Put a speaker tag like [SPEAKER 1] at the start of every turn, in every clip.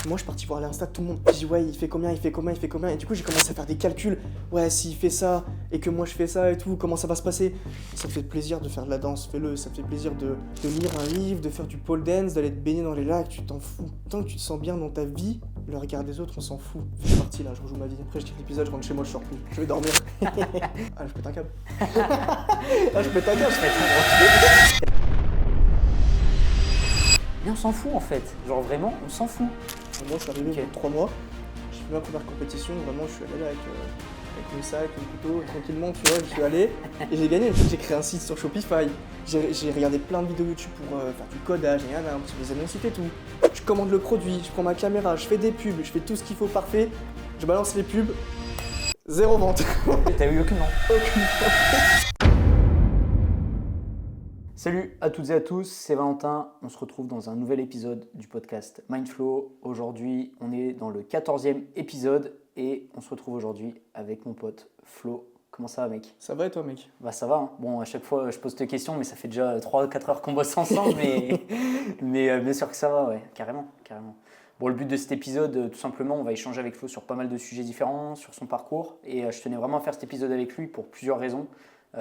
[SPEAKER 1] moi, je suis parti voir l'Insta de tout le monde. J'ai dit, ouais, il fait combien. Et du coup, j'ai commencé à faire des calculs. Ouais, s'il fait ça et que moi je fais ça et tout, comment ça va se passer? Ça te fait plaisir de faire de la danse, fais-le. Ça te fait plaisir de lire un livre, de faire du pole dance, d'aller te baigner dans les lacs, tu t'en fous. Tant que tu te sens bien dans ta vie, le regard des autres, on s'en fout. Je suis parti là, je rejoue ma vie. Après, je quitte l'épisode, je rentre chez moi, je sors plus. Je vais dormir. Ah, je pète un câble.
[SPEAKER 2] Mais on s'en fout en fait, genre vraiment on s'en fout.
[SPEAKER 1] Moi je suis arrivé il y a 3 mois, j'ai fait ma première compétition, vraiment je suis allé là avec mon sac, mon couteau, tranquillement tu vois, je suis allé et j'ai gagné. J'ai créé un site sur Shopify, j'ai regardé plein de vidéos YouTube pour faire du codage, sur les annonces et tout. Je commande le produit, je prends ma caméra, je fais des pubs, je fais tout ce qu'il faut parfait, je balance les pubs, 0 vente.
[SPEAKER 2] Et t'as eu aucune vente?
[SPEAKER 1] Aucune vente.
[SPEAKER 2] Salut à toutes et à tous, c'est Valentin. On se retrouve dans un nouvel épisode du podcast Mindflow. Aujourd'hui, on est dans le 14e épisode et on se retrouve aujourd'hui avec mon pote Flo. Comment ça va, mec?
[SPEAKER 1] Ça va et toi, mec?
[SPEAKER 2] Bah ça va, hein. Bon, à chaque fois je pose cette question, mais ça fait déjà 3-4 heures qu'on bosse ensemble, mais bien sûr que ça va, ouais, carrément. Bon, le but de cet épisode, tout simplement, on va échanger avec Flo sur pas mal de sujets différents, sur son parcours, et je tenais vraiment à faire cet épisode avec lui pour plusieurs raisons.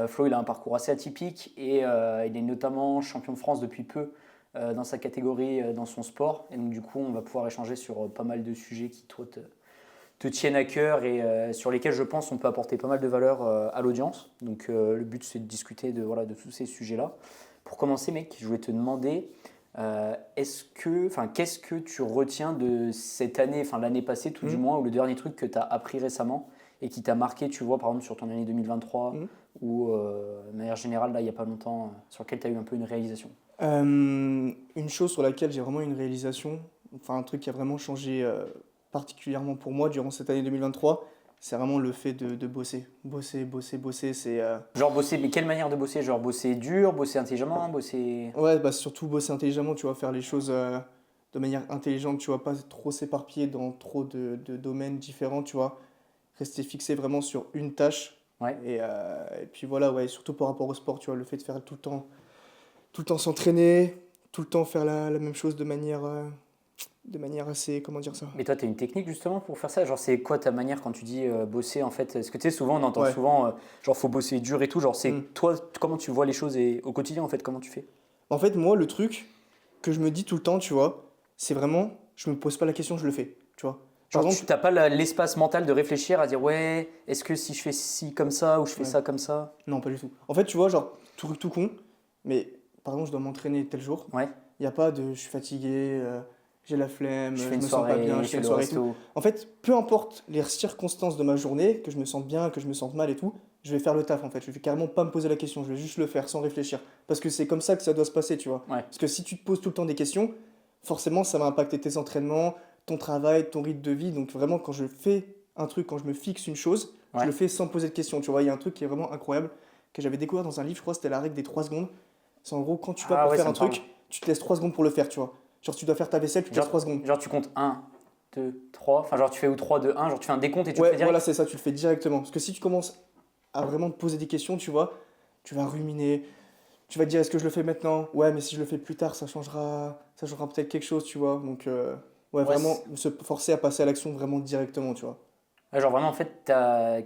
[SPEAKER 2] Flo, il a un parcours assez atypique et il est notamment champion de France depuis peu dans sa catégorie, dans son sport. Et donc du coup, on va pouvoir échanger sur pas mal de sujets qui, toi, te tiennent à cœur et sur lesquels, je pense, on peut apporter pas mal de valeur à l'audience. Donc le but, c'est de discuter de tous ces sujets-là. Pour commencer, mec, je voulais te demander, qu'est-ce que tu retiens de cette année, enfin l'année passée tout du moins, ou le dernier truc que tu as appris récemment et qui t'a marqué, tu vois, par exemple, sur ton année 2023 ou de manière générale, là, il n'y a pas longtemps, sur lequel tu as eu un peu une réalisation?
[SPEAKER 1] Une chose sur laquelle j'ai vraiment une réalisation, enfin un truc qui a vraiment changé particulièrement pour moi durant cette année 2023, c'est vraiment le fait de bosser. Bosser, c'est...
[SPEAKER 2] Genre bosser, mais quelle manière de bosser? Genre bosser dur, bosser intelligemment, bosser...
[SPEAKER 1] Ouais, bah surtout bosser intelligemment, tu vois, faire les choses de manière intelligente, tu vois, pas trop s'éparpiller dans trop de domaines différents, tu vois. Rester fixé vraiment sur une tâche.
[SPEAKER 2] Ouais.
[SPEAKER 1] Et puis voilà, ouais, surtout par rapport au sport, tu vois, le fait de faire tout le temps s'entraîner, tout le temps faire la même chose de manière assez, comment dire ça?
[SPEAKER 2] Mais toi, tu as une technique justement pour faire ça? Genre, c'est quoi ta manière quand tu dis bosser en fait? Est-ce que tu sais, souvent on entend
[SPEAKER 1] Ouais.
[SPEAKER 2] souvent genre faut bosser dur et tout, genre c'est
[SPEAKER 1] Mm.
[SPEAKER 2] toi, comment tu vois les choses et au quotidien en fait, comment tu fais?
[SPEAKER 1] En fait, moi, le truc que je me dis tout le temps, tu vois, c'est vraiment, je me pose pas la question, je le fais, tu vois. Par
[SPEAKER 2] Genre,
[SPEAKER 1] exemple,
[SPEAKER 2] tu n'as pas l'espace mental de réfléchir à dire ouais, est-ce que si je fais ci comme ça ou je fais
[SPEAKER 1] ouais,
[SPEAKER 2] ça comme ça?
[SPEAKER 1] non, pas du tout. En fait, tu vois, genre, tout con, mais par exemple, je dois m'entraîner tel jour,
[SPEAKER 2] Ouais,
[SPEAKER 1] il n'y a pas de je suis fatigué, j'ai la flemme,
[SPEAKER 2] je
[SPEAKER 1] je
[SPEAKER 2] fais une
[SPEAKER 1] me sens pas bien,
[SPEAKER 2] soirée,
[SPEAKER 1] je
[SPEAKER 2] je
[SPEAKER 1] fais
[SPEAKER 2] fais
[SPEAKER 1] une
[SPEAKER 2] le
[SPEAKER 1] soirée et tout.
[SPEAKER 2] resto.
[SPEAKER 1] En fait, peu importe les circonstances de ma journée, que je me sente bien, que je me sente mal et tout, je vais faire le taf en fait. Je vais carrément pas me poser la question, je vais juste le faire sans réfléchir. Parce que c'est comme ça que ça doit se passer, tu vois.
[SPEAKER 2] Ouais.
[SPEAKER 1] Parce que si tu te poses tout le temps des questions, forcément ça va impacter tes entraînements, ton travail, ton rythme de vie. Donc vraiment, quand je fais un truc, quand je me fixe une chose, je
[SPEAKER 2] Ouais.
[SPEAKER 1] le fais sans poser de questions. Tu vois, il y a un truc qui est vraiment incroyable, que j'avais découvert dans un livre, je crois, c'était la règle des 3 secondes. C'est en gros, quand tu vas
[SPEAKER 2] Ah
[SPEAKER 1] pour
[SPEAKER 2] ouais,
[SPEAKER 1] faire
[SPEAKER 2] ça
[SPEAKER 1] un
[SPEAKER 2] me parle.
[SPEAKER 1] truc, tu te laisses 3 secondes pour le faire, tu vois. Genre, tu dois faire ta vaisselle, tu te laisses 3 secondes.
[SPEAKER 2] Genre tu comptes 1, 2, 3, enfin genre tu fais ou 3, 2, 1, genre tu fais un décompte et tu le
[SPEAKER 1] Ouais,
[SPEAKER 2] fais
[SPEAKER 1] voilà,
[SPEAKER 2] direct.
[SPEAKER 1] c'est ça, tu le fais directement. Parce que si tu commences à vraiment te poser des questions, tu vois, tu vas ruminer, tu vas te dire est-ce que je le fais maintenant? Ouais, mais si je le fais plus tard, ça changera peut-être quelque chose, tu vois. Donc, ouais,
[SPEAKER 2] Ouais,
[SPEAKER 1] vraiment se forcer à passer à l'action vraiment directement, tu vois.
[SPEAKER 2] ouais, genre vraiment en fait,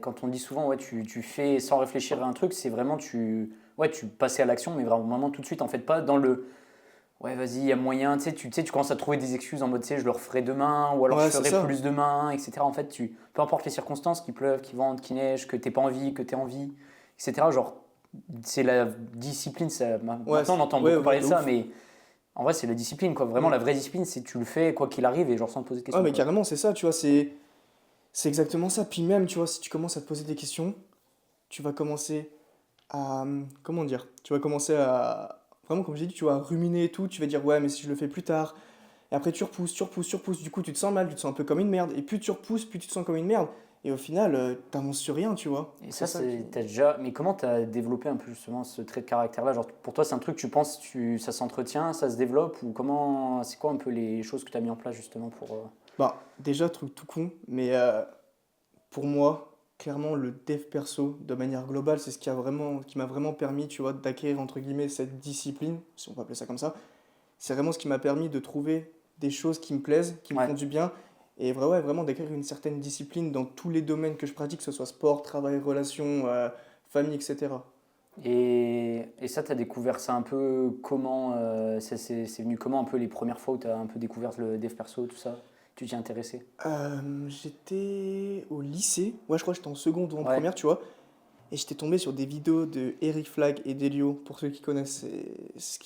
[SPEAKER 2] quand on dit souvent ouais, tu fais sans réfléchir à un truc, c'est vraiment tu passais à l'action, mais vraiment tout de suite en fait, pas dans le ouais vas-y, il y a moyen, tu commences à trouver des excuses en mode tu sais je le referai demain ou alors je
[SPEAKER 1] Ouais, c'est
[SPEAKER 2] ferai
[SPEAKER 1] ça.
[SPEAKER 2] plus demain, etc. En fait, peu importe les circonstances, qu'il pleuve, qu'il vente, qu'il neige, que t'aies pas envie, que t'aies envie, etc. Genre c'est la discipline,
[SPEAKER 1] Ouais,
[SPEAKER 2] maintenant on entend
[SPEAKER 1] ouais,
[SPEAKER 2] beaucoup
[SPEAKER 1] ouais,
[SPEAKER 2] parler de
[SPEAKER 1] de
[SPEAKER 2] ça,
[SPEAKER 1] ouf.
[SPEAKER 2] mais en vrai c'est la discipline quoi. Vraiment
[SPEAKER 1] Mm.
[SPEAKER 2] la vraie discipline c'est tu le fais quoi qu'il arrive et genre sans te poser de
[SPEAKER 1] Ouais,
[SPEAKER 2] questions
[SPEAKER 1] mais
[SPEAKER 2] quoi.
[SPEAKER 1] carrément, c'est ça, tu vois, c'est exactement ça. Puis même, tu vois, si tu commences à te poser des questions, tu vas commencer à, comment dire, tu vas commencer à, vraiment, comme j'ai dit, tu vas ruminer et tout, tu vas dire, ouais, mais si je le fais plus tard. Et après, tu repousses. Du coup, tu te sens mal, tu te sens un peu comme une merde. Et plus tu repousses, plus tu te sens comme une merde. Et au final, t'avances sur rien, tu vois.
[SPEAKER 2] Et
[SPEAKER 1] Donc
[SPEAKER 2] ça,
[SPEAKER 1] c'est ça qui...
[SPEAKER 2] t'as déjà. Mais comment t'as développé un peu justement ce trait de caractère-là? Genre, pour toi, c'est un truc, tu penses, ça s'entretient, ça se développe ou comment. C'est quoi un peu les choses que tu as mis en place justement pour.
[SPEAKER 1] Bah, déjà, truc tout con, mais pour moi, clairement, le dev perso, de manière globale, c'est ce qui m'a vraiment permis, tu vois, d'acquérir, entre guillemets, cette discipline, si on peut appeler ça comme ça. C'est vraiment ce qui m'a permis de trouver des choses qui me plaisent, qui me
[SPEAKER 2] Ouais.
[SPEAKER 1] font du bien. Et vraiment d'acquérir une certaine discipline dans tous les domaines que je pratique, que ce soit sport, travail, relations, famille, etc.
[SPEAKER 2] Et ça, tu as découvert ça un peu comment c'est venu comment un peu les premières fois où tu as un peu découvert le dev perso, tout ça? Tu t'y es intéressé?
[SPEAKER 1] J'étais au lycée, ouais, je crois que j'étais en seconde ou en
[SPEAKER 2] Ouais,
[SPEAKER 1] première, tu vois. Et j'étais tombé sur des vidéos de Eric Flag et d'Elio, pour ceux qui connaissent, c'est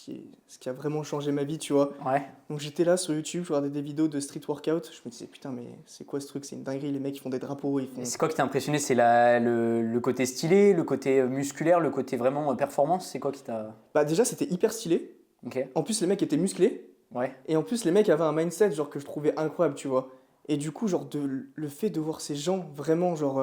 [SPEAKER 1] ce qui a vraiment changé ma vie, tu vois.
[SPEAKER 2] ouais.
[SPEAKER 1] Donc j'étais là sur YouTube, je regardais des vidéos de street workout, je me disais putain mais c'est quoi ce truc, c'est une dinguerie, les mecs ils font des drapeaux, ils
[SPEAKER 2] Et
[SPEAKER 1] font...
[SPEAKER 2] c'est quoi qui t'a impressionné? C'est le côté stylé, le côté musculaire, le côté vraiment performance? C'est quoi qui t'a...
[SPEAKER 1] Bah déjà c'était hyper stylé,
[SPEAKER 2] Ok,
[SPEAKER 1] en plus les mecs étaient musclés,
[SPEAKER 2] ouais,
[SPEAKER 1] et en plus les mecs avaient un mindset genre que je trouvais incroyable, tu vois. Et du coup genre le fait de voir ces gens vraiment genre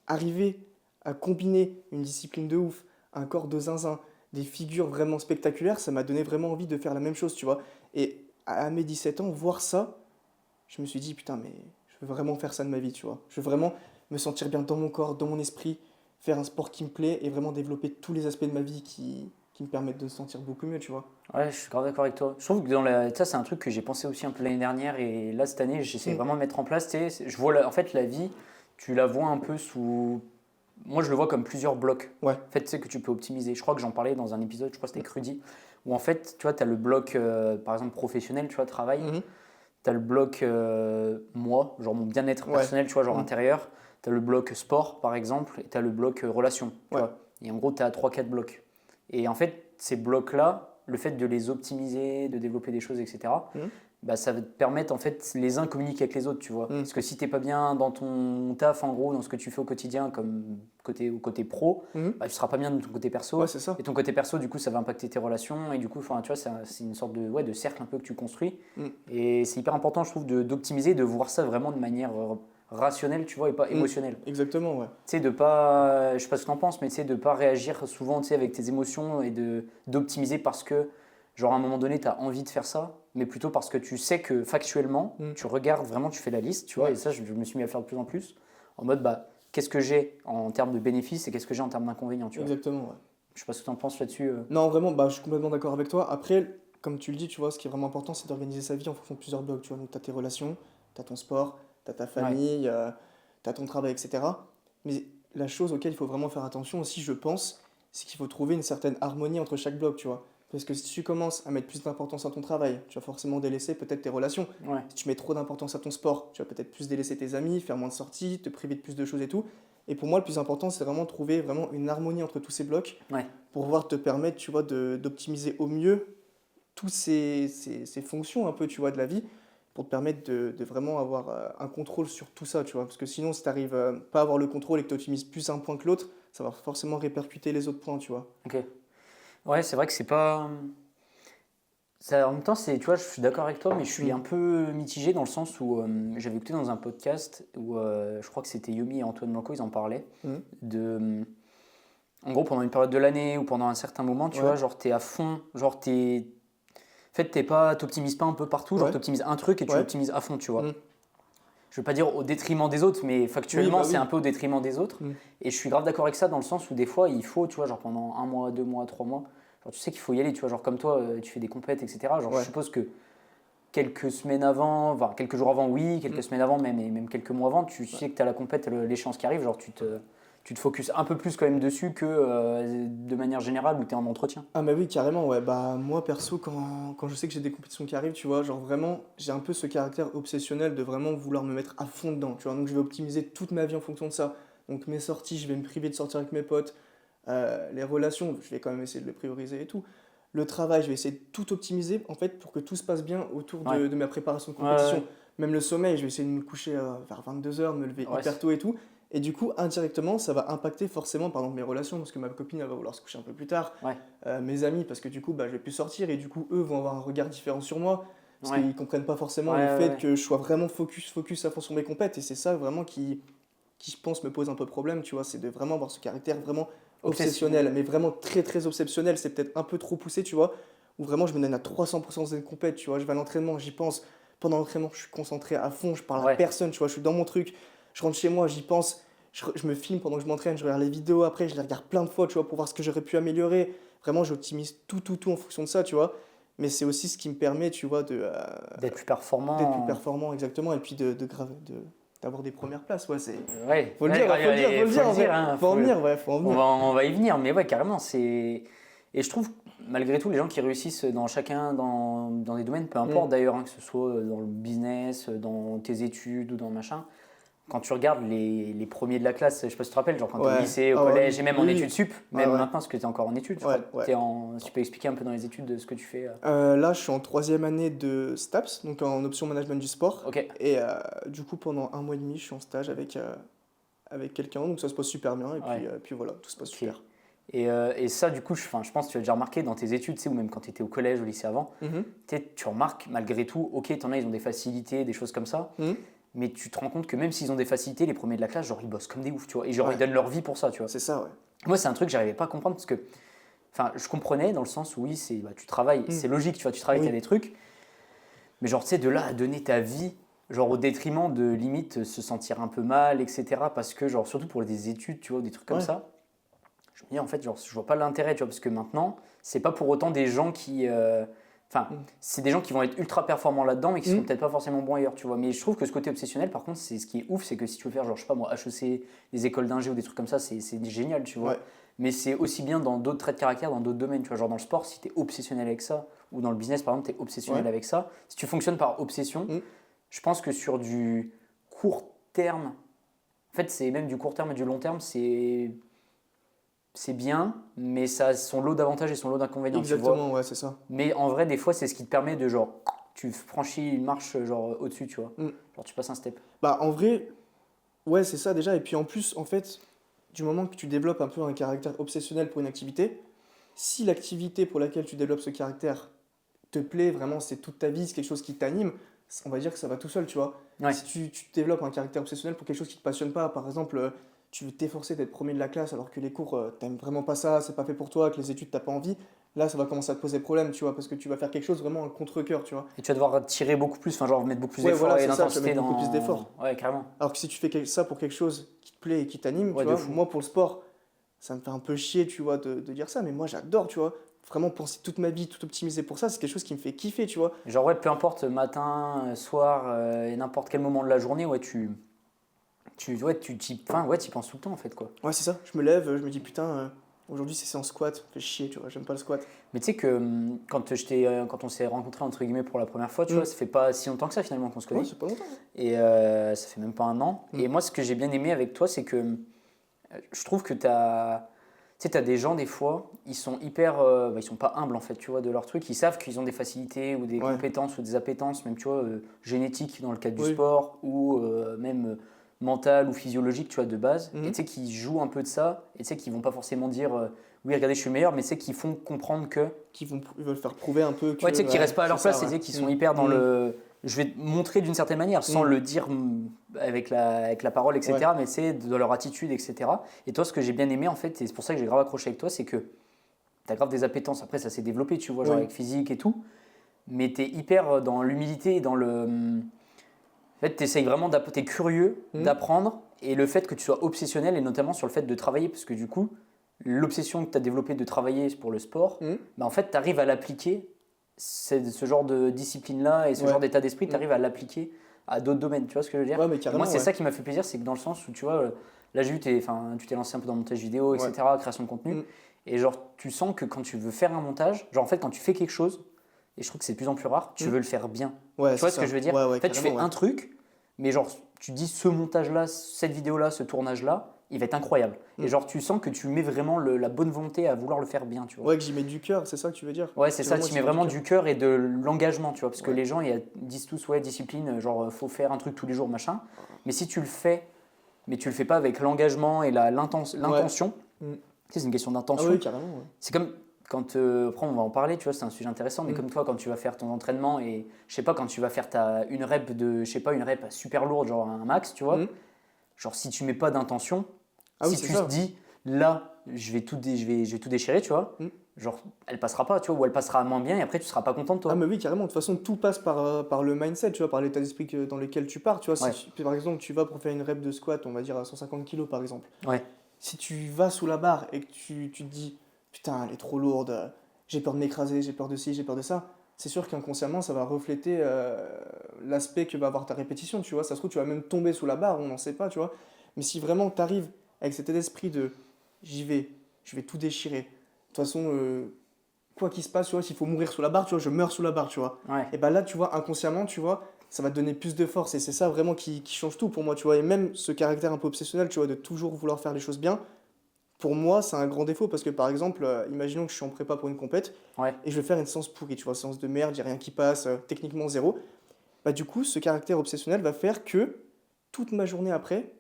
[SPEAKER 1] arriver à combiner une discipline de ouf, un corps de zinzin, des figures vraiment spectaculaires, ça m'a donné vraiment envie de faire la même chose, tu vois. Et à mes 17 ans, voir ça, je me suis dit, putain, mais je veux vraiment faire ça de ma vie, tu vois. Je veux vraiment me sentir bien dans mon corps, dans mon esprit, faire un sport qui me plaît et vraiment développer tous les aspects de ma vie qui me permettent de se sentir beaucoup mieux, tu vois.
[SPEAKER 2] ouais, je suis grave d'accord avec toi. Je trouve que ça, c'est un truc que j'ai pensé aussi un peu l'année dernière et là, cette année, j'essaie
[SPEAKER 1] Mm.
[SPEAKER 2] vraiment de mettre en place. Tu sais, je vois, en fait, la vie, tu la vois un peu sous. Moi, je le vois comme plusieurs blocs.
[SPEAKER 1] Ouais.
[SPEAKER 2] En fait, tu sais que tu peux optimiser. Je crois que j'en parlais dans un épisode, je crois que c'était Crudy, où en fait, tu vois, tu as le bloc, par exemple, professionnel, tu vois, travail.
[SPEAKER 1] Mhm.
[SPEAKER 2] Tu as le bloc moi, genre mon bien-être
[SPEAKER 1] Ouais.
[SPEAKER 2] personnel, tu vois, genre
[SPEAKER 1] Mm.
[SPEAKER 2] intérieur. Tu as le bloc sport, par exemple, et tu as le bloc relation, tu
[SPEAKER 1] Ouais.
[SPEAKER 2] vois. Et en gros, tu as 3-4 blocs. Et en fait, ces blocs-là, le fait de les optimiser, de développer des choses, etc.,
[SPEAKER 1] Mhm.
[SPEAKER 2] bah, ça va te permettre, en fait, les uns communiquent avec les autres, tu vois.
[SPEAKER 1] Mm.
[SPEAKER 2] Parce que si t'es pas bien dans ton taf, en gros, dans ce que tu fais au quotidien, comme côté pro,
[SPEAKER 1] Mhm.
[SPEAKER 2] bah, tu seras pas bien dans ton côté perso.
[SPEAKER 1] Ouais, c'est ça.
[SPEAKER 2] Et ton côté perso, du coup, ça va impacter tes relations. Et du coup, enfin, tu vois, c'est une sorte de cercle un peu que tu construis.
[SPEAKER 1] Mm.
[SPEAKER 2] Et c'est hyper important, je trouve, d'optimiser, de voir ça vraiment de manière rationnelle, tu vois, et pas
[SPEAKER 1] Mm.
[SPEAKER 2] émotionnelle.
[SPEAKER 1] Exactement, ouais.
[SPEAKER 2] Tu sais, de pas, je sais pas ce que t'en penses, mais tu sais, de pas réagir souvent, tu sais, avec tes émotions et d'optimiser parce que, genre, à un moment donné, tu as envie de faire ça, mais plutôt parce que tu sais que factuellement,
[SPEAKER 1] Mm.
[SPEAKER 2] tu regardes vraiment, tu fais la liste, tu vois,
[SPEAKER 1] Ouais.
[SPEAKER 2] et ça, je me suis mis à faire de plus en plus, en mode, bah, qu'est-ce que j'ai en termes de bénéfices et qu'est-ce que j'ai en termes d'inconvénients, tu vois.
[SPEAKER 1] Exactement, ouais.
[SPEAKER 2] Je sais pas ce que t'en penses là-dessus.
[SPEAKER 1] Non, vraiment, bah, je suis complètement d'accord avec toi. Après, comme tu le dis, tu vois, ce qui est vraiment important, c'est d'organiser sa vie en fonction de plusieurs blocs. Tu vois, donc tu as tes relations, tu as ton sport, tu as ta
[SPEAKER 2] Ouais,
[SPEAKER 1] famille, tu as ton travail, etc. Mais la chose auquel il faut vraiment faire attention aussi, je pense, c'est qu'il faut trouver une certaine harmonie entre chaque bloc, tu vois. Parce que si tu commences à mettre plus d'importance à ton travail, tu vas forcément délaisser peut-être tes relations.
[SPEAKER 2] ouais,
[SPEAKER 1] Si tu mets trop d'importance à ton sport, tu vas peut-être plus délaisser tes amis, faire moins de sorties, te priver de plus de choses et tout. Et pour moi, le plus important, c'est vraiment trouver vraiment une harmonie entre tous ces blocs
[SPEAKER 2] ouais.
[SPEAKER 1] pour pouvoir te permettre, tu vois, d'optimiser au mieux toutes ces fonctions un peu, tu vois, de la vie, pour te permettre de vraiment avoir un contrôle sur tout ça, tu vois. Parce que sinon, si tu n'arrives pas à avoir le contrôle et que tu optimises plus un point que l'autre, ça va forcément répercuter les autres points, tu vois.
[SPEAKER 2] Ok. Ouais, c'est vrai que c'est pas. Ça, en même temps, tu vois, je suis d'accord avec toi, mais je suis un
[SPEAKER 1] Mm.
[SPEAKER 2] peu mitigé dans le sens où j'avais écouté dans un podcast où je crois que c'était Yomi et Antoine Blanco, ils en parlaient,
[SPEAKER 1] Mm.
[SPEAKER 2] en gros, pendant une période de l'année ou pendant un certain moment, tu
[SPEAKER 1] Ouais,
[SPEAKER 2] vois, genre t'es à fond, genre en fait, t'optimises pas un peu partout, genre
[SPEAKER 1] ouais,
[SPEAKER 2] t'optimises un truc et tu
[SPEAKER 1] ouais.
[SPEAKER 2] l'optimises à fond, tu vois.
[SPEAKER 1] Mm.
[SPEAKER 2] Je veux pas dire au détriment des autres, mais
[SPEAKER 1] Oui,
[SPEAKER 2] factuellement,
[SPEAKER 1] bah
[SPEAKER 2] c'est
[SPEAKER 1] oui.
[SPEAKER 2] un peu au détriment des autres.
[SPEAKER 1] Mm.
[SPEAKER 2] Et je suis grave d'accord avec ça dans le sens où des fois, il faut, tu vois, genre pendant 1 mois, 2 mois, 3 mois, genre tu sais qu'il faut y aller, tu vois, genre comme toi, tu fais des compètes, etc. Genre je
[SPEAKER 1] Ouais.
[SPEAKER 2] suppose que quelques semaines avant, enfin quelques jours avant, oui, quelques
[SPEAKER 1] Mm.
[SPEAKER 2] semaines avant, même, et même quelques mois avant, tu
[SPEAKER 1] Ouais.
[SPEAKER 2] sais que tu as la compète, l'échéance qui arrive, genre tu te focuses un peu plus quand même dessus que de manière générale où tu es en entretien.
[SPEAKER 1] Ah bah oui, carrément, ouais. Bah moi, perso, quand je sais que j'ai des compétitions qui arrivent, tu vois, genre vraiment, j'ai un peu ce caractère obsessionnel de vraiment vouloir me mettre à fond dedans, tu vois. Donc je vais optimiser toute ma vie en fonction de ça. Donc mes sorties, je vais me priver de sortir avec mes potes. Les relations, je vais quand même essayer de les prioriser et tout. Le travail, je vais essayer de tout optimiser, en fait, pour que tout se passe bien autour
[SPEAKER 2] Ouais,
[SPEAKER 1] de ma préparation de
[SPEAKER 2] ouais, ouais,
[SPEAKER 1] compétition. Même le sommeil, je vais essayer de me coucher vers 22 heures, me lever
[SPEAKER 2] ouais,
[SPEAKER 1] hyper tôt et tout. Et du coup, indirectement, ça va impacter forcément, par exemple, mes relations, parce que ma copine, elle va vouloir se coucher un peu plus tard.
[SPEAKER 2] ouais,
[SPEAKER 1] Mes amis, parce que du coup, bah, je vais plus sortir, et du coup, eux vont avoir un regard différent sur moi, parce
[SPEAKER 2] ouais,
[SPEAKER 1] qu'ils comprennent pas forcément
[SPEAKER 2] ouais,
[SPEAKER 1] le
[SPEAKER 2] ouais,
[SPEAKER 1] fait
[SPEAKER 2] ouais.
[SPEAKER 1] que je sois vraiment focus à fond sur mes compètes. Et c'est ça vraiment qui, je pense, me pose un peu problème, tu vois. C'est de vraiment avoir ce caractère vraiment
[SPEAKER 2] Obsessionnel.
[SPEAKER 1] obsessionnel, mais vraiment très, très obsessionnel. C'est peut-être un peu trop poussé, tu vois, où vraiment je me donne à 300% dans une compète, tu vois. Je vais à l'entraînement, j'y pense. Pendant l'entraînement, je suis concentré à fond, je parle à
[SPEAKER 2] Ouais,
[SPEAKER 1] personne, tu vois, je suis dans mon truc. Je rentre chez moi, j'y pense. Je me filme pendant que je m'entraîne, je regarde les vidéos après, je les regarde plein de fois, tu vois, pour voir ce que j'aurais pu améliorer. Vraiment, j'optimise tout en fonction de ça, tu vois. mais c'est aussi ce qui me permet, tu vois,
[SPEAKER 2] D'être plus performant.
[SPEAKER 1] d'être plus performant, exactement, et puis d'avoir des premières places. Ouais, c'est...
[SPEAKER 2] Ouais,
[SPEAKER 1] Faut le
[SPEAKER 2] ouais,
[SPEAKER 1] dire,
[SPEAKER 2] allez,
[SPEAKER 1] faut le dire, en vrai.
[SPEAKER 2] hein,
[SPEAKER 1] Faut en venir, ouais, faut en venir.
[SPEAKER 2] On va y venir, mais ouais, carrément. Et je trouve, malgré tout, les gens qui réussissent dans des domaines, peu importe d'ailleurs, hein, que ce soit dans le business, dans tes études ou dans machin, quand tu regardes les premiers de la classe, je sais pas si tu te rappelles, genre quand tu es au lycée, au collège et même en études sup, même maintenant parce que tu es encore en études, je crois. Tu peux expliquer un peu dans les études de ce que tu fais
[SPEAKER 1] Là, je suis en 3e année de STAPS, donc en option management du sport.
[SPEAKER 2] Ok.
[SPEAKER 1] Et du coup, pendant 1 mois et demi, je suis en stage avec quelqu'un, donc ça se passe super bien. Et puis voilà, tout se passe super.
[SPEAKER 2] Et ça, du coup, je pense que tu as déjà remarqué dans tes études, ou même quand tu étais au collège, au lycée avant, tu remarques malgré tout, ok, t'en as, ils ont des facilités, des choses comme ça, mais tu te rends compte que même s'ils ont des facilités, les premiers de la classe, genre ils bossent comme des oufs, tu vois, et genre ils donnent leur vie pour ça, tu vois.
[SPEAKER 1] C'est ça, ouais.
[SPEAKER 2] Moi, c'est un truc que j'arrivais pas à comprendre parce que, enfin, je comprenais dans le sens où oui, tu travailles, c'est logique, tu vois, tu travailles, tu as des trucs, mais genre, tu sais, de là à donner ta vie, genre au détriment de limite se sentir un peu mal, etc., parce que, genre, surtout pour des études, tu vois, des trucs comme ça. Je me dis en fait, genre, je vois pas l'intérêt, tu vois, parce que maintenant, c'est pas pour autant des gens qui. C'est des gens qui vont être ultra performants là-dedans, mais qui seront peut-être pas forcément bons ailleurs, tu vois. Mais je trouve que ce côté obsessionnel, par contre, c'est ce qui est ouf, c'est que si tu veux faire, genre, je sais pas moi, HEC, des écoles d'ingé ou des trucs comme ça, c'est génial, tu vois.
[SPEAKER 1] Ouais.
[SPEAKER 2] Mais c'est aussi bien dans d'autres traits de caractère, dans d'autres domaines, tu vois. Genre dans le sport, si tu es obsessionnel avec ça, ou dans le business, par exemple, tu es obsessionnel avec ça, si tu fonctionnes par obsession, je pense que sur du court terme, en fait, c'est même du court terme et du long terme, c'est bien, mais ça a son lot d'avantages et son lot d'inconvénients.
[SPEAKER 1] Exactement, ouais, c'est ça.
[SPEAKER 2] Mais en vrai, des fois, c'est ce qui te permet de genre, tu franchis une marche genre au-dessus, tu vois. Genre, tu passes un step.
[SPEAKER 1] Bah, en vrai, ouais, c'est ça déjà. Et puis en plus, en fait, du moment que tu développes un peu un caractère obsessionnel pour une activité, si l'activité pour laquelle tu développes ce caractère te plaît, vraiment, c'est toute ta vie, c'est quelque chose qui t'anime, on va dire que ça va tout seul, tu vois.
[SPEAKER 2] Ouais.
[SPEAKER 1] Si tu développes un caractère obsessionnel pour quelque chose qui te passionne pas, par exemple, tu veux t'efforcer d'être premier de la classe alors que les cours, t'aimes vraiment pas ça, c'est pas fait pour toi, que les études, t'as pas envie, là, ça va commencer à te poser problème, tu vois, parce que tu vas faire quelque chose vraiment un contre-cœur, tu vois.
[SPEAKER 2] Et tu vas devoir tirer beaucoup plus, enfin, genre mettre beaucoup plus
[SPEAKER 1] Ouais,
[SPEAKER 2] d'efforts
[SPEAKER 1] voilà,
[SPEAKER 2] et
[SPEAKER 1] c'est ça, tu vas
[SPEAKER 2] d'intensité
[SPEAKER 1] mettre
[SPEAKER 2] dans.
[SPEAKER 1] beaucoup plus d'efforts.
[SPEAKER 2] Ouais, carrément.
[SPEAKER 1] Alors que si tu fais ça pour quelque chose qui te plaît et qui t'anime,
[SPEAKER 2] Ouais,
[SPEAKER 1] tu
[SPEAKER 2] de
[SPEAKER 1] vois,
[SPEAKER 2] fou.
[SPEAKER 1] moi pour le sport, ça me fait un peu chier, tu vois, de dire ça, mais moi j'adore, tu vois. Vraiment penser toute ma vie, tout optimiser pour ça, c'est quelque chose qui me fait kiffer, tu vois.
[SPEAKER 2] Genre, ouais, peu importe, matin, soir, et n'importe quel moment de la journée, ouais, t'y penses tout le temps, en fait, quoi.
[SPEAKER 1] Ouais, c'est ça, je me lève, je me dis putain, aujourd'hui c'est séance squat, ça me fait chier, tu vois, j'aime pas le squat.
[SPEAKER 2] Mais tu sais que quand on s'est rencontrés, entre guillemets, pour la première fois, tu vois, ça fait pas si longtemps que ça, finalement, qu'on se connaît.
[SPEAKER 1] Ouais, c'est pas longtemps.
[SPEAKER 2] Et ça fait même pas un an. Et moi, ce que j'ai bien aimé avec toi, c'est que je trouve que tu as des gens, des fois, ils sont hyper. Ils sont pas humbles, en fait, tu vois, de leur truc. Ils savent qu'ils ont des facilités ou des compétences ou des appétences, même, tu vois, génétiques dans le cadre du sport ou même mentales ou physiologiques, tu vois, de base. Et tu sais, qui jouent un peu de ça. Et tu sais, qui vont pas forcément dire oui, regardez, je suis meilleur, mais tu sais, qui font comprendre que.
[SPEAKER 1] Ils veulent faire prouver un peu que.
[SPEAKER 2] Ouais, tu sais, qui restent pas à leur place,
[SPEAKER 1] ça,
[SPEAKER 2] c'est qu'ils sont hyper dans le. Je vais te montrer d'une certaine manière, sans le dire avec la parole, etc., mais c'est dans leur attitude, etc. Et toi, ce que j'ai bien aimé, en fait, et c'est pour ça que j'ai grave accroché avec toi, c'est que tu as grave des appétences. Après, ça s'est développé, tu vois, genre avec physique et tout. Mais tu es hyper dans l'humilité et dans le. En fait, tu essayes vraiment d'apprendre, tu es curieux d'apprendre. Et le fait que tu sois obsessionnel, et notamment sur le fait de travailler, parce que du coup, l'obsession que tu as développée de travailler pour le sport, bah, en fait, tu arrives à l'appliquer. Ce genre de discipline-là et ce genre d'état d'esprit, tu arrives à l'appliquer à d'autres domaines, tu vois ce que je veux dire?
[SPEAKER 1] Ouais, mais carrément,
[SPEAKER 2] moi, c'est ça qui m'a fait plaisir, c'est que dans le sens où, tu vois, là, j'ai vu, tu t'es lancé un peu dans le montage vidéo, etc., création de contenu, et genre, tu sens que quand tu veux faire un montage, genre, en fait, quand tu fais quelque chose, et je trouve que c'est de plus en plus rare, tu veux le faire bien.
[SPEAKER 1] Ouais,
[SPEAKER 2] tu vois ce que je veux dire?
[SPEAKER 1] Ouais,
[SPEAKER 2] en fait, tu fais un truc, mais genre, tu dis ce montage-là, cette vidéo-là, ce tournage-là, il va être incroyable. Et genre, tu sens que tu mets vraiment la bonne volonté à vouloir le faire bien, tu vois.
[SPEAKER 1] Ouais, que j'y mets du cœur, c'est ça que tu veux dire?
[SPEAKER 2] Ouais, c'est ça, tu mets vraiment du cœur et de l'engagement, tu vois. Parce que les gens, ils disent tous, ouais, discipline, genre, faut faire un truc tous les jours, machin. Mais si tu le fais, mais tu le fais pas avec l'engagement et l'intention, tu sais, c'est une question d'intention.
[SPEAKER 1] Ah oui, carrément. Ouais.
[SPEAKER 2] C'est comme quand, après, on va en parler, tu vois, c'est un sujet intéressant, mais comme toi, quand tu vas faire ton entraînement et, je sais pas, quand tu vas faire une rep super lourde, genre un max, tu vois, genre, si tu mets pas d'intention, si tu te dis, là, je vais tout déchirer, tu vois, genre, elle passera pas, tu vois, ou elle passera moins bien et après, tu seras pas content de toi.
[SPEAKER 1] Ah, mais oui, carrément. De toute façon, tout passe par le mindset, tu vois, par l'état d'esprit dans lequel tu pars. Tu vois, si par exemple, tu vas pour faire une rep de squat, on va dire à 150 kg par exemple.
[SPEAKER 2] Ouais.
[SPEAKER 1] Si tu vas sous la barre et que tu te dis, putain, elle est trop lourde, j'ai peur de m'écraser, j'ai peur de ci, j'ai peur de ça, c'est sûr qu'inconsciemment, ça va refléter l'aspect que va avoir ta répétition, tu vois. Ça se trouve, tu vas même tomber sous la barre, on n'en sait pas, tu vois. Mais si vraiment tu arrives avec cet état d'esprit de j'y vais, je vais tout déchirer. De toute façon, quoi qu'il se passe, tu vois, s'il faut mourir sous la barre, tu vois, je meurs sous la barre, tu vois.
[SPEAKER 2] Ouais.
[SPEAKER 1] Et bah là, tu vois, inconsciemment, tu vois, ça va te donner plus de force. Et c'est ça vraiment qui change tout pour moi, tu vois. Et même ce caractère un peu obsessionnel, tu vois, de toujours vouloir faire les choses bien, pour moi, c'est un grand défaut parce que par exemple, imaginons que je suis en prépa pour une compète
[SPEAKER 2] Ouais.
[SPEAKER 1] et je vais faire une séance pourrie, tu vois, séance de merde, il a rien qui passe, techniquement zéro. Bah du coup, ce caractère obsessionnel va faire que toute ma journée après,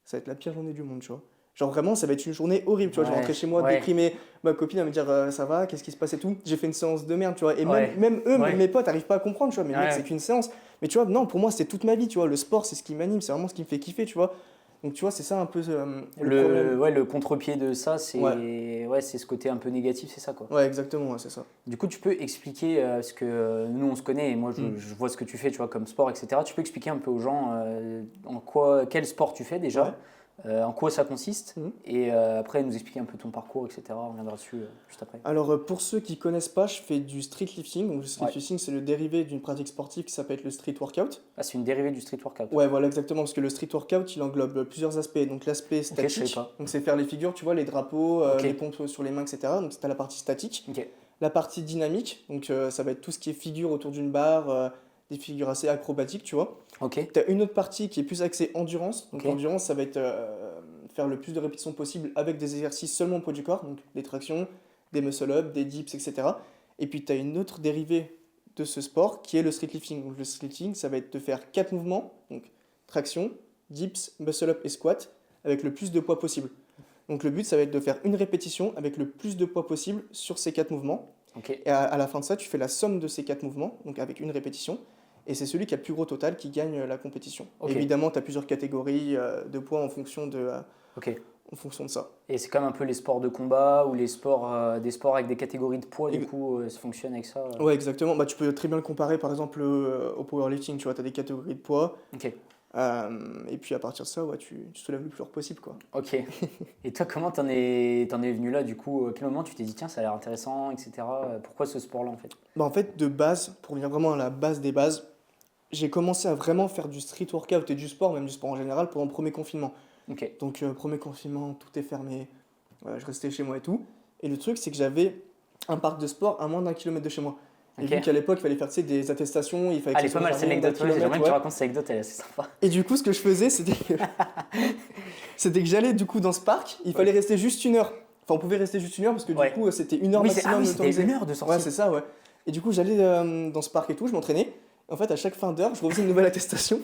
[SPEAKER 1] ça va être la pire journée du monde, tu vois. Genre vraiment, ça va être une journée horrible, tu vois. Je vais
[SPEAKER 2] Ouais.
[SPEAKER 1] rentrer chez moi
[SPEAKER 2] Ouais.
[SPEAKER 1] déprimé, ma copine va me dire ça va, qu'est-ce qui se passe et tout. J'ai fait une séance de merde, tu vois. Et
[SPEAKER 2] Ouais.
[SPEAKER 1] même eux,
[SPEAKER 2] Ouais.
[SPEAKER 1] mes potes, n'arrivent pas à comprendre, tu vois. Mais mec,
[SPEAKER 2] Ouais.
[SPEAKER 1] c'est qu'une séance. Mais tu vois, non, pour moi, c'est toute ma vie, tu vois. Le sport, c'est ce qui m'anime, c'est vraiment ce qui me fait kiffer, tu vois. Donc tu vois, c'est ça un peu le problème.
[SPEAKER 2] Le contre-pied de ça,
[SPEAKER 1] Ouais,
[SPEAKER 2] c'est ce côté un peu négatif, c'est ça quoi.
[SPEAKER 1] ouais, exactement, ouais, c'est ça.
[SPEAKER 2] Du coup, tu peux expliquer ce que nous on se connaît et moi je vois ce que tu fais, tu vois, comme sport, etc. Tu peux expliquer un peu aux gens quel sport tu fais déjà,
[SPEAKER 1] Ouais.
[SPEAKER 2] en quoi ça consiste
[SPEAKER 1] Mhm.
[SPEAKER 2] et après nous expliquer un peu ton parcours, etc. On reviendra dessus juste après.
[SPEAKER 1] Alors, pour ceux qui connaissent pas, je fais du street lifting. Donc, le street
[SPEAKER 2] Ouais.
[SPEAKER 1] lifting, c'est le dérivé d'une pratique sportive qui s'appelle le street workout.
[SPEAKER 2] Ah, c'est une dérivée du street workout.
[SPEAKER 1] Ouais, voilà, exactement, parce que le street workout, il englobe plusieurs aspects. Donc, l'aspect
[SPEAKER 2] Ok, je savais
[SPEAKER 1] statique,
[SPEAKER 2] pas.
[SPEAKER 1] donc c'est faire les figures, tu vois, les drapeaux,
[SPEAKER 2] Ok.
[SPEAKER 1] les pompes sur les mains, etc. Donc, c'est la partie statique.
[SPEAKER 2] Ok.
[SPEAKER 1] La partie dynamique, donc ça va être tout ce qui est figure autour d'une barre, des figures assez acrobatiques, tu vois.
[SPEAKER 2] Ok.
[SPEAKER 1] Tu as une autre partie qui est plus axée endurance. Donc,
[SPEAKER 2] Ok.
[SPEAKER 1] l'endurance, ça va être faire le plus de répétitions possible avec des exercices seulement au poids du corps, donc des tractions, des muscle-up, des dips, etc. Et puis, tu as une autre dérivée de ce sport qui est le street lifting. Donc, le street lifting, ça va être de faire 4 mouvements, donc traction, dips, muscle-up et squat, avec le plus de poids possible. Donc, le but, ça va être de faire une répétition avec le plus de poids possible sur ces 4 mouvements.
[SPEAKER 2] Ok.
[SPEAKER 1] Et à la fin de ça, tu fais la somme de ces 4 mouvements, donc avec une répétition. Et c'est celui qui a le plus gros total qui gagne la compétition.
[SPEAKER 2] Ok.
[SPEAKER 1] Évidemment, tu as plusieurs catégories de poids
[SPEAKER 2] Ok.
[SPEAKER 1] en fonction de ça.
[SPEAKER 2] Et c'est comme un peu les sports de combat ou les sports, des sports avec des catégories de poids, du
[SPEAKER 1] Ex-
[SPEAKER 2] coup, ça fonctionne avec ça.
[SPEAKER 1] Ouais, exactement. Bah, tu peux très bien le comparer par exemple au powerlifting. Tu vois, tu as des catégories de poids.
[SPEAKER 2] Ok.
[SPEAKER 1] Et puis à partir de ça, ouais, tu soulèves le plus lourd possible, quoi.
[SPEAKER 2] Ok. Et toi, comment t'en es venu là, du coup? À quel moment tu t'es dit, tiens, ça a l'air intéressant, etc. Pourquoi ce sport-là, en fait?
[SPEAKER 1] Bah, en fait, de base, pour venir vraiment à la base des bases, j'ai commencé à vraiment faire du street workout et du sport, même du sport en général, pendant le premier confinement.
[SPEAKER 2] Ok.
[SPEAKER 1] Donc, premier confinement, tout est fermé. Je restais chez moi et tout. Et le truc, c'est que j'avais un parc de sport à moins d'un kilomètre de chez moi. Et
[SPEAKER 2] Ok.
[SPEAKER 1] vu qu'à l'époque, il fallait faire tu sais, des attestations, il fallait que
[SPEAKER 2] Elle est
[SPEAKER 1] ça
[SPEAKER 2] pas
[SPEAKER 1] soit
[SPEAKER 2] mal cette
[SPEAKER 1] fermé d'un
[SPEAKER 2] anecdote, ouais, j'aimerais
[SPEAKER 1] kilomètre,
[SPEAKER 2] que tu
[SPEAKER 1] ouais.
[SPEAKER 2] racontes cette anecdote, elle est assez sympa.
[SPEAKER 1] Et du coup, ce que je faisais, c'était que j'allais du coup dans ce parc, il fallait rester juste une heure. Enfin, on pouvait rester juste une heure parce que du
[SPEAKER 2] Ouais.
[SPEAKER 1] coup, c'était une heure
[SPEAKER 2] Oui,
[SPEAKER 1] maximum
[SPEAKER 2] c'était
[SPEAKER 1] autorisée.
[SPEAKER 2] une heure de sortie.
[SPEAKER 1] Ouais, c'est ça, ouais. Et du coup, j'allais dans ce parc et tout, je m'entraînais. En fait, à chaque fin d'heure, je refaisais une nouvelle attestation.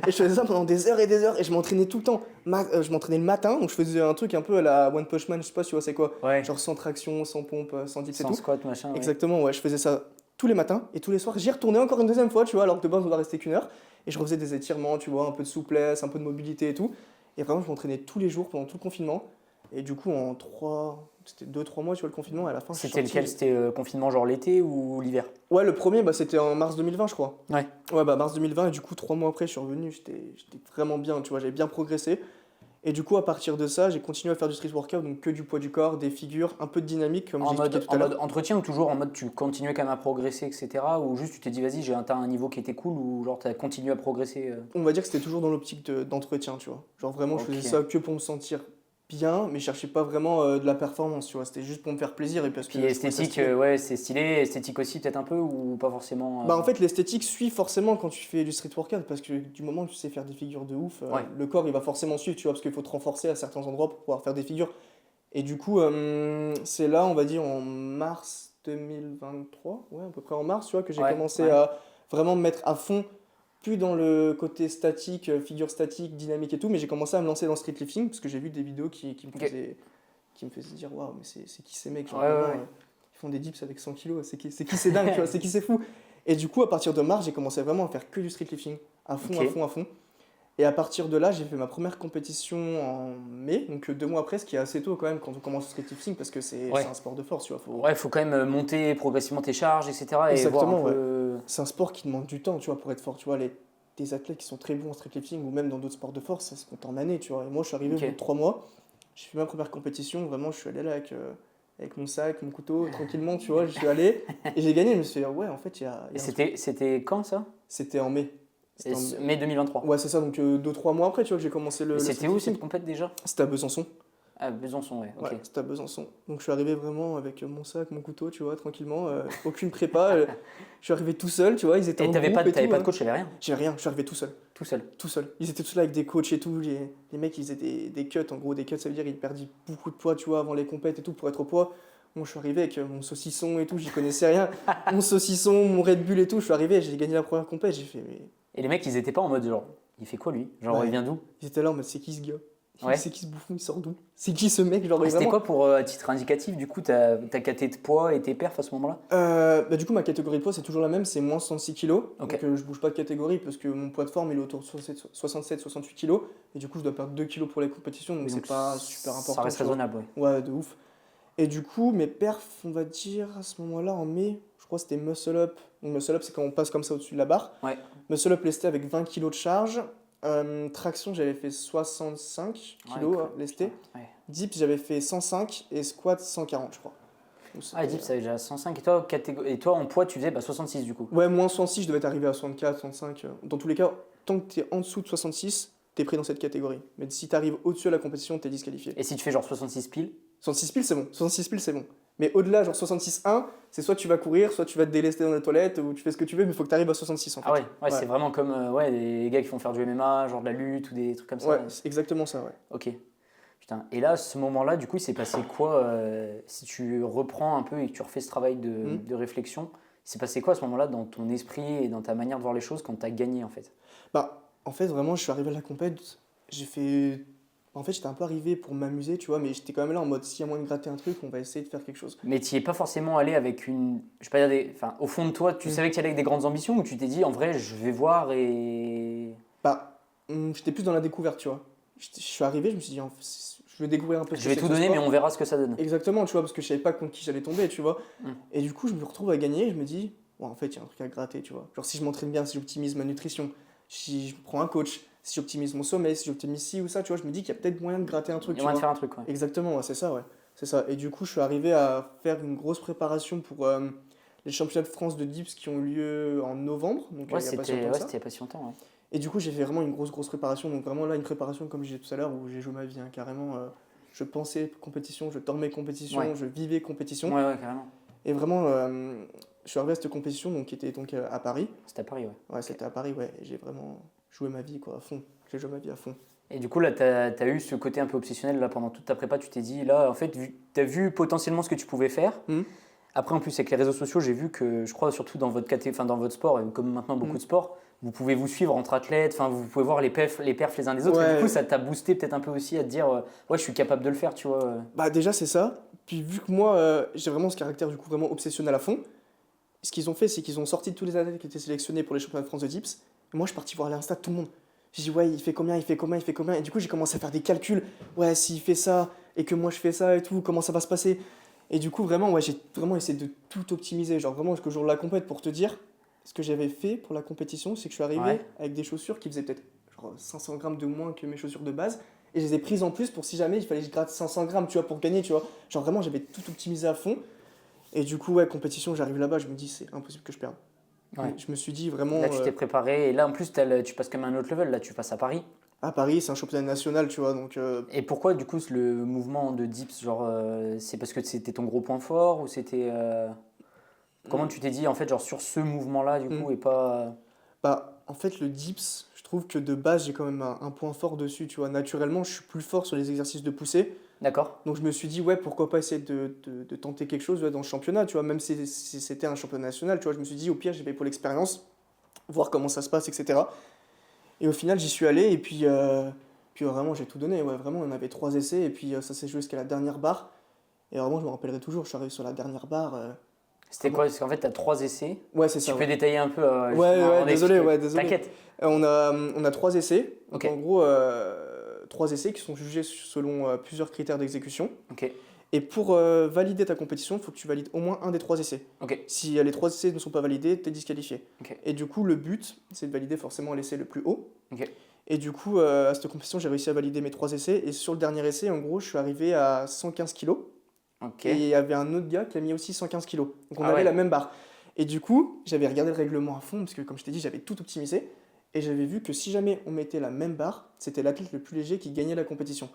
[SPEAKER 1] Et je faisais ça pendant des heures et des heures. Et je m'entraînais tout le temps. Je m'entraînais le matin, donc je faisais un truc un peu à la One Punch Man, je sais pas si tu vois c'est quoi.
[SPEAKER 2] Ouais.
[SPEAKER 1] Genre sans traction, sans pompe, sans dips et
[SPEAKER 2] Sans
[SPEAKER 1] tout.
[SPEAKER 2] squat, machin. Ouais.
[SPEAKER 1] Exactement, ouais, je faisais ça tous les matins et tous les soirs. J'y retournais encore une deuxième fois, tu vois, alors que de base on doit rester qu'une heure. Et je refaisais des étirements, tu vois, un peu de souplesse, un peu de mobilité et tout. Et vraiment, je m'entraînais tous les jours pendant tout le confinement. Et du coup, c'était 2-3 mois, tu vois, le confinement. Et à la fin, je suis
[SPEAKER 2] C'était
[SPEAKER 1] sorti.
[SPEAKER 2] lequel? C'était confinement genre l'été ou l'hiver?
[SPEAKER 1] Ouais, le premier, bah, c'était en mars 2020, je crois.
[SPEAKER 2] Ouais.
[SPEAKER 1] Ouais, bah, mars 2020. Et du coup, 3 mois après, je suis revenu. J'étais vraiment bien, tu vois, j'avais bien progressé. Et du coup, à partir de ça, j'ai continué à faire du street workout, donc que du poids du corps, des figures, un peu de dynamique, comme j'ai expliqué tout à
[SPEAKER 2] En
[SPEAKER 1] l'heure.
[SPEAKER 2] mode entretien ou toujours en mode tu continuais quand même à progresser, etc. Ou juste tu t'es dit vas-y, j'ai atteint un niveau qui était cool ou genre tu as continué à progresser
[SPEAKER 1] On va dire que c'était toujours dans l'optique d'entretien, tu vois. Genre vraiment, je
[SPEAKER 2] Ok.
[SPEAKER 1] faisais ça que pour me sentir bien, mais je cherchais pas vraiment de la performance, tu vois. C'était juste pour me faire plaisir et parce que
[SPEAKER 2] Puis
[SPEAKER 1] je trouvais ça
[SPEAKER 2] esthétique,
[SPEAKER 1] stylé.
[SPEAKER 2] ouais, c'est stylé. Esthétique aussi peut-être un peu ou pas forcément
[SPEAKER 1] Bah en fait, l'esthétique suit forcément quand tu fais du street workout parce que du moment que tu sais faire des figures de ouf,
[SPEAKER 2] Ouais.
[SPEAKER 1] le corps il va forcément suivre, tu vois, parce qu'il faut te renforcer à certains endroits pour pouvoir faire des figures. Et du coup, c'est là, on va dire en mars 2023, ouais, à peu près en mars, tu vois, que j'ai
[SPEAKER 2] Ouais,
[SPEAKER 1] commencé
[SPEAKER 2] ouais.
[SPEAKER 1] à vraiment me mettre à fond, plus dans le côté statique, figure statique, dynamique et tout, mais j'ai commencé à me lancer dans le street lifting parce que j'ai vu des vidéos qui me
[SPEAKER 2] Ok.
[SPEAKER 1] faisaient dire, waouh, mais c'est qui ces mecs, genre
[SPEAKER 2] Ouais, ouais,
[SPEAKER 1] vraiment,
[SPEAKER 2] ouais.
[SPEAKER 1] ils font des dips avec 100 kilos, c'est qui c'est dingue, tu vois, c'est qui c'est fou. Et du coup, à partir de mars, j'ai commencé vraiment à faire que du street lifting, à fond,
[SPEAKER 2] Ok.
[SPEAKER 1] à fond, à fond. Et à partir de là, j'ai fait ma première compétition en mai, donc 2 mois après, ce qui est assez tôt quand même quand on commence le street lifting parce que
[SPEAKER 2] Ouais.
[SPEAKER 1] c'est un sport de force, tu vois.
[SPEAKER 2] Ouais, faut quand même monter progressivement tes charges, etc. Et voir un
[SPEAKER 1] Exactement,
[SPEAKER 2] peu.
[SPEAKER 1] C'est un sport qui demande du temps, tu vois, pour être fort. Tu vois, des athlètes qui sont très bons en street lifting ou même dans d'autres sports de force, ça se compte en années, tu vois. Et moi, je suis arrivé au
[SPEAKER 2] Ok.
[SPEAKER 1] bout de 3 mois, j'ai fait ma première compétition, vraiment, je suis allé là avec avec mon sac, mon couteau, tranquillement, tu vois, je suis allé et j'ai gagné. Je me suis dit, ouais, en fait, il y a
[SPEAKER 2] Et
[SPEAKER 1] un truc.
[SPEAKER 2] c'était quand ça?
[SPEAKER 1] C'était en mai. C'était
[SPEAKER 2] Mai 2023.
[SPEAKER 1] Ouais, c'est ça, donc 2-3 mois après, tu vois, que j'ai commencé
[SPEAKER 2] Et
[SPEAKER 1] le
[SPEAKER 2] c'était où
[SPEAKER 1] streetfishing.
[SPEAKER 2] cette compète déjà?
[SPEAKER 1] C'était à Besançon.
[SPEAKER 2] Ah, Besançon, ouais, ok.
[SPEAKER 1] Ouais, c'était à Besançon. Donc je suis arrivé vraiment avec mon sac, mon couteau, tu vois, tranquillement, aucune prépa. Je suis arrivé tout seul, tu vois, ils étaient
[SPEAKER 2] Et
[SPEAKER 1] en
[SPEAKER 2] t'avais
[SPEAKER 1] groupe
[SPEAKER 2] pas,
[SPEAKER 1] et
[SPEAKER 2] t'avais
[SPEAKER 1] tout.
[SPEAKER 2] pas de coach, t'avais rien?
[SPEAKER 1] J'ai rien, je suis arrivé tout seul.
[SPEAKER 2] Tout seul.
[SPEAKER 1] Tout seul. Ils étaient tous là avec des coachs et tout. Les mecs, ils faisaient des cuts. En gros, des cuts, ça veut dire qu'ils perdaient beaucoup de poids, tu vois, avant les compètes et tout, pour être au poids. Moi, je suis arrivé avec mon saucisson et tout, j'y connaissais rien. Mon saucisson, mon Red Bull et tout. Je suis arrivé, j'ai gagné la première compète. J'ai fait, mais.
[SPEAKER 2] Et les mecs, ils étaient pas en mode genre, il fait quoi lui? Genre,
[SPEAKER 1] Ouais.
[SPEAKER 2] il vient d'où?
[SPEAKER 1] Ils étaient là en mode, c'est qui ce gars?
[SPEAKER 2] Ouais.
[SPEAKER 1] C'est qui ce bouffon? Il sort d'où? C'est qui ce mec? Genre,
[SPEAKER 2] Et c'était
[SPEAKER 1] vraiment.
[SPEAKER 2] quoi pour, à titre indicatif, du coup, ta caté de poids et tes perfs à ce moment-là?
[SPEAKER 1] Bah, du coup, ma catégorie de poids, c'est toujours la même, c'est moins 66 kg.
[SPEAKER 2] Ok.
[SPEAKER 1] Donc, je bouge pas de catégorie parce que mon poids de forme, il est autour de 67-68 kg. Et du coup, je dois perdre 2 kg pour les compétitions, donc
[SPEAKER 2] Oui,
[SPEAKER 1] c'est pas super important.
[SPEAKER 2] Ça reste
[SPEAKER 1] tu vois.
[SPEAKER 2] raisonnable, ouais.
[SPEAKER 1] Ouais, de ouf. Et du coup, mes perfs, on va dire, à ce moment-là, en mai, je crois que c'était muscle up. Donc, muscle up, c'est quand on passe comme ça au-dessus de la barre.
[SPEAKER 2] Ouais.
[SPEAKER 1] Muscle up lesté avec 20 kg de charge. Traction, j'avais fait 65 kg
[SPEAKER 2] Ouais,
[SPEAKER 1] lesté.
[SPEAKER 2] putain, ouais.
[SPEAKER 1] Dips, j'avais fait 105 et squat 140, je crois. Donc,
[SPEAKER 2] Ah,
[SPEAKER 1] c'était-
[SPEAKER 2] Deep, ça avait déjà 105. Et toi, en poids, tu faisais 66 du coup.
[SPEAKER 1] Ouais, moins 66, je devais être arrivé à 64, 65. Dans tous les cas, tant que t'es en dessous de 66, t'es pris dans cette catégorie. Mais si t'arrives au-dessus de la compétition, t'es disqualifié.
[SPEAKER 2] Et si tu fais genre 66 piles?
[SPEAKER 1] 66 piles, c'est bon. 66 piles, c'est bon. Mais au-delà, genre 66-1, c'est soit tu vas courir, soit tu vas te délester dans les toilettes, ou tu fais ce que tu veux, mais il faut que tu arrives à 66 en fait.
[SPEAKER 2] Ah ouais, c'est vraiment comme les gars qui font faire du MMA, genre de la lutte ou des trucs comme ça.
[SPEAKER 1] Ouais, c'est exactement ça, ouais.
[SPEAKER 2] Ok. Putain. Et là, à ce moment-là, du coup, il s'est passé quoi si tu reprends un peu et que tu refais ce travail de réflexion, il s'est passé quoi à ce moment-là dans ton esprit et dans ta manière de voir les choses quand tu as gagné en fait?
[SPEAKER 1] Bah, en fait, vraiment, je suis arrivé à la compète, j'ai fait. En fait, j'étais un peu arrivé pour m'amuser, tu vois, mais j'étais quand même là en mode s'il y a moyen de gratter un truc, on va essayer de faire quelque chose.
[SPEAKER 2] Mais tu n'y es pas forcément allé avec une. Je vais pas dire enfin, au fond de toi, tu savais que tu allais avec des grandes ambitions ou tu t'es dit en vrai, je vais voir et.
[SPEAKER 1] Bah, j'étais plus dans la découverte, tu vois. Je suis arrivé, je me suis dit, je vais découvrir un peu ce
[SPEAKER 2] Je
[SPEAKER 1] que
[SPEAKER 2] vais
[SPEAKER 1] c'est
[SPEAKER 2] tout
[SPEAKER 1] que ce
[SPEAKER 2] donner, mais
[SPEAKER 1] sport.
[SPEAKER 2] on verra ce que ça donne.
[SPEAKER 1] Exactement, tu vois, parce que je savais pas contre qui j'allais tomber, tu vois.
[SPEAKER 2] Mm.
[SPEAKER 1] Et du coup, je me retrouve à gagner, je me dis, ouais, en fait, il y a un truc à gratter, tu vois. Genre, si je m'entraîne bien, si j'optimise ma nutrition, si je prends un coach, si j'optimise mon sommeil, si j'optimise ci ou ça, tu vois, je me dis qu'il y a peut-être moyen de gratter un truc,
[SPEAKER 2] Il y
[SPEAKER 1] tu
[SPEAKER 2] a moyen de
[SPEAKER 1] vois.
[SPEAKER 2] faire un truc, ouais.
[SPEAKER 1] Exactement, ouais, c'est ça, ouais. C'est ça. Et du coup, je suis arrivé à faire une grosse préparation pour les championnats de France de dips qui ont eu lieu en novembre, donc
[SPEAKER 2] Ouais,
[SPEAKER 1] il y a pas si
[SPEAKER 2] c'était
[SPEAKER 1] longtemps que ça.
[SPEAKER 2] il y a pas si longtemps, ouais.
[SPEAKER 1] Et du coup, j'ai fait vraiment une grosse préparation. Donc, vraiment, là, une préparation, comme je disais tout à l'heure, où j'ai joué ma vie, hein, carrément. Je pensais compétition, je dormais compétition,
[SPEAKER 2] Ouais.
[SPEAKER 1] je vivais compétition.
[SPEAKER 2] Ouais, ouais, carrément.
[SPEAKER 1] Et vraiment, je suis arrivé à cette compétition, donc, qui était donc à Paris.
[SPEAKER 2] C'était à Paris, ouais.
[SPEAKER 1] Ouais, c'était à Paris, ouais. Et j'ai vraiment joué ma vie, quoi, à fond. J'ai joué ma vie à fond.
[SPEAKER 2] Et du coup, là, tu as eu ce côté un peu obsessionnel là, pendant toute ta prépa. Tu t'es dit, là, en fait, tu as vu potentiellement ce que tu pouvais faire.
[SPEAKER 1] Mhm.
[SPEAKER 2] Après, en plus, avec les réseaux sociaux, j'ai vu que, je crois, surtout dans votre, dans votre sport, et comme maintenant beaucoup de sports, vous pouvez vous suivre entre athlètes, vous pouvez voir les perfs les uns des autres.
[SPEAKER 1] Ouais.
[SPEAKER 2] Et du coup, ça t'a boosté peut-être un peu aussi à te dire, ouais, je suis capable de le faire, tu vois.
[SPEAKER 1] Bah, déjà, c'est ça. Puis, vu que moi, j'ai vraiment ce caractère, du coup, vraiment obsessionnel à fond, ce qu'ils ont fait, c'est qu'ils ont sorti tous les athlètes qui étaient sélectionnés pour les championnats de France de dips. Et moi, je suis parti voir l'Insta de tout le monde. J'ai dit, ouais, il fait combien, il fait combien, il fait combien. Et du coup, j'ai commencé à faire des calculs. Ouais, s'il fait ça, et que moi je fais ça et tout, comment ça va se passer. Et du coup, vraiment, ouais, j'ai vraiment essayé de tout optimiser. Genre, vraiment, jusqu'au jour de la compète, pour te dire, ce que j'avais fait pour la compétition, c'est que je suis arrivé
[SPEAKER 2] Ouais.
[SPEAKER 1] avec des chaussures qui faisaient peut-être genre 500 grammes de moins que mes chaussures de base. Et je les ai prises en plus pour si jamais il fallait que je gratte 500 grammes, tu vois, pour gagner, tu vois. Genre, vraiment, j'avais tout optimisé à fond. Et du coup, ouais, compétition, j'arrive là-bas, je me dis, c'est impossible que je perde.
[SPEAKER 2] Ouais.
[SPEAKER 1] Je me suis dit vraiment.
[SPEAKER 2] Là, tu t'es préparé. Et là, en plus, tu passes comme un autre level. Là, tu passes à Paris.
[SPEAKER 1] À Paris, c'est un championnat national, tu vois, donc
[SPEAKER 2] Et pourquoi, du coup, le mouvement de dips, genre, c'est parce que c'était ton gros point fort ou c'était. Comment tu t'es dit, en fait, genre, sur ce mouvement-là, du coup, et pas.
[SPEAKER 1] bah, en fait, le dips, je trouve que de base, j'ai quand même un point fort dessus, tu vois. Naturellement, je suis plus fort sur les exercices de poussée.
[SPEAKER 2] D'accord.
[SPEAKER 1] Donc, je me suis dit, ouais, pourquoi pas essayer de tenter quelque chose ouais, dans le championnat, tu vois. Même si c'était un championnat national, tu vois, je me suis dit, au pire, j'y vais pour l'expérience, voir comment ça se passe, etc. Et au final, j'y suis allé, et puis vraiment, j'ai tout donné. Ouais, vraiment, on avait 3 essais, et puis ça s'est joué jusqu'à la dernière barre. Et vraiment, je me rappellerai toujours, je suis arrivé sur la dernière barre.
[SPEAKER 2] C'était quoi? Parce qu'en fait, tu as 3 essais.
[SPEAKER 1] Ouais, c'est
[SPEAKER 2] Tu
[SPEAKER 1] ça.
[SPEAKER 2] peux
[SPEAKER 1] Ouais,
[SPEAKER 2] détailler un peu
[SPEAKER 1] ouais, désolé, ouais, désolé.
[SPEAKER 2] T'inquiète.
[SPEAKER 1] On a 3 essais. Donc,
[SPEAKER 2] Ok.
[SPEAKER 1] en gros, 3 essais qui sont jugés selon plusieurs critères d'exécution.
[SPEAKER 2] Ok.
[SPEAKER 1] Et pour valider ta compétition, il faut que tu valides au moins un des 3 essais.
[SPEAKER 2] Ok.
[SPEAKER 1] Si les 3 essais ne sont pas validés, tu es disqualifié.
[SPEAKER 2] Ok.
[SPEAKER 1] Et du coup, le but, c'est de valider forcément l'essai le plus haut.
[SPEAKER 2] Ok.
[SPEAKER 1] Et du coup, à cette compétition, j'ai réussi à valider mes 3 essais. Et sur le dernier essai, en gros, je suis arrivé à 115 kilos.
[SPEAKER 2] Ok.
[SPEAKER 1] Et il y avait un autre gars qui a mis aussi 115 kilos. Donc on
[SPEAKER 2] Ah
[SPEAKER 1] avait
[SPEAKER 2] ouais.
[SPEAKER 1] la même barre. Et du coup, j'avais regardé le règlement à fond, parce que comme je t'ai dit, j'avais tout optimisé. Et j'avais vu que si jamais on mettait la même barre, c'était l'athlète le plus léger qui gagnait la compétition.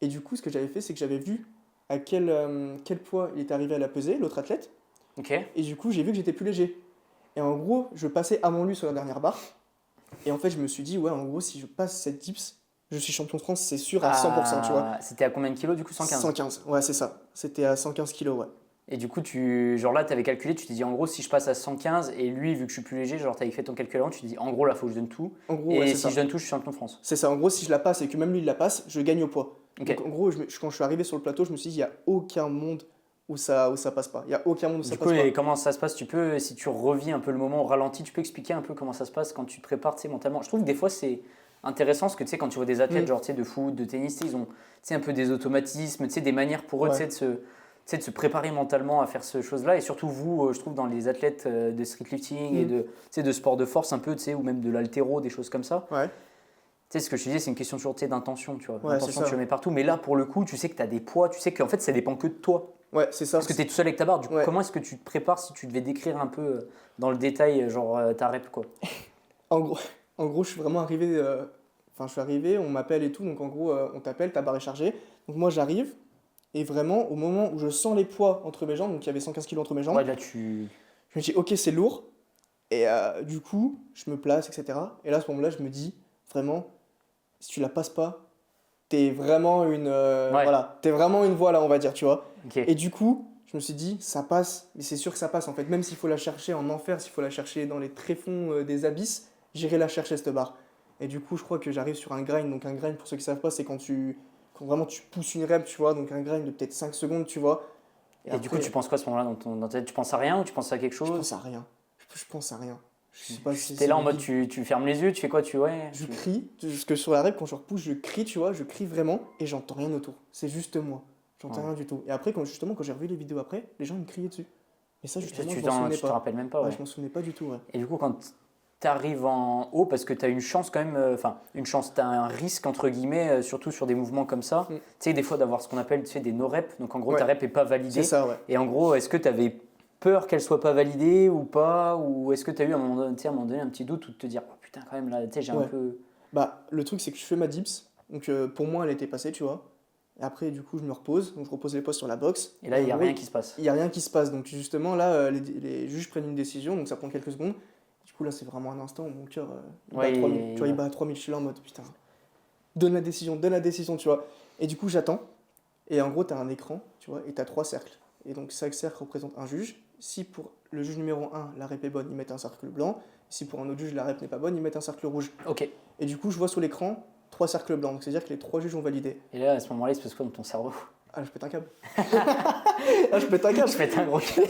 [SPEAKER 1] Et du coup, ce que j'avais fait, c'est que j'avais vu à quel poids il était arrivé à la peser, l'autre athlète.
[SPEAKER 2] Ok.
[SPEAKER 1] Et du coup, j'ai vu que j'étais plus léger. Et en gros, je passais avant lui sur la dernière barre. Et en fait, je me suis dit, ouais, en gros, si je passe cette dips, je suis champion de France, c'est sûr, à 100%, tu vois.
[SPEAKER 2] C'était à combien de kilos du coup? 115.
[SPEAKER 1] 115, ouais, c'est ça. C'était à 115 kilos, ouais.
[SPEAKER 2] Et du coup, genre là, tu avais calculé, tu t'es dit en gros, si je passe à 115 et lui, vu que je suis plus léger, genre tu avais fait ton calcul avant, tu t'es dit en gros, là, faut que je donne tout.
[SPEAKER 1] En gros,
[SPEAKER 2] Et
[SPEAKER 1] ouais, c'est
[SPEAKER 2] si
[SPEAKER 1] ça.
[SPEAKER 2] je donne tout, je suis champion de France.
[SPEAKER 1] C'est ça, en gros, si je la passe et que même lui, il la passe, je gagne au poids.
[SPEAKER 2] Ok.
[SPEAKER 1] Donc en gros, quand je suis arrivé sur le plateau, je me suis dit, il n'y a aucun monde où ça passe pas. Il n'y a aucun monde où ça
[SPEAKER 2] Du coup,
[SPEAKER 1] passe pas.
[SPEAKER 2] et comment ça se passe? Tu peux, si tu revis un peu le moment au ralenti, tu peux expliquer un peu comment ça se passe quand tu te prépares, tu sais, mentalement. Je trouve que des fois, c'est intéressant parce que tu sais, quand tu vois des athlètes, genre tu sais, de foot, de tennis, tu sais, ils ont tu sais, un peu des automatismes, tu sais, des manières pour eux tu sais,
[SPEAKER 1] Ouais.
[SPEAKER 2] de se préparer mentalement à faire ce chose-là. Et surtout, vous, je trouve, dans les athlètes de streetlifting et tu sais, de sport de force un peu, tu sais, ou même de l'haltéro, des choses comme ça.
[SPEAKER 1] Ouais,
[SPEAKER 2] Tu sais, ce que je te disais, c'est une question toujours tu sais, d'intention, tu vois.
[SPEAKER 1] Ouais,
[SPEAKER 2] L'intention,
[SPEAKER 1] c'est ça.
[SPEAKER 2] tu le mets partout. Mais là, pour le coup, tu sais que tu as des poids, tu sais qu'en fait, ça dépend que de toi.
[SPEAKER 1] ouais, c'est ça.
[SPEAKER 2] Parce que tu es tout seul avec ta barre. Du coup,
[SPEAKER 1] Ouais.
[SPEAKER 2] comment est-ce que tu te prépares si tu devais décrire un peu dans le détail, genre ta rep, quoi?
[SPEAKER 1] En gros, en gros, je suis vraiment arrivé. Enfin, je suis arrivé, on m'appelle et tout. Donc en gros, on t'appelle, ta barre est chargée. Donc moi, j'arrive. Et vraiment, au moment où je sens les poids entre mes jambes, donc il y avait 115 kilos entre mes jambes,
[SPEAKER 2] Ouais, là, tu.
[SPEAKER 1] je me dis, ok, c'est lourd. Et du coup, je me place, etc. Et là, à ce moment-là, je me dis, vraiment, si tu la passes pas, t'es vraiment
[SPEAKER 2] Ouais.
[SPEAKER 1] voilà, t'es vraiment une voie là, on va dire, tu vois.
[SPEAKER 2] Ok.
[SPEAKER 1] Et du coup, je me suis dit, ça passe, mais c'est sûr que ça passe en fait. Même s'il faut la chercher en enfer, s'il faut la chercher dans les tréfonds des abysses, j'irai la chercher cette barre. Et du coup, je crois que j'arrive sur un grind. Donc un grind, pour ceux qui savent pas, c'est quand vraiment tu pousses une rep, tu vois. Donc un grind de peut-être 5 secondes, tu vois.
[SPEAKER 2] Et du coup, tu penses quoi à ce moment-là dans ta tête? Tu penses à rien ou tu penses à quelque
[SPEAKER 1] Je
[SPEAKER 2] chose?
[SPEAKER 1] pense à rien. Je pense à rien. Je sais pas si
[SPEAKER 2] T'es là en
[SPEAKER 1] c'est-
[SPEAKER 2] mode, tu fermes les yeux, tu fais quoi? Ouais.
[SPEAKER 1] Je crie, parce que sur la rep, quand je repousse, je crie, tu vois, je crie vraiment et j'entends rien autour. C'est juste moi. J'entends
[SPEAKER 2] Ouais.
[SPEAKER 1] rien du tout. Et après, quand j'ai revu les vidéos après, les gens ils me criaient dessus. Et ça, justement, je m'en
[SPEAKER 2] Tu
[SPEAKER 1] souvenais
[SPEAKER 2] te
[SPEAKER 1] pas.
[SPEAKER 2] rappelles même pas,
[SPEAKER 1] Ouais,
[SPEAKER 2] ouais.
[SPEAKER 1] je m'en souvenais pas du tout, ouais.
[SPEAKER 2] Et du coup, quand tu arrives en haut, parce que tu as une chance quand même, enfin, une chance, tu as un risque, entre guillemets, surtout sur des mouvements comme ça,
[SPEAKER 1] Mm.
[SPEAKER 2] tu sais, des fois d'avoir ce qu'on appelle, tu sais, des no-reps, donc en gros,
[SPEAKER 1] Ouais.
[SPEAKER 2] ta rep n'est pas validée.
[SPEAKER 1] C'est ça, ouais.
[SPEAKER 2] Et en gros, est-ce que tu avais peur qu'elle soit pas validée ou pas? Ou est-ce que tu as eu à un moment donné un petit doute ou de te dire, oh putain, quand même, là, tu sais, j'ai un
[SPEAKER 1] Ouais.
[SPEAKER 2] peu.
[SPEAKER 1] Bah, le truc, c'est que je fais ma dips. Donc, pour moi, elle était passée, tu vois. Et après, du coup, je me repose. Donc, je repose les postes sur la box.
[SPEAKER 2] Et là, il n'y a
[SPEAKER 1] en gros,
[SPEAKER 2] rien qui se passe.
[SPEAKER 1] Il n'y a rien qui se passe. Donc, justement, là, les juges prennent une décision. Donc, ça prend quelques secondes. Du coup, là, c'est vraiment un instant où mon cœur il bat
[SPEAKER 2] Ouais,
[SPEAKER 1] à 3000. Tu vois, il bat à 3000. Je suis là en mode putain, donne la décision, tu vois. Et du coup, j'attends. Et en gros, tu as un écran, tu vois, et tu as 3 cercles. Et donc, chaque cercle représente un juge. Si pour le juge numéro 1, la rep est bonne, ils mettent un cercle blanc. Si pour un autre juge, la rep n'est pas bonne, ils mettent un cercle rouge.
[SPEAKER 2] Ok.
[SPEAKER 1] Et du coup, je vois sur l'écran 3 cercles blancs. Donc, c'est-à-dire que les 3 juges ont validé.
[SPEAKER 2] Et là, à ce moment-là, il se passe quoi dans ton cerveau?
[SPEAKER 1] Ah, je pète un câble. Ah, je pète un câble.
[SPEAKER 2] Je pète un gros câble.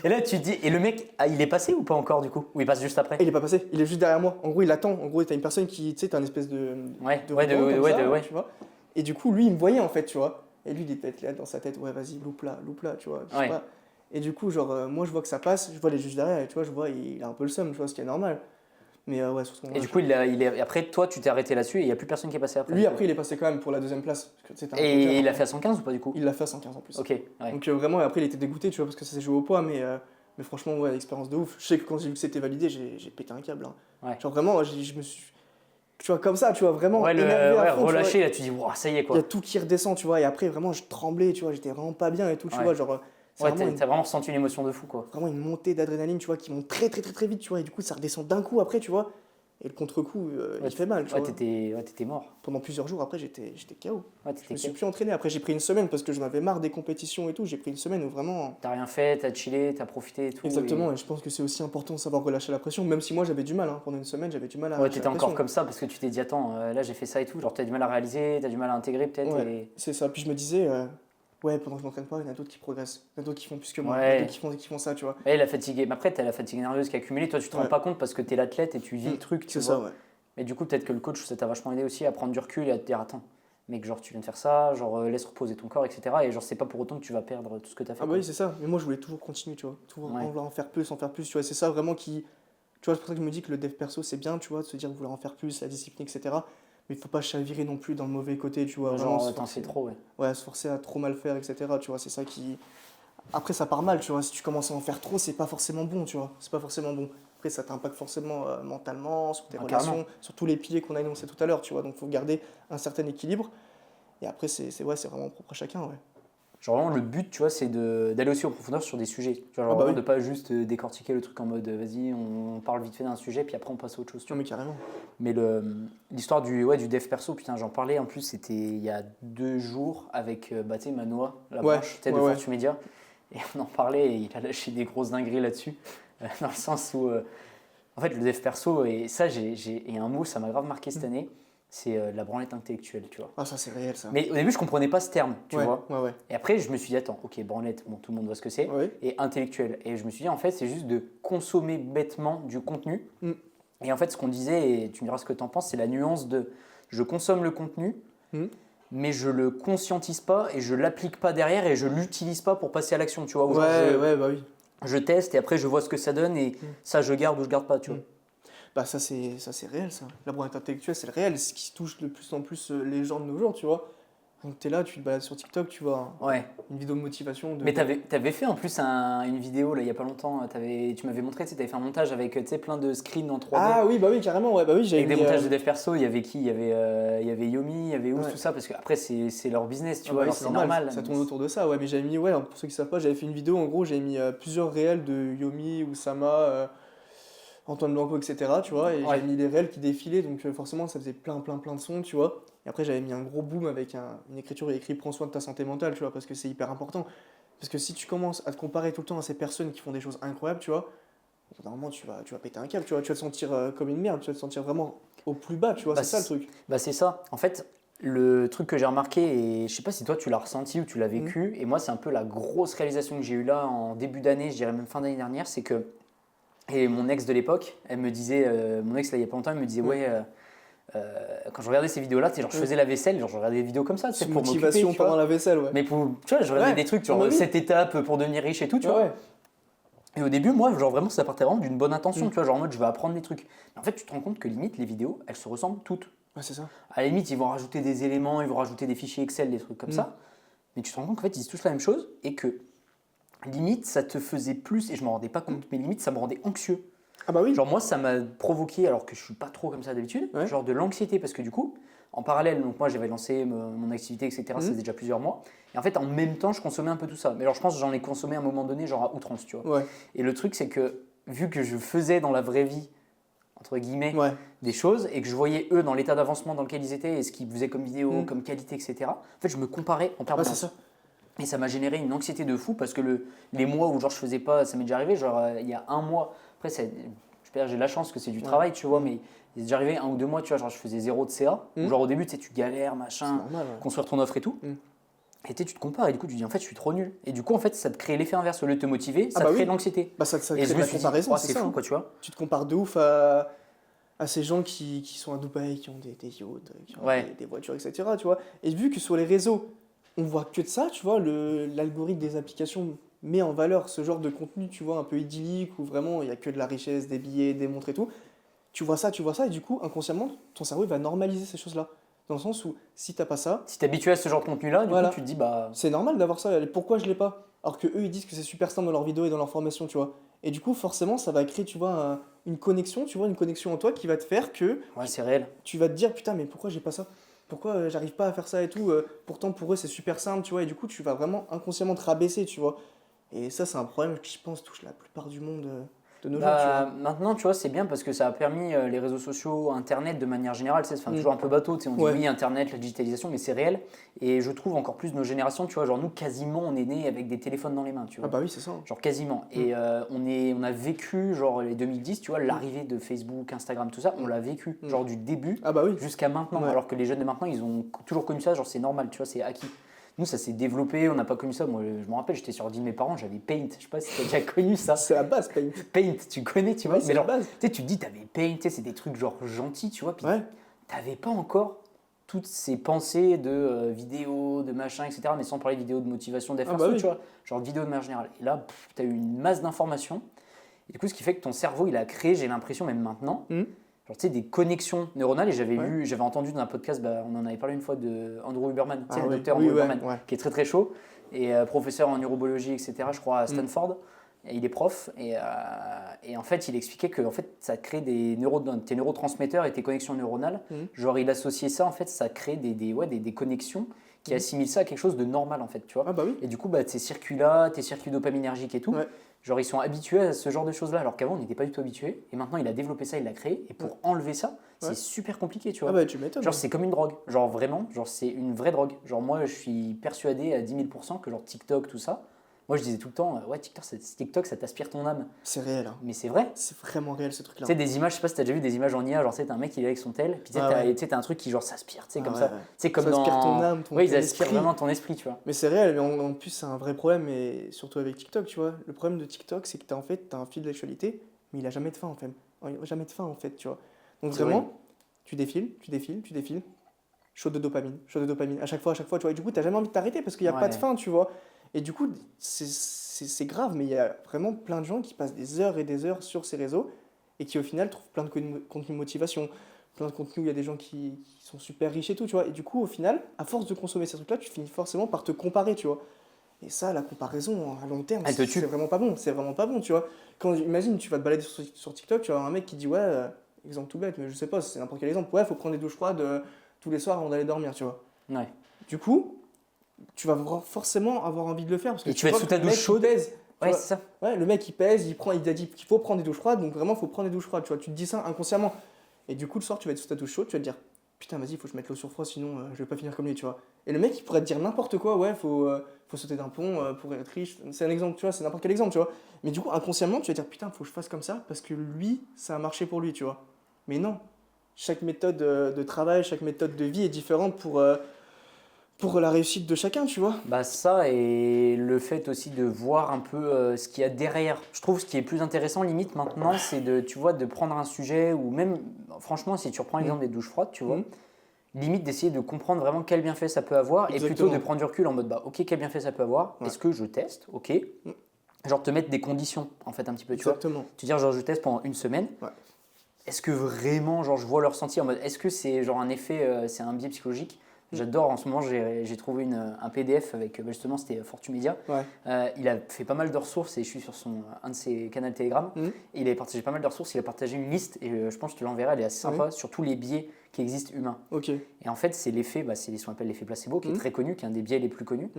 [SPEAKER 2] Et là, tu te dis, et le mec, il est passé ou pas encore du coup? Ou il passe juste après?
[SPEAKER 1] Et il est pas passé, il est juste derrière moi. En gros, il attend. En gros, t'as une personne qui, tu sais, t'as une espèce de.
[SPEAKER 2] Ouais,
[SPEAKER 1] de
[SPEAKER 2] ouais,
[SPEAKER 1] ruban comme ça,
[SPEAKER 2] ouais.
[SPEAKER 1] tu vois. Et du coup, lui, il me voyait en fait, tu vois. Et lui, il était là dans sa tête, ouais, vas-y, loupe là, tu vois. Je sais
[SPEAKER 2] Ouais.
[SPEAKER 1] pas. Et du coup, genre, moi, je vois que ça passe, je vois les juges derrière, et tu vois, je vois, il a un peu le seum, tu vois, ce qui est normal. Mais ouais, sur ce
[SPEAKER 2] Et
[SPEAKER 1] moment-là.
[SPEAKER 2] du coup, après, toi, tu t'es arrêté là-dessus et il n'y a plus personne qui est passé après.
[SPEAKER 1] Lui, après, il est passé quand même pour la deuxième place. Parce que, tu sais, t'as un poker,
[SPEAKER 2] Et il a
[SPEAKER 1] hein.
[SPEAKER 2] fait à 115 ou pas du coup?
[SPEAKER 1] Il l'a fait à 115 en plus.
[SPEAKER 2] Ok, ouais.
[SPEAKER 1] Donc vraiment, après, il était dégoûté, tu vois, parce que ça s'est joué au poids, mais franchement, ouais, expérience de ouf. Je sais que quand j'ai vu que c'était validé, j'ai pété un câble, hein.
[SPEAKER 2] Ouais.
[SPEAKER 1] Genre vraiment, je me suis. Tu vois, comme ça, tu vois, vraiment
[SPEAKER 2] Ouais,
[SPEAKER 1] énervé à fond, tu vois.
[SPEAKER 2] relâché, là, tu dis, wow, ça y est
[SPEAKER 1] Il
[SPEAKER 2] quoi.
[SPEAKER 1] y a tout qui redescend, tu vois, et après, vraiment, je tremblais, tu vois, j'étais vraiment pas bien et tout, tu
[SPEAKER 2] Ouais.
[SPEAKER 1] vois, genre. C'est
[SPEAKER 2] Ouais,
[SPEAKER 1] vraiment,
[SPEAKER 2] t'as vraiment ressenti une émotion de fou quoi.
[SPEAKER 1] vraiment une montée d'adrénaline, tu vois, qui monte très, très, très, très vite, tu vois, et du coup, ça redescend d'un coup après, tu vois. Et le contre-coup,
[SPEAKER 2] Ouais,
[SPEAKER 1] il fait mal, tu
[SPEAKER 2] Ouais,
[SPEAKER 1] vois.
[SPEAKER 2] t'étais mort.
[SPEAKER 1] Pendant plusieurs jours après, j'étais KO.
[SPEAKER 2] Ouais,
[SPEAKER 1] Je
[SPEAKER 2] t'étais
[SPEAKER 1] me suis
[SPEAKER 2] KO.
[SPEAKER 1] plus entraîné. Après, j'ai pris une semaine parce que j'en avais marre des compétitions et tout. J'ai pris une semaine où vraiment.
[SPEAKER 2] T'as rien fait, t'as chillé, t'as profité et tout.
[SPEAKER 1] Exactement, et je pense que c'est aussi important de savoir relâcher la pression, même si moi j'avais du mal, hein. Pendant une semaine j'avais du mal à
[SPEAKER 2] Ouais,
[SPEAKER 1] relâcher
[SPEAKER 2] t'étais
[SPEAKER 1] la
[SPEAKER 2] encore
[SPEAKER 1] pression.
[SPEAKER 2] comme ça parce que tu t'es dit, attends, là j'ai fait ça et tout. Genre, t'as du mal à réaliser, t'as du mal à intégrer peut-être.
[SPEAKER 1] Ouais, c'est ça. Puis je me disais, ouais, pendant que je m'entraîne pas, il y en a d'autres qui progressent, il y en a d'autres qui font plus que moi, il y en a
[SPEAKER 2] Ouais.
[SPEAKER 1] d'autres qui font ça, tu vois.
[SPEAKER 2] Et la fatigue. Mais après, t'as la fatigue nerveuse qui est accumulée. Toi, tu te rends
[SPEAKER 1] Ouais.
[SPEAKER 2] pas compte parce que t'es l'athlète et tu vis le truc, tu
[SPEAKER 1] C'est
[SPEAKER 2] vois.
[SPEAKER 1] ça, ouais.
[SPEAKER 2] Mais du coup, peut-être que le coach, ça t'a vachement aidé aussi à prendre du recul et à te dire, attends, mec, genre, tu viens de faire ça, genre, laisse reposer ton corps, etc. Et genre, c'est pas pour autant que tu vas perdre tout ce que t'as fait.
[SPEAKER 1] Ah bah
[SPEAKER 2] quoi.
[SPEAKER 1] oui, c'est ça. Mais moi je voulais toujours continuer, tu vois. Toujours
[SPEAKER 2] Ouais.
[SPEAKER 1] en vouloir en faire plus, tu vois. C'est ça vraiment qui. Tu vois, c'est pour ça que je me dis que le dev perso c'est bien, tu vois, de se dire vouloir en faire plus, la discipline, etc. mais il faut pas chavirer non plus dans le mauvais côté, tu vois. Vraiment
[SPEAKER 2] Genre,
[SPEAKER 1] se
[SPEAKER 2] t'en fais
[SPEAKER 1] forcer,
[SPEAKER 2] trop, ouais.
[SPEAKER 1] ouais, se forcer à trop mal faire, etc. Tu vois, c'est ça qui. Après, ça part mal, tu vois. Si tu commences à en faire trop, c'est pas forcément bon, tu vois. C'est pas forcément bon. Après, ça t'impacte forcément mentalement, sur tes
[SPEAKER 2] Ah,
[SPEAKER 1] relations,
[SPEAKER 2] carrément.
[SPEAKER 1] sur tous les piliers qu'on a énoncés tout à l'heure, tu vois. Donc, il faut garder un certain équilibre. Et après, ouais, c'est vraiment propre à chacun, ouais.
[SPEAKER 2] Genre vraiment le but, tu vois, c'est d'aller aussi en profondeur sur des sujets. Tu vois, genre
[SPEAKER 1] Ah bah
[SPEAKER 2] vraiment
[SPEAKER 1] oui,
[SPEAKER 2] de pas juste décortiquer le truc en mode vas-y, on parle vite fait d'un sujet, puis après on passe à autre chose. Tu
[SPEAKER 1] non
[SPEAKER 2] vois.
[SPEAKER 1] mais carrément.
[SPEAKER 2] Mais l'histoire du dev perso, putain, j'en parlais en plus, c'était il y a 2 jours avec bah, tu sais, Manoa, la
[SPEAKER 1] Ouais,
[SPEAKER 2] branche tu sais, de
[SPEAKER 1] ouais, ouais.
[SPEAKER 2] Fortu Media. Et on en parlait et il a lâché des grosses dingueries là-dessus. Dans le sens où, en fait, le dev perso, et ça, et un mot, ça m'a grave marqué cette année, c'est la branlette intellectuelle, tu vois.
[SPEAKER 1] Ah, ça, c'est réel, ça.
[SPEAKER 2] Mais au début, je comprenais pas ce terme, tu
[SPEAKER 1] Ouais,
[SPEAKER 2] vois.
[SPEAKER 1] ouais, ouais.
[SPEAKER 2] Et après, je me suis dit, attends, ok, branlette, bon, tout le monde voit ce que c'est,
[SPEAKER 1] Ouais.
[SPEAKER 2] et intellectuel. Et je me suis dit, en fait, c'est juste de consommer bêtement du contenu.
[SPEAKER 1] Mm.
[SPEAKER 2] Et en fait, ce qu'on disait, et tu me diras ce que tu en penses, c'est la nuance de je consomme le contenu,
[SPEAKER 1] Mm.
[SPEAKER 2] mais je le conscientise pas et je l'applique pas derrière et je l'utilise pas pour passer à l'action, tu vois. Ou genre,
[SPEAKER 1] Ouais, ouais, bah oui.
[SPEAKER 2] je teste et après, je vois ce que ça donne et ça, je garde ou je garde pas, tu vois.
[SPEAKER 1] Mm. Bah ça c'est réel ça. La branlette intellectuelle c'est le réel, c'est ce qui touche de plus en plus les gens de nos jours, tu vois. Donc t'es là, tu te balades sur TikTok, tu vois
[SPEAKER 2] Ouais.
[SPEAKER 1] une vidéo de motivation de.
[SPEAKER 2] Mais t'avais fait en plus une vidéo là il y a pas longtemps, tu m'avais montré, tu avais fait un montage avec tu sais, plein de screens en 3D.
[SPEAKER 1] Ah oui, bah oui, carrément, ouais, bah oui, j'avais
[SPEAKER 2] Avec des
[SPEAKER 1] mis.
[SPEAKER 2] montages de dev perso, il y avait qui? Il y avait Yomi, il y avait Ous,
[SPEAKER 1] Ouais.
[SPEAKER 2] tout ça, parce qu'après c'est leur business, tu
[SPEAKER 1] Ah
[SPEAKER 2] vois,
[SPEAKER 1] bah oui,
[SPEAKER 2] alors c'est normal.
[SPEAKER 1] ça tourne autour de ça, ouais, mais j'avais mis, ouais, pour ceux qui savent pas, j'avais fait une vidéo, en gros, j'avais mis plusieurs réels de Yomi, Oussama, Antoine Blanco, etc., tu vois, et
[SPEAKER 2] Ouais.
[SPEAKER 1] j'avais mis les réels qui défilaient, donc forcément ça faisait plein de sons, tu vois. Et après j'avais mis un gros boom avec une écriture écrit prends soin de ta santé mentale, tu vois, parce que c'est hyper important. Parce que si tu commences à te comparer tout le temps à ces personnes qui font des choses incroyables, tu vois, normalement tu vas péter un câble, tu vois, tu vas te sentir comme une merde, tu vas te sentir vraiment au plus bas, tu vois,
[SPEAKER 2] Bah,
[SPEAKER 1] c'est ça le truc.
[SPEAKER 2] Bah c'est ça. En fait, le truc que j'ai remarqué, et je sais pas si toi tu l'as ressenti ou tu l'as vécu, et moi c'est un peu la grosse réalisation que j'ai eue là en début d'année, je dirais même fin d'année dernière, c'est que, et mon ex de l'époque, elle me disait, mon ex là il y a pas longtemps, elle me disait, ouais, quand je regardais ces vidéos-là, genre, je faisais la vaisselle, genre je regardais des vidéos comme ça, tu sais,
[SPEAKER 1] C'est
[SPEAKER 2] pour m'occuper,
[SPEAKER 1] motivation
[SPEAKER 2] tu vois.
[SPEAKER 1] pendant la vaisselle, ouais.
[SPEAKER 2] Mais tu vois, je regardais
[SPEAKER 1] Ouais.
[SPEAKER 2] des trucs,
[SPEAKER 1] Ah
[SPEAKER 2] genre
[SPEAKER 1] bah oui.
[SPEAKER 2] cette étape pour devenir riche et tout, tu
[SPEAKER 1] Ouais,
[SPEAKER 2] vois.
[SPEAKER 1] ouais.
[SPEAKER 2] Et au début, moi, genre vraiment, ça partait vraiment d'une bonne intention,
[SPEAKER 1] Mm.
[SPEAKER 2] tu vois, genre en mode je vais apprendre des trucs. Mais en fait, tu te rends compte que limite, les vidéos, elles se ressemblent toutes.
[SPEAKER 1] Ouais, c'est ça.
[SPEAKER 2] À la limite, ils vont rajouter des éléments, ils vont rajouter des fichiers Excel, des trucs comme ça. Mais tu te rends compte qu'en fait, ils disent tous la même chose et que limite, ça te faisait plus, et je m'en rendais pas compte, mais limite, ça me rendait anxieux.
[SPEAKER 1] Ah bah oui.
[SPEAKER 2] Genre moi, ça m'a provoqué, alors que je suis pas trop comme ça d'habitude,
[SPEAKER 1] Ouais.
[SPEAKER 2] genre de l'anxiété parce que du coup, en parallèle, donc moi j'avais lancé mon activité, etc. Ça faisait déjà plusieurs mois. Et en fait, en même temps, je consommais un peu tout ça. Mais alors je pense que j'en ai consommé à un moment donné, genre à outrance, tu vois.
[SPEAKER 1] Ouais.
[SPEAKER 2] Et le truc, c'est que vu que je faisais dans la vraie vie, entre guillemets,
[SPEAKER 1] Ouais.
[SPEAKER 2] des choses et que je voyais eux dans l'état d'avancement dans lequel ils étaient et ce qu'ils faisaient comme vidéo,
[SPEAKER 1] Mm.
[SPEAKER 2] comme qualité, etc. En fait, je me comparais en
[SPEAKER 1] Ouais,
[SPEAKER 2] permanence.
[SPEAKER 1] c'est ça.
[SPEAKER 2] Et ça m'a généré une anxiété de fou parce que les mois où genre je faisais pas, ça m'est déjà arrivé, genre il y a un mois, après j'ai de la chance que c'est du travail, tu vois, mais il est déjà arrivé 1 ou 2 mois, tu vois, genre je faisais 0 de CA, ou genre au début tu sais, tu galères,
[SPEAKER 1] C'est
[SPEAKER 2] machin,
[SPEAKER 1] normal, ouais.
[SPEAKER 2] construire ton offre et tout. Et tu te compares et du coup tu dis en fait je suis trop nul. Et du coup en fait ça te crée l'effet inverse, au lieu de te motiver, ça
[SPEAKER 1] bah
[SPEAKER 2] te crée
[SPEAKER 1] oui.
[SPEAKER 2] de l'anxiété.
[SPEAKER 1] Bah ça
[SPEAKER 2] Et
[SPEAKER 1] crée
[SPEAKER 2] je
[SPEAKER 1] de
[SPEAKER 2] me
[SPEAKER 1] la
[SPEAKER 2] suis dit,
[SPEAKER 1] comparaison,
[SPEAKER 2] oh,
[SPEAKER 1] c'est
[SPEAKER 2] c'est
[SPEAKER 1] ça.
[SPEAKER 2] fou
[SPEAKER 1] Hein.
[SPEAKER 2] quoi, tu vois.
[SPEAKER 1] Tu te compares de ouf à ces gens qui sont à Dubaï, qui ont des yachts, qui ont
[SPEAKER 2] Ouais.
[SPEAKER 1] des voitures, etc. Tu vois. Et vu que sur les réseaux, on voit que de ça, tu vois, l'algorithme des applications met en valeur ce genre de contenu, tu vois, un peu idyllique, où vraiment il n'y a que de la richesse, des billets, des montres et tout. Tu vois ça, et du coup, inconsciemment, ton cerveau il va normaliser ces choses-là. Dans le sens où, si t'as pas ça,
[SPEAKER 2] Si t'es habitué à ce genre de contenu-là, du
[SPEAKER 1] Voilà.
[SPEAKER 2] coup tu te dis bah
[SPEAKER 1] c'est normal d'avoir ça. Et pourquoi je l'ai pas? Alors que eux, ils disent que c'est super simple dans leurs vidéos et dans leurs formations, tu vois. Et du coup, forcément, ça va créer, tu vois, une connexion, une connexion en toi qui va te faire que
[SPEAKER 2] ouais c'est réel.
[SPEAKER 1] tu vas te dire, putain, mais pourquoi j'ai pas ça? Pourquoi j'arrive pas à faire ça et tout? Pourtant, pour eux, c'est super simple, tu vois. Et du coup, tu vas vraiment inconsciemment te rabaisser, tu vois. Et ça, c'est un problème qui, je pense, touche la plupart du monde de nos jours, tu
[SPEAKER 2] Bah,
[SPEAKER 1] vois.
[SPEAKER 2] maintenant, tu vois, c'est bien parce que ça a permis les réseaux sociaux, Internet de manière générale, tu sais, enfin,
[SPEAKER 1] Mm.
[SPEAKER 2] toujours un peu bateau, tu sais, on dit
[SPEAKER 1] Ouais.
[SPEAKER 2] oui, Internet, la digitalisation, mais c'est réel. Et je trouve encore plus nos générations, tu vois, genre nous, quasiment, on est nés avec des téléphones dans les mains, tu
[SPEAKER 1] Ah
[SPEAKER 2] vois.
[SPEAKER 1] bah oui, c'est ça.
[SPEAKER 2] Genre quasiment. Et on a vécu, genre les 2010, tu vois, l'arrivée de Facebook, Instagram, tout ça, on l'a vécu, genre du début
[SPEAKER 1] Ah bah oui.
[SPEAKER 2] jusqu'à maintenant.
[SPEAKER 1] Ouais.
[SPEAKER 2] Alors que les jeunes de maintenant, ils ont toujours connu ça, genre c'est normal, tu vois, c'est acquis. Nous, ça s'est développé, on n'a pas connu ça. Moi, je me rappelle, j'étais sur l'ordi de mes parents, j'avais Paint. Je sais pas si tu as déjà connu ça.
[SPEAKER 1] C'est la base, Paint.
[SPEAKER 2] Paint, tu connais, tu vois.
[SPEAKER 1] Ouais, c'est
[SPEAKER 2] Mais
[SPEAKER 1] la
[SPEAKER 2] genre,
[SPEAKER 1] base.
[SPEAKER 2] tu sais, tu te dis, t'avais Paint, tu sais, c'est des trucs genre gentils, tu vois. Puis
[SPEAKER 1] Ouais.
[SPEAKER 2] t'avais pas encore toutes ces pensées de vidéos, de machin, etc. Mais sans parler de vidéos de motivation,
[SPEAKER 1] Ah
[SPEAKER 2] d'efforts,
[SPEAKER 1] bah oui.
[SPEAKER 2] tu vois. Genre de vidéos de manière générale. Et là, t'as eu une masse d'informations. Et du coup, ce qui fait que ton cerveau, il a créé, j'ai l'impression, même maintenant, genre, tu sais, des connexions neuronales. Et j'avais entendu dans un podcast, on en avait parlé une fois de Andrew Huberman, tu sais, le docteur Andrew Huberman, qui est très très chaud, et professeur en neurobiologie, etc., je crois, à Stanford. Et il est prof, et en fait, il expliquait que en fait, ça crée tes neurotransmetteurs et tes connexions neuronales. Genre, il associait ça, en fait, ça crée des connexions qui assimilent ça à quelque chose de normal, en fait, tu vois.
[SPEAKER 1] Ah bah oui.
[SPEAKER 2] Et du coup, ces circuits-là, tes circuits dopaminergiques et tout, genre, ils sont habitués à ce genre de choses-là, alors qu'avant, on n'était pas du tout habitués. Et maintenant, il a développé ça, il l'a créé, et pour enlever ça, c'est super compliqué, tu vois.
[SPEAKER 1] Ah bah tu m'étonnes.
[SPEAKER 2] Genre, c'est comme une drogue. Genre, vraiment, genre, c'est une vraie drogue. Genre, moi, je suis persuadé à 10 000% que genre TikTok, tout ça, moi, je disais tout le temps, ouais, TikTok, ça t'aspire ton âme.
[SPEAKER 1] C'est réel. Hein.
[SPEAKER 2] Mais c'est vrai.
[SPEAKER 1] C'est vraiment réel ce truc-là.
[SPEAKER 2] Tu sais, des images, je sais pas si t'as déjà vu des images en IA, genre, tu sais, t'as un mec, il est avec son tel, puis tu sais, t'as un truc qui, genre, s'aspire, tu sais, comme ça. Tu sais, comme
[SPEAKER 1] ça aspire ton âme, ton
[SPEAKER 2] ils aspirent
[SPEAKER 1] esprit.
[SPEAKER 2] vraiment ton esprit, tu vois.
[SPEAKER 1] Mais c'est réel, mais en plus, c'est un vrai problème, et surtout avec TikTok, tu vois. Le problème de TikTok, c'est que t'as un fil d'actualité, mais il a jamais de fin, en fait. Jamais de fin, en fait, tu vois. Donc vraiment, tu défiles. Chaud de dopamine. À chaque fois, tu vois. Et du coup, t'as jamais envie de t'arrêter parce qu'il n'y a pas de fin, tu vois. Et du coup, c'est grave, mais il y a vraiment plein de gens qui passent des heures et des heures sur ces réseaux et qui, au final, trouvent plein de contenus de motivation, plein de contenus où il y a des gens qui sont super riches et tout, tu vois. Et du coup, au final, à force de consommer ces trucs-là, tu finis forcément par te comparer, tu vois. Et ça, la comparaison, à long terme, c'est vraiment pas bon. C'est vraiment pas bon, tu vois. Imagine, tu vas te balader sur TikTok, tu vas avoir un mec qui dit, ouais, exemple tout bête, mais je sais pas, c'est n'importe quel exemple, ouais, faut prendre des douches froides tous les soirs avant d'aller dormir, tu vois.
[SPEAKER 2] Ouais.
[SPEAKER 1] Du coup, tu vas forcément avoir envie de le faire parce que
[SPEAKER 2] et tu vas être sous ta douche chaude.
[SPEAKER 1] Pèse,
[SPEAKER 2] ouais, c'est ça.
[SPEAKER 1] Ouais, le mec il pèse, il a dit qu'il faut prendre des douches froides, donc vraiment il faut prendre des douches froides, tu vois. Tu te dis ça inconsciemment. Et du coup, le soir, tu vas être sous ta douche chaude, tu vas te dire putain, vas-y, il faut que je mette l'eau sur froid, sinon je vais pas finir comme lui, tu vois. Et le mec il pourrait te dire n'importe quoi, ouais, faut sauter d'un pont pour être riche. C'est un exemple, tu vois, c'est n'importe quel exemple, tu vois. Mais du coup, inconsciemment, tu vas te dire putain, faut que je fasse comme ça parce que lui, ça a marché pour lui, tu vois. Mais non, chaque méthode de travail, chaque méthode de vie est différente pour la réussite de chacun, tu vois.
[SPEAKER 2] Ça et le fait aussi de voir un peu ce qu'il y a derrière. Je trouve ce qui est plus intéressant limite maintenant, c'est de prendre un sujet ou même, franchement, si tu reprends l'exemple des douches froides, tu vois, limite d'essayer de comprendre vraiment quel bienfait ça peut avoir. Exactement. Et plutôt de prendre du recul en mode, ok, quel bienfait ça peut avoir, est-ce que je teste, ok. Genre te mettre des conditions en fait un petit peu, tu vois. Tu dire genre je teste pendant une semaine. Ouais. Est-ce que vraiment genre je vois le ressenti en mode, est-ce que c'est genre un effet, c'est un biais psychologique. J'adore, en ce moment, j'ai trouvé un PDF avec, justement, c'était Fortumedia. Ouais. Il a fait pas mal de ressources et je suis sur un de ses canaux Telegram. Et il a partagé pas mal de ressources, il a partagé une liste et je pense que je te l'enverrai, elle est assez sympa, sur tous les biais qui existent humains.
[SPEAKER 1] Okay.
[SPEAKER 2] Et en fait, c'est l'effet, c'est ce qu'on appelle l'effet placebo, qui est très connu, qui est un des biais les plus connus.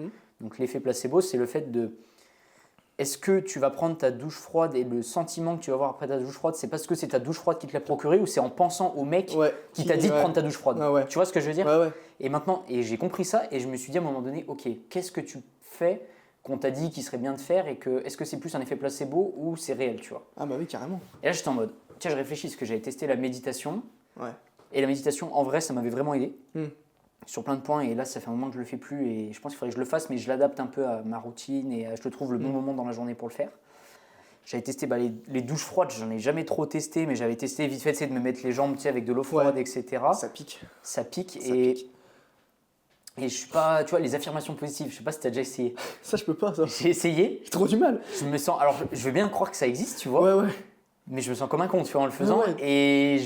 [SPEAKER 2] Donc l'effet placebo, c'est le fait de... Est-ce que tu vas prendre ta douche froide et le sentiment que tu vas avoir après ta douche froide, c'est parce que c'est ta douche froide qui te l'a procuré ou c'est en pensant au mec qui t'a dit de prendre ta douche froide. Tu vois ce que je veux dire? Et maintenant, j'ai compris ça et je me suis dit à un moment donné, ok, qu'est-ce que tu fais qu'on t'a dit qu'il serait bien de faire et que est-ce que c'est plus un effet placebo ou c'est réel, tu vois?
[SPEAKER 1] Ah bah oui, carrément.
[SPEAKER 2] Et là, j'étais en mode, tiens, je réfléchis parce que j'avais testé la méditation. Et la méditation, en vrai, ça m'avait vraiment aidé. Sur plein de points et là ça fait un moment que je le fais plus et je pense qu'il faudrait que je le fasse mais je l'adapte un peu à ma routine et je trouve le bon moment dans la journée pour le faire. J'avais testé les douches froides, j'en ai jamais trop testé mais j'avais testé vite fait de me mettre les jambes avec de l'eau froide etc. Ça pique et je suis pas, tu vois, les affirmations positives, je sais pas si tu as déjà essayé.
[SPEAKER 1] Ça je peux pas ça.
[SPEAKER 2] J'ai essayé.
[SPEAKER 1] J'ai trop du mal.
[SPEAKER 2] Je me sens, alors je veux bien croire que ça existe tu vois. Mais je me sens comme un con tu vois en le faisant et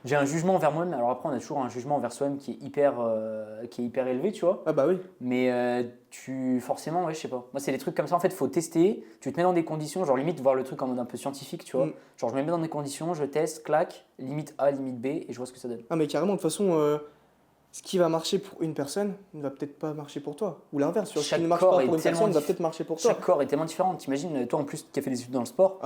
[SPEAKER 2] j'ai un jugement envers moi-même. Alors après, on a toujours un jugement envers soi-même qui est hyper élevé, tu vois.
[SPEAKER 1] Ah bah oui.
[SPEAKER 2] Mais forcément, je sais pas. Moi, c'est des trucs comme ça. En fait, il faut tester. Tu te mets dans des conditions, genre limite voir le truc en mode un peu scientifique, tu vois. Genre, je me mets dans des conditions, je teste, clac, limite A, limite B, et je vois ce que ça donne.
[SPEAKER 1] Ah mais carrément, de toute façon, ce qui va marcher pour une personne ne va peut-être pas marcher pour toi. Ou l'inverse, ce qui ne marche pas pour une personne va peut-être marcher pour toi.
[SPEAKER 2] Chaque corps est tellement différent. T'imagines, toi en plus qui as fait des études dans le sport,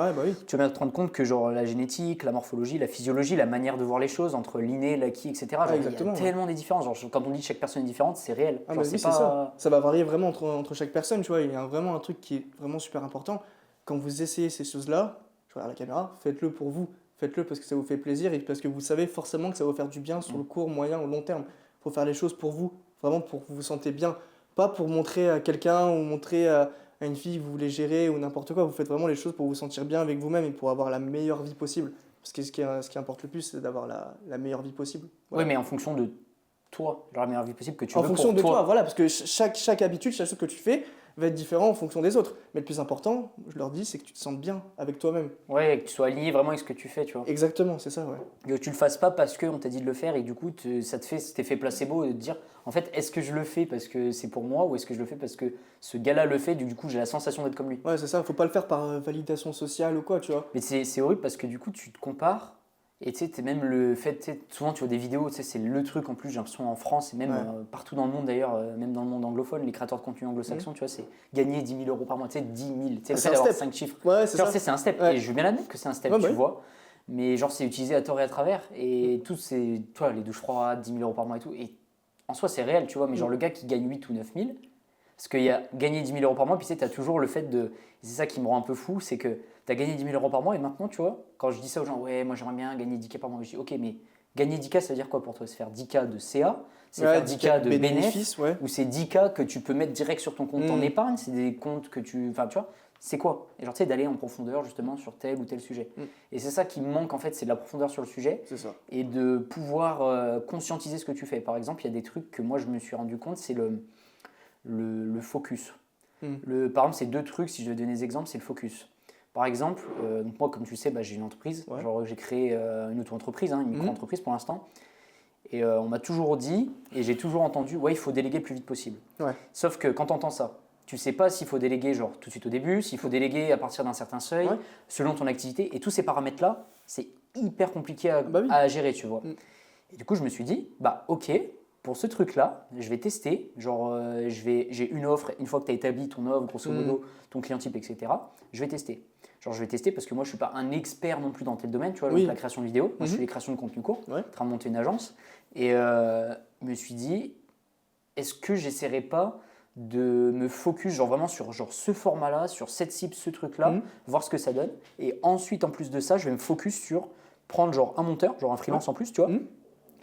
[SPEAKER 2] tu vas bien te rendre compte que genre la génétique, la morphologie, la physiologie, la manière de voir les choses entre l'inné, l'acquis, etc. Genre, il y a tellement des différences. Genre, quand on dit que chaque personne est différente, c'est réel.
[SPEAKER 1] Genre, c'est ça. Ça va varier vraiment entre chaque personne. Tu vois. Il y a vraiment un truc qui est vraiment super important. Quand vous essayez ces choses-là, je regarde la caméra, faites-le pour vous. Faites-le parce que ça vous fait plaisir et parce que vous savez forcément que ça va vous faire du bien sur le court, moyen ou long terme. Faut faire les choses pour vous, vraiment pour que vous vous sentez bien, pas pour montrer à quelqu'un ou montrer à une fille que vous voulez gérer ou n'importe quoi. Vous faites vraiment les choses pour vous sentir bien avec vous-même et pour avoir la meilleure vie possible. Parce que ce qui importe le plus, c'est d'avoir la meilleure vie possible.
[SPEAKER 2] Voilà. Oui, mais en fonction de toi, genre la meilleure vie possible que tu
[SPEAKER 1] En
[SPEAKER 2] veux
[SPEAKER 1] fonction
[SPEAKER 2] pour
[SPEAKER 1] de
[SPEAKER 2] toi.
[SPEAKER 1] toi, voilà, parce que chaque habitude, chaque chose que tu fais va être différent en fonction des autres. Mais le plus important, je leur dis, c'est que tu te sentes bien avec toi-même.
[SPEAKER 2] Ouais, que tu sois aligné vraiment avec ce que tu fais, tu vois.
[SPEAKER 1] Exactement, c'est ça, ouais.
[SPEAKER 2] Que tu le fasses pas parce qu'on t'a dit de le faire et du coup, ça te fait cet effet placebo de te dire, en fait, est-ce que je le fais parce que c'est pour moi ou est-ce que je le fais parce que ce gars-là le fait, du coup, j'ai la sensation d'être comme lui.
[SPEAKER 1] Ouais, c'est ça, faut pas le faire par validation sociale ou quoi, tu vois.
[SPEAKER 2] Mais c'est horrible parce que du coup, tu te compares. Et tu sais, t'es même le fait, tu sais, souvent tu vois des vidéos, tu sais, c'est le truc en plus, j'ai l'impression en France et même
[SPEAKER 1] Ouais.
[SPEAKER 2] partout dans le monde d'ailleurs, même dans le monde anglophone, les créateurs de contenu anglo-saxons, tu vois, c'est gagner 10 000 euros par mois, tu sais, 10 000, tu sais, le
[SPEAKER 1] C'est
[SPEAKER 2] fait
[SPEAKER 1] un
[SPEAKER 2] d'avoir
[SPEAKER 1] step.
[SPEAKER 2] 5 chiffres.
[SPEAKER 1] Ouais, c'est
[SPEAKER 2] Genre,
[SPEAKER 1] ça.
[SPEAKER 2] tu sais, c'est un step,
[SPEAKER 1] Ouais.
[SPEAKER 2] et je veux bien admettre que c'est un step,
[SPEAKER 1] Ouais,
[SPEAKER 2] tu
[SPEAKER 1] bah oui.
[SPEAKER 2] vois, mais genre, c'est utilisé à tort et à travers, et tous ces, tu vois, les douches froides, 10 000 euros par mois et tout, et en soi, c'est réel, tu vois, mais genre le gars qui gagne 8 ou 9 000, parce qu'il y a gagné 10 000 euros par mois, puis tu sais, tu as toujours le fait de. C'est ça qui me rend un peu fou, c'est que tu as gagné 10 000 euros par mois et maintenant, tu vois, quand je dis ça aux gens, ouais, moi j'aimerais bien gagner 10K par mois, je dis, ok, mais gagner 10K, ça veut dire quoi pour toi? C'est faire 10K de CA, c'est
[SPEAKER 1] Ouais,
[SPEAKER 2] faire 10K de bénéfice,
[SPEAKER 1] bénéfices, ouais.
[SPEAKER 2] ou c'est 10K que tu peux mettre direct sur ton compte en épargne, c'est des comptes que tu. Enfin, tu vois, c'est quoi? Et genre, tu sais, d'aller en profondeur justement sur tel ou tel sujet. Et c'est ça qui me manque en fait, c'est de la profondeur sur le sujet
[SPEAKER 1] C'est ça.
[SPEAKER 2] et de pouvoir conscientiser ce que tu fais. Par exemple, il y a des trucs que moi je me suis rendu compte, c'est le focus. Par exemple, c'est deux trucs, si je devais donner des exemples, c'est le focus. Par exemple, donc moi, comme tu le sais, bah, j'ai une entreprise.
[SPEAKER 1] Ouais.
[SPEAKER 2] Genre, j'ai créé une auto-entreprise, une micro-entreprise pour l'instant. Et on m'a toujours dit, et j'ai toujours entendu, ouais, il faut déléguer le plus vite possible.
[SPEAKER 1] Ouais.
[SPEAKER 2] Sauf que quand tu entends ça, tu sais pas s'il faut déléguer genre tout de suite au début, s'il faut déléguer à partir d'un certain seuil,
[SPEAKER 1] Ouais.
[SPEAKER 2] selon ton activité. Et tous ces paramètres-là, c'est hyper compliqué
[SPEAKER 1] Bah oui.
[SPEAKER 2] à gérer, tu vois. Et du coup, je me suis dit, bah ok, pour ce truc-là, je vais tester. Genre, j'ai une offre, une fois que tu as établi ton offre, grosso modo, ton client type, etc., je vais tester. Genre, je vais tester parce que moi, je ne suis pas un expert non plus dans tel domaine, tu vois,
[SPEAKER 1] Oui.
[SPEAKER 2] donc la création de vidéos. Moi, je fais les créations de contenu court,
[SPEAKER 1] Ouais.
[SPEAKER 2] en train de monter une agence. Et je me suis dit, est-ce que j'essaierai pas de me focus genre vraiment sur genre ce format-là, sur cette cible, ce truc-là, voir ce que ça donne. Et ensuite, en plus de ça, je vais me focus sur prendre genre un monteur, genre un freelance en plus, tu vois,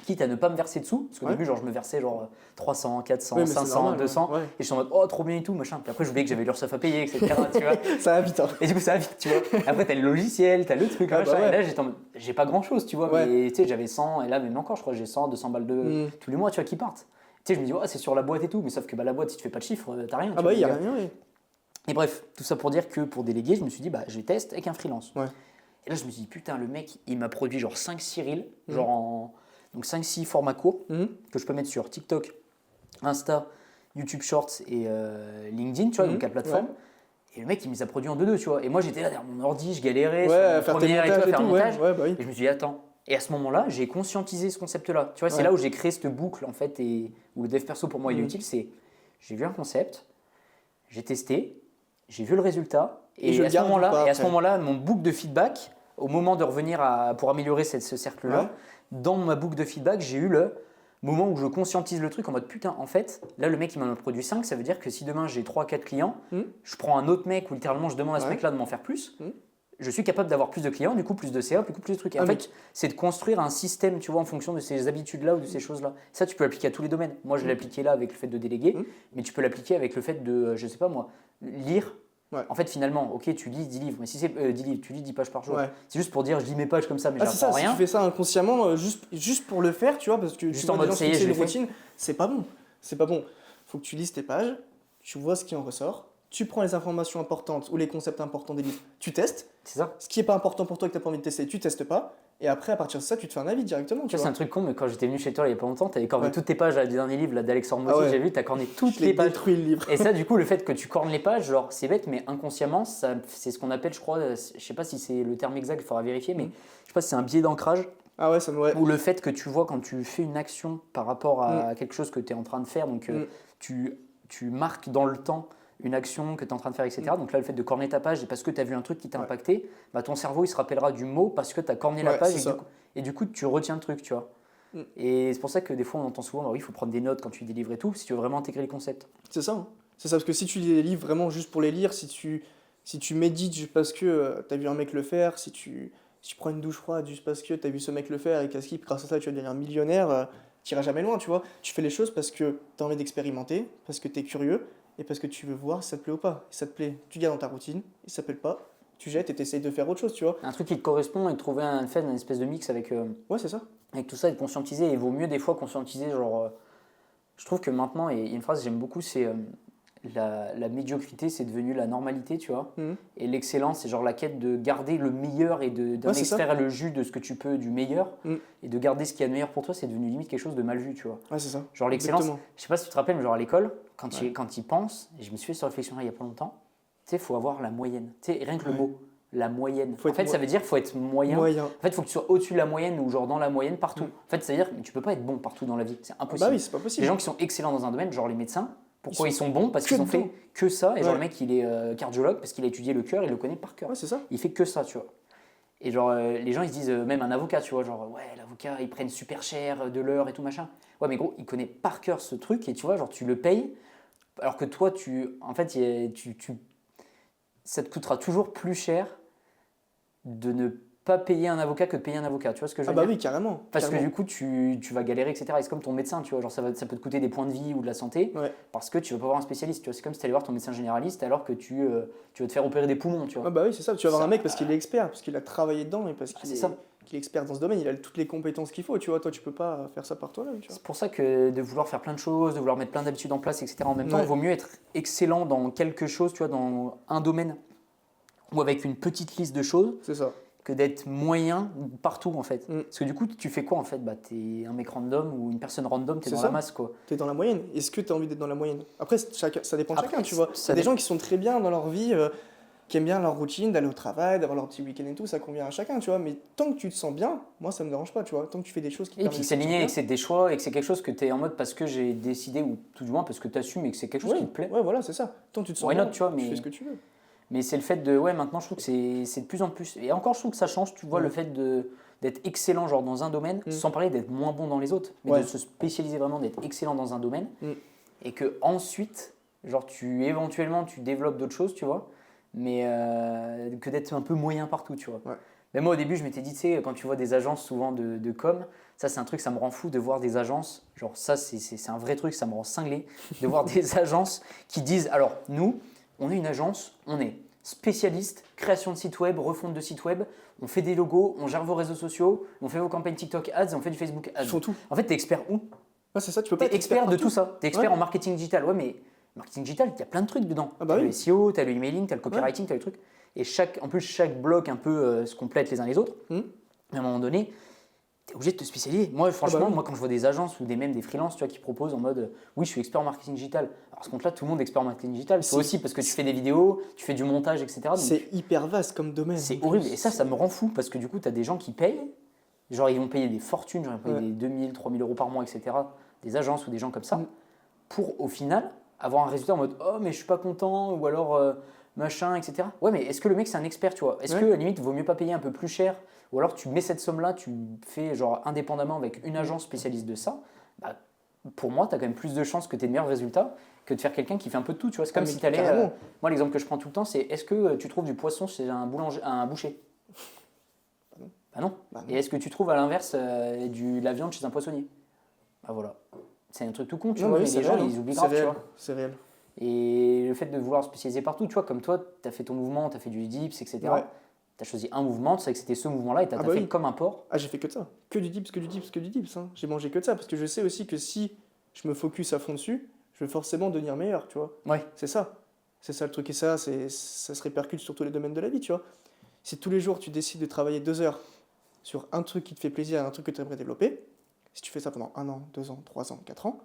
[SPEAKER 2] quitte à ne pas me verser dessous. Parce qu'au début, genre, je me versais genre 300, 400,
[SPEAKER 1] Oui, mais c'est
[SPEAKER 2] 500,
[SPEAKER 1] normal,
[SPEAKER 2] 200.
[SPEAKER 1] ouais.
[SPEAKER 2] Et je suis en mode, oh, trop bien et tout, machin. Puis après, j'oubliais que j'avais l'URSSAF à payer, etc. tu vois.
[SPEAKER 1] Ça va vite, hein.
[SPEAKER 2] Et du coup, ça va vite, tu vois. Après, t'as le logiciel, t'as le truc,
[SPEAKER 1] Ah,
[SPEAKER 2] machin.
[SPEAKER 1] bah ouais.
[SPEAKER 2] Et là, j'étais en mode, j'ai pas grand chose, tu vois.
[SPEAKER 1] Ouais.
[SPEAKER 2] Mais tu sais, j'avais 100, et là, même encore, je crois que j'ai 100, 200 balles tous les mois, tu vois, qui partent. Tu sais, je me dis, ouais, c'est sur la boîte et tout. Mais sauf que bah, la boîte, si tu fais pas de chiffres, t'as rien.
[SPEAKER 1] Ah
[SPEAKER 2] tu
[SPEAKER 1] bah
[SPEAKER 2] vois,
[SPEAKER 1] oui, y a
[SPEAKER 2] donc,
[SPEAKER 1] rien, oui.
[SPEAKER 2] Et bref, tout ça pour dire que pour déléguer, je me suis dit, bah, je vais tester avec un freelance.
[SPEAKER 1] Ouais.
[SPEAKER 2] Et là, je me suis dit, putain, le mec, il m'a produit genre 5-6 reels, genre donc 5-6 formats courts que je peux mettre sur TikTok, Insta, YouTube Shorts et LinkedIn, tu vois, donc la plateforme.
[SPEAKER 1] Ouais.
[SPEAKER 2] Et le mec, il me les a produits en 2-2, tu vois. Et moi, j'étais là derrière mon ordi, je galérais
[SPEAKER 1] Ouais, à
[SPEAKER 2] sur
[SPEAKER 1] faire
[SPEAKER 2] mon
[SPEAKER 1] tes
[SPEAKER 2] première
[SPEAKER 1] montages
[SPEAKER 2] à
[SPEAKER 1] et
[SPEAKER 2] faire un
[SPEAKER 1] tout,
[SPEAKER 2] montage.
[SPEAKER 1] ouais, bah oui.
[SPEAKER 2] Et je me suis dit, attends. Et à ce moment-là, j'ai conscientisé ce concept-là. Tu vois, c'est
[SPEAKER 1] Ouais.
[SPEAKER 2] là où j'ai créé cette boucle, en fait, et où le dev perso, pour moi, il est utile. C'est, j'ai vu un concept, j'ai testé, j'ai vu le résultat,
[SPEAKER 1] Et je le
[SPEAKER 2] à ce
[SPEAKER 1] garde ou
[SPEAKER 2] moment-là,
[SPEAKER 1] pas
[SPEAKER 2] et à ce
[SPEAKER 1] après.
[SPEAKER 2] moment-là, mon boucle de feedback, au moment de revenir pour améliorer ce cercle-là,
[SPEAKER 1] Ouais.
[SPEAKER 2] dans ma boucle de feedback, j'ai eu le moment où je conscientise le truc en mode putain, en fait, là le mec il m'en a produit 5, ça veut dire que si demain j'ai 3-4 clients, je prends un autre mec ou littéralement je demande à ce
[SPEAKER 1] Ouais.
[SPEAKER 2] mec-là de m'en faire plus, je suis capable d'avoir plus de clients, du coup plus de CA, du coup plus de trucs. Et
[SPEAKER 1] Ah,
[SPEAKER 2] en
[SPEAKER 1] mais
[SPEAKER 2] fait, c'est de construire un système, tu vois, en fonction de ces habitudes-là ou de ces choses-là. Ça, tu peux l'appliquer à tous les domaines. Moi, je l'ai appliqué là avec le fait de déléguer, mais tu peux l'appliquer avec le fait de, je sais pas moi, lire.
[SPEAKER 1] Ouais.
[SPEAKER 2] En fait, finalement, ok, tu lis 10 livres, mais si c'est 10 livres, tu lis 10 pages par jour.
[SPEAKER 1] Ouais.
[SPEAKER 2] C'est juste pour dire, je lis mes pages comme ça, mais
[SPEAKER 1] Ah, c'est ça,
[SPEAKER 2] j'apprends
[SPEAKER 1] si
[SPEAKER 2] rien.
[SPEAKER 1] tu fais ça inconsciemment, juste pour le faire, tu vois, parce que
[SPEAKER 2] Juste
[SPEAKER 1] tu
[SPEAKER 2] en
[SPEAKER 1] vois
[SPEAKER 2] mode,
[SPEAKER 1] des gens
[SPEAKER 2] ça y est,
[SPEAKER 1] qui
[SPEAKER 2] je
[SPEAKER 1] une
[SPEAKER 2] l'ai fait.
[SPEAKER 1] routine, c'est pas bon. C'est pas bon. Faut que tu lises tes pages, tu vois ce qui en ressort, tu prends les informations importantes ou les concepts importants des livres, tu testes.
[SPEAKER 2] C'est ça.
[SPEAKER 1] Ce qui est pas important pour toi que tu n'as pas envie de tester, tu testes pas. Et après, à partir de ça, tu te fais un avis directement.
[SPEAKER 2] Tu
[SPEAKER 1] Tu
[SPEAKER 2] vois, c'est un
[SPEAKER 1] vois.
[SPEAKER 2] truc con, mais quand j'étais venu chez toi il y a pas longtemps, tu avais corné
[SPEAKER 1] Ouais.
[SPEAKER 2] toutes tes pages là, du dernier livre là, d'Alex Hormozy,
[SPEAKER 1] Ah ouais.
[SPEAKER 2] j'ai vu, tu as corné toutes
[SPEAKER 1] Je l'ai
[SPEAKER 2] les pages.
[SPEAKER 1] détruit le livre.
[SPEAKER 2] Et ça, du coup, le fait que tu cornes les pages, genre, c'est bête, mais inconsciemment, c'est ce qu'on appelle, je crois, je sais pas si c'est le terme exact, il faudra vérifier, mais je sais pas si c'est un biais d'ancrage,
[SPEAKER 1] Ah ouais, ça me. Ouais.
[SPEAKER 2] ou le fait que tu vois quand tu fais une action par rapport à quelque chose que tu es en train de faire, donc tu marques dans le temps une action que tu es en train de faire, etc. Donc là, le fait de corner ta page, et parce que tu as vu un truc qui t'a impacté, bah, ton cerveau, il se rappellera du mot parce que tu as corné la
[SPEAKER 1] Ouais,
[SPEAKER 2] page,
[SPEAKER 1] c'est ça.
[SPEAKER 2] et du coup, tu retiens le truc, tu vois. Et c'est pour ça que des fois, on entend souvent, bah oui, il faut prendre des notes quand tu délivres et tout, si tu veux vraiment intégrer les concepts.
[SPEAKER 1] C'est ça. Hein. C'est ça, parce que si tu lis les livres vraiment juste pour les lire, si tu médites juste parce que tu as vu un mec le faire, si tu prends une douche froide juste parce que tu as vu ce mec le faire et qu'à skip, grâce à ça, tu vas devenir millionnaire, tu n'iras jamais loin, tu vois. Tu fais les choses parce que tu as envie d'expérimenter, parce que tu es curieux et parce que tu veux voir si ça te plaît ou pas. Si ça te plaît, tu gardes dans ta routine. Et si ça te plaît pas, tu jettes et tu essayes de faire autre chose, tu vois.
[SPEAKER 2] Un truc qui te correspond et de trouver une espèce de mix avec,
[SPEAKER 1] Ouais, c'est ça.
[SPEAKER 2] avec tout ça et de conscientiser. Et il vaut mieux des fois conscientiser, genre, je trouve que maintenant, et il y a une phrase que j'aime beaucoup, c'est la médiocrité, c'est devenu la normalité, tu vois.
[SPEAKER 1] Mhm.
[SPEAKER 2] Et l'excellence, c'est genre la quête de garder le meilleur et d'en
[SPEAKER 1] Ouais, c'est ça.
[SPEAKER 2] extraire le jus de ce que tu peux du meilleur.
[SPEAKER 1] Mhm.
[SPEAKER 2] Et de garder ce qu'il y a de meilleur pour toi, c'est devenu limite quelque chose de mal vu, tu vois.
[SPEAKER 1] Ouais, c'est ça.
[SPEAKER 2] Genre l'excellence,
[SPEAKER 1] Exactement.
[SPEAKER 2] je sais pas si tu te rappelles, mais genre à l'école, quand
[SPEAKER 1] Ouais.
[SPEAKER 2] quand ils pensent, et je me suis fait cette réflexion-là il y a pas longtemps, tu sais, il faut avoir la moyenne. Tu sais, rien que le
[SPEAKER 1] Ouais.
[SPEAKER 2] mot, la moyenne.
[SPEAKER 1] Faut
[SPEAKER 2] En
[SPEAKER 1] être
[SPEAKER 2] fait, ça veut dire faut être moyen.
[SPEAKER 1] Moyen.
[SPEAKER 2] En fait, il faut que tu sois au-dessus de la moyenne ou genre dans la moyenne partout.
[SPEAKER 1] Mm.
[SPEAKER 2] En fait, ça veut dire que tu peux pas être bon partout dans la vie. C'est impossible.
[SPEAKER 1] Bah oui, c'est pas
[SPEAKER 2] Les
[SPEAKER 1] possible.
[SPEAKER 2] gens qui sont excellents dans un domaine, genre les médecins, pourquoi ils
[SPEAKER 1] sont
[SPEAKER 2] sont bons? Parce
[SPEAKER 1] que
[SPEAKER 2] qu'ils ont
[SPEAKER 1] dedans.
[SPEAKER 2] fait que ça. Et genre
[SPEAKER 1] Ouais.
[SPEAKER 2] le mec, il est cardiologue parce qu'il a étudié le cœur, il le connaît par cœur.
[SPEAKER 1] Ouais, c'est ça.
[SPEAKER 2] Il fait que ça, tu vois. Et genre, les gens, ils se disent, même un avocat, tu vois, genre, ouais, l'avocat, ils prennent super cher de l'heure et tout machin. Ouais, mais gros, il connaît par cœur ce truc et tu vois, genre, tu le payes, alors que toi, en fait, ça te coûtera toujours plus cher de ne pas payer un avocat que de payer un avocat. Tu vois ce que je veux
[SPEAKER 1] Ah bah
[SPEAKER 2] dire?
[SPEAKER 1] oui, carrément.
[SPEAKER 2] Parce que
[SPEAKER 1] carrément.
[SPEAKER 2] du coup, tu vas galérer, etc. Et c'est comme ton médecin, tu vois, genre, ça peut te coûter des points de vie ou de la santé
[SPEAKER 1] Ouais.
[SPEAKER 2] parce que tu vas pas voir un spécialiste. Tu vois, c'est comme si tu allais voir ton médecin généraliste alors que tu vas te faire opérer des poumons, tu vois.
[SPEAKER 1] Ah bah oui, c'est ça. Tu vas avoir
[SPEAKER 2] Ça-
[SPEAKER 1] un mec parce qu'il est expert, parce qu'il a travaillé dedans et parce
[SPEAKER 2] c'est ça.
[SPEAKER 1] qu'il est expert dans ce domaine, il a toutes les compétences qu'il faut, tu vois. Toi, tu peux pas faire ça par toi-même, tu vois.
[SPEAKER 2] C'est pour ça que de vouloir faire plein de choses, de vouloir mettre plein d'habitudes en place, etc. En même temps,
[SPEAKER 1] Ouais.
[SPEAKER 2] il vaut mieux être excellent dans quelque chose, tu vois, dans un domaine ou avec une petite liste de choses
[SPEAKER 1] C'est ça.
[SPEAKER 2] que d'être moyen partout en fait.
[SPEAKER 1] Mm.
[SPEAKER 2] Parce que du coup, tu fais quoi en fait? Bah, t'es un mec random ou une personne random, t'es
[SPEAKER 1] C'est
[SPEAKER 2] dans
[SPEAKER 1] ça.
[SPEAKER 2] la masse quoi.
[SPEAKER 1] T'es dans la moyenne. Est-ce que t'as envie d'être dans la moyenne? Après, ça dépend de
[SPEAKER 2] Après,
[SPEAKER 1] chacun, tu vois.
[SPEAKER 2] ça
[SPEAKER 1] Il y a des
[SPEAKER 2] dépend.
[SPEAKER 1] gens qui sont très bien dans leur vie, qui aiment bien leur routine, d'aller au travail, d'avoir leur petit week-end et tout, ça convient à chacun, tu vois. Mais tant que tu te sens bien, moi, ça me dérange pas, tu vois. Tant que tu fais des choses qui te
[SPEAKER 2] Et
[SPEAKER 1] permettent
[SPEAKER 2] puis
[SPEAKER 1] de
[SPEAKER 2] que c'est
[SPEAKER 1] te sentir
[SPEAKER 2] aligné et
[SPEAKER 1] bien.
[SPEAKER 2] que c'est des choix et que c'est quelque chose que t'es en mode parce que j'ai décidé ou tout du moins parce que t'assumes et que c'est quelque chose
[SPEAKER 1] Ouais,
[SPEAKER 2] qui te plaît.
[SPEAKER 1] ouais, voilà, c'est ça. Tant que tu te sens
[SPEAKER 2] Why
[SPEAKER 1] bien,
[SPEAKER 2] not, tu vois,
[SPEAKER 1] tu
[SPEAKER 2] mais-
[SPEAKER 1] fais ce que tu veux.
[SPEAKER 2] Mais c'est le fait de. Ouais, maintenant je trouve que c'est de plus en plus. Et encore, je trouve que ça change, tu vois,
[SPEAKER 1] Ouais.
[SPEAKER 2] le fait d'être excellent genre dans un domaine,
[SPEAKER 1] Mm.
[SPEAKER 2] sans parler d'être moins bon dans les autres, mais
[SPEAKER 1] Ouais.
[SPEAKER 2] de se spécialiser vraiment, d'être excellent dans un domaine.
[SPEAKER 1] Mm.
[SPEAKER 2] Et que ensuite, genre, éventuellement, tu développes d'autres choses, tu vois, mais que d'être un peu moyen partout, tu vois.
[SPEAKER 1] Ouais.
[SPEAKER 2] Mais moi, au début, je m'étais dit, tu sais, quand tu vois des agences souvent de com, ça, c'est un truc, ça me rend fou de voir des agences, genre, ça, c'est un vrai truc, ça me rend cinglé, de voir des agences qui disent, alors, nous, on est une agence, on est spécialiste, création de site web, refonte de site web, on fait des logos, on gère vos réseaux sociaux, on fait vos campagnes TikTok ads, on fait du Facebook
[SPEAKER 1] Ils
[SPEAKER 2] ads.
[SPEAKER 1] font tout.
[SPEAKER 2] En fait, t'es expert où?
[SPEAKER 1] Ouais, c'est ça, tu peux pas
[SPEAKER 2] T'es
[SPEAKER 1] être
[SPEAKER 2] expert de
[SPEAKER 1] partout.
[SPEAKER 2] tout ça. T'es expert
[SPEAKER 1] Ouais.
[SPEAKER 2] en marketing digital. Ouais, mais marketing digital, il y a plein de trucs dedans.
[SPEAKER 1] Ah bah
[SPEAKER 2] T'as
[SPEAKER 1] oui.
[SPEAKER 2] le SEO, t'as le emailing, t'as le copywriting, t'as le truc. Et en plus, chaque bloc un peu se complète les uns les autres.
[SPEAKER 1] Hmm.
[SPEAKER 2] Mais à un moment donné, t'es obligé de te spécialiser. Moi, franchement,
[SPEAKER 1] oui.
[SPEAKER 2] moi, quand je vois des agences ou même des freelances, tu vois, qui proposent en mode, oui, je suis expert en marketing digital. Alors, à ce compte-là, tout le monde est expert en marketing digital. Toi
[SPEAKER 1] C'est-
[SPEAKER 2] aussi, parce que tu fais des vidéos, tu fais du montage, etc. Donc,
[SPEAKER 1] C'est hyper vaste comme domaine.
[SPEAKER 2] c'est
[SPEAKER 1] en
[SPEAKER 2] horrible.
[SPEAKER 1] plus.
[SPEAKER 2] Et ça me rend fou parce que du coup, tu as des gens qui payent. Genre, ils vont payer des fortunes, genre, ils vont payer
[SPEAKER 1] Ouais.
[SPEAKER 2] des 2000, 3000 euros par mois, etc. Des agences ou des gens comme ça.
[SPEAKER 1] Mm.
[SPEAKER 2] Pour au final avoir un résultat en mode oh, mais je suis pas content ou alors machin, etc. Ouais, mais est-ce que le mec c'est un expert, tu vois? Est-ce
[SPEAKER 1] Ouais.
[SPEAKER 2] que à la limite, vaut mieux pas payer un peu plus cher ou alors tu mets cette somme-là, tu fais genre indépendamment avec une agence spécialiste de ça? Bah, pour moi, tu as quand même plus de chances que tu aies de meilleurs résultats que de faire quelqu'un qui fait un peu de tout. Tu vois, c'est comme
[SPEAKER 1] Ah, mais
[SPEAKER 2] si tu allais.
[SPEAKER 1] carrément.
[SPEAKER 2] Moi, l'exemple que je prends tout le temps, c'est est-ce que tu trouves du poisson chez un boucher? Bah non.
[SPEAKER 1] Bah non.
[SPEAKER 2] Et est-ce que tu trouves à l'inverse de la viande chez un poissonnier? Bah voilà. C'est un truc tout con, tu
[SPEAKER 1] Non,
[SPEAKER 2] vois,
[SPEAKER 1] mais
[SPEAKER 2] mais
[SPEAKER 1] oui,
[SPEAKER 2] les
[SPEAKER 1] c'est
[SPEAKER 2] gens,
[SPEAKER 1] réel,
[SPEAKER 2] ils oublient
[SPEAKER 1] c'est
[SPEAKER 2] grave, tu
[SPEAKER 1] réel,
[SPEAKER 2] vois.
[SPEAKER 1] c'est réel.
[SPEAKER 2] Et le fait de vouloir spécialiser partout, tu vois, comme toi, tu as fait ton mouvement, tu as fait du dips, etc.
[SPEAKER 1] Ouais.
[SPEAKER 2] Tu as choisi un mouvement, tu sais que c'était ce mouvement-là et tu as
[SPEAKER 1] Ah bah
[SPEAKER 2] fait
[SPEAKER 1] oui.
[SPEAKER 2] comme un porc.
[SPEAKER 1] Ah, j'ai fait que de ça. Que du dips, que du dips, que du dips. Hein. J'ai mangé que de ça parce que je sais aussi que si je me focus à fond dessus, je vais forcément devenir meilleur, tu vois.
[SPEAKER 2] Ouais.
[SPEAKER 1] C'est ça. C'est ça le truc. Et ça se répercute sur tous les domaines de la vie, tu vois. Si tous les jours tu décides de travailler 2 heures sur un truc qui te fait plaisir, un truc que tu aimerais développer, si tu fais ça pendant 1 an, 2 ans, 3 ans, 4 ans,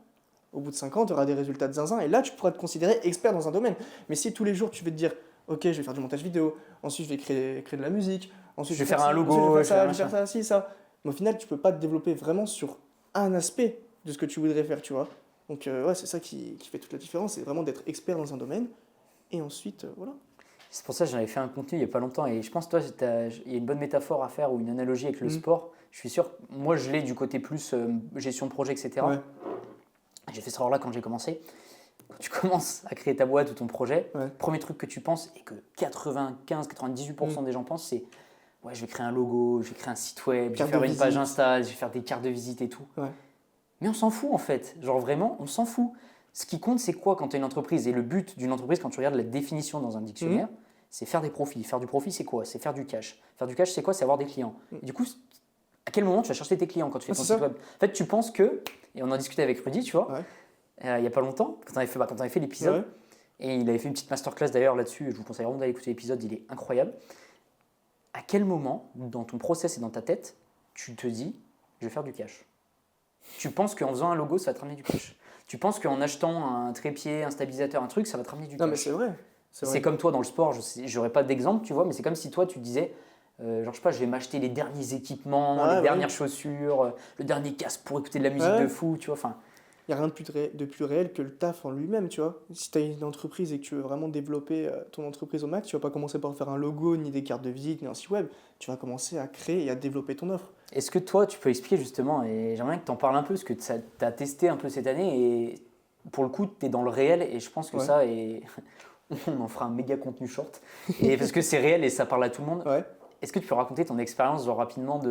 [SPEAKER 1] au bout de 5 ans, tu auras des résultats de zinzin et là tu pourras te considérer expert dans un domaine. Mais si tous les jours tu veux te dire, ok, je vais faire du montage vidéo, ensuite je vais créer de la musique, ensuite
[SPEAKER 2] Je vais faire un
[SPEAKER 1] ci,
[SPEAKER 2] logo,
[SPEAKER 1] ensuite je vais
[SPEAKER 2] je
[SPEAKER 1] faire
[SPEAKER 2] vais
[SPEAKER 1] ça,
[SPEAKER 2] faire
[SPEAKER 1] je vais faire ça, ci, ça. Mais au final, tu peux pas te développer vraiment sur un aspect de ce que tu voudrais faire, tu vois. Donc ouais, c'est ça qui fait toute la différence, c'est vraiment d'être expert dans un domaine et ensuite, voilà.
[SPEAKER 2] C'est pour ça que j'en avais fait un contenu il n'y a pas longtemps et je pense que toi, il y a une bonne métaphore à faire ou une analogie avec le sport. Je suis sûr, moi je l'ai du côté plus gestion de projet, etc.
[SPEAKER 1] Ouais.
[SPEAKER 2] J'ai fait cette erreur-là quand j'ai commencé. Quand tu commences à créer ta boîte ou ton projet,
[SPEAKER 1] Ouais.
[SPEAKER 2] premier truc que tu penses et que 95-98% des gens pensent, c'est ouais, je vais créer un logo, je vais créer un site web, je
[SPEAKER 1] Carte
[SPEAKER 2] vais faire
[SPEAKER 1] de
[SPEAKER 2] une page
[SPEAKER 1] visite.
[SPEAKER 2] Insta, je vais faire des cartes de visite et tout.
[SPEAKER 1] Ouais.
[SPEAKER 2] Mais on s'en fout en fait. Genre vraiment, on s'en fout. Ce qui compte, c'est quoi quand tu as une entreprise? Et le but d'une entreprise, quand tu regardes la définition dans un dictionnaire, c'est faire des profits. Faire du profit, c'est quoi? C'est faire du cash. Faire du cash, c'est quoi? C'est avoir des clients. Et du coup, à quel moment tu vas chercher tes clients quand tu fais ton site web? En fait, tu penses que, et on en discutait avec Rudy, tu vois, il n'y a pas longtemps, quand on avait fait l'épisode, et il avait fait une petite masterclass d'ailleurs là-dessus, je vous conseille vraiment d'aller écouter l'épisode, il est incroyable. À quel moment, dans ton process et dans ta tête, tu te dis, je vais faire du cash? Tu penses qu'en faisant un logo, ça va te ramener du cash. Tu penses qu'en achetant un trépied, un stabilisateur, un truc, ça va te ramener du cash.
[SPEAKER 1] Non, mais c'est vrai.
[SPEAKER 2] C'est comme toi dans le sport, je n'aurais pas d'exemple, tu vois, mais c'est comme si toi, tu te disais, genre, je sais pas, je vais m'acheter les derniers équipements, les dernières chaussures, le dernier casque pour écouter de la musique de fou, tu vois, enfin...
[SPEAKER 1] Il n'y a rien de plus réel que le taf en lui-même, tu vois. Si tu as une entreprise et que tu veux vraiment développer ton entreprise au max, tu vas pas commencer par faire un logo, ni des cartes de visite, ni un site web. Tu vas commencer à créer et à développer ton offre.
[SPEAKER 2] Est-ce que toi, tu peux expliquer justement, et j'aimerais bien que tu en parles un peu, parce que tu as testé un peu cette année, et pour le coup, tu es dans le réel, et je pense que ça, et on en fera un méga contenu short, et parce que c'est réel et ça parle à tout le monde. Est-ce que tu peux raconter ton expérience, genre rapidement, tu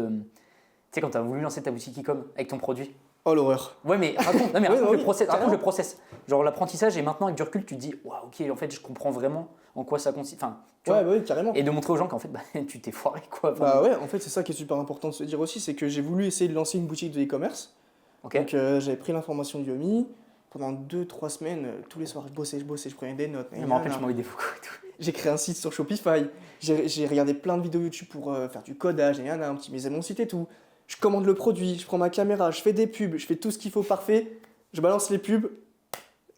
[SPEAKER 2] sais, quand tu as voulu lancer ta boutique e-com avec ton produit?
[SPEAKER 1] Oh l'horreur.
[SPEAKER 2] Ouais, mais raconte, raconte le process. Genre l'apprentissage, et maintenant avec du recul, tu te dis, waouh, ok, en fait, je comprends vraiment en quoi ça consiste. Enfin,
[SPEAKER 1] oui, carrément.
[SPEAKER 2] Et de montrer aux gens qu'en fait, tu t'es foiré, quoi. Enfin,
[SPEAKER 1] bah ouais, en fait, c'est ça qui est super important de se dire aussi, c'est que j'ai voulu essayer de lancer une boutique de e-commerce. Donc j'avais pris l'information de Yomi. Pendant 2-3 semaines, tous les soirs, je bossais, je prenais des notes.
[SPEAKER 2] Je me rappelle, je m'envoyais des photos et tout.
[SPEAKER 1] J'ai créé un site sur Shopify. J'ai regardé plein de vidéos YouTube pour faire du codage, optimiser mon site et tout. Je commande le produit, je prends ma caméra, je fais des pubs, je fais tout ce qu'il faut parfait. Je balance les pubs,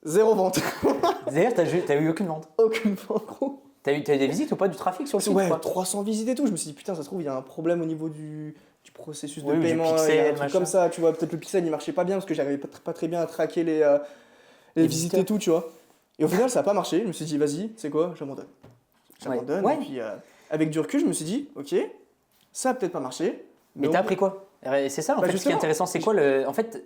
[SPEAKER 1] 0 vente.
[SPEAKER 2] D'ailleurs, t'as eu aucune vente?
[SPEAKER 1] Aucune vente, gros.
[SPEAKER 2] T'as eu des visites ou pas, du trafic sur le site?
[SPEAKER 1] Ouais, 300 visites et tout. Je me suis dit, putain, ça se trouve, il y a un problème au niveau du processus de paiement.
[SPEAKER 2] Du pixel,
[SPEAKER 1] un truc comme ça, tu vois. Peut-être le pixel, il marchait pas bien parce que j'arrivais pas très bien à traquer les visites et tout, tu vois. Et au final, ça a pas marché. Je me suis dit, vas-y, c'est quoi, j'abandonne. Et puis, avec du recul, je me suis dit, ok, ça a peut-être pas marché.
[SPEAKER 2] Mais t'as appris quoi? C'est ça, en fait, ce qui est intéressant, c'est quoi En fait,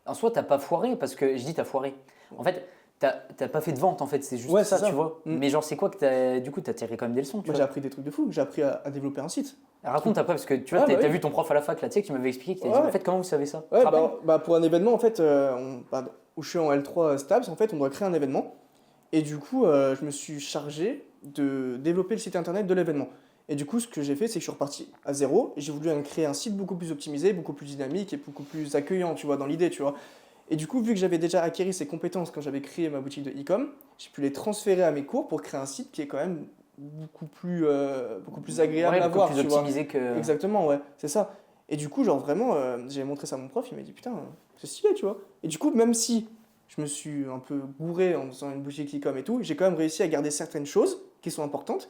[SPEAKER 2] en soi, t'as pas foiré, parce que je dis t'as foiré. En fait, t'as pas fait de vente, en fait, c'est juste ça, tu vois. Mais genre, c'est quoi que du coup, t'as tiré quand même des leçons, tu vois.
[SPEAKER 1] J'ai appris des trucs de fou, j'ai appris à développer un site.
[SPEAKER 2] Raconte après, parce que tu vois, t'as vu ton prof à la fac, là, tu sais, qui m'avait expliqué, qui t'a dit, en fait, comment vous savez ça?
[SPEAKER 1] Pour un événement, en fait, où je suis en L3 Stabs, en fait, on doit créer un événement. Et du coup, je me suis chargé de développer le site internet de l'événement. Et du coup, ce que j'ai fait, c'est que je suis reparti à zéro et j'ai voulu créer un site beaucoup plus optimisé, beaucoup plus dynamique et beaucoup plus accueillant, tu vois, dans l'idée, tu vois. Et du coup, vu que j'avais déjà acquis ces compétences quand j'avais créé ma boutique de e-com, j'ai pu les transférer à mes cours pour créer un site qui est quand même beaucoup plus agréable à voir,
[SPEAKER 2] plus optimisé que...
[SPEAKER 1] Exactement, ouais, c'est ça. Et du coup, genre vraiment, j'ai montré ça à mon prof, il m'a dit, putain, c'est stylé, tu vois. Et du coup, même si je me suis un peu gouré en faisant une boutique e-com et tout, j'ai quand même réussi à garder certaines choses qui sont importantes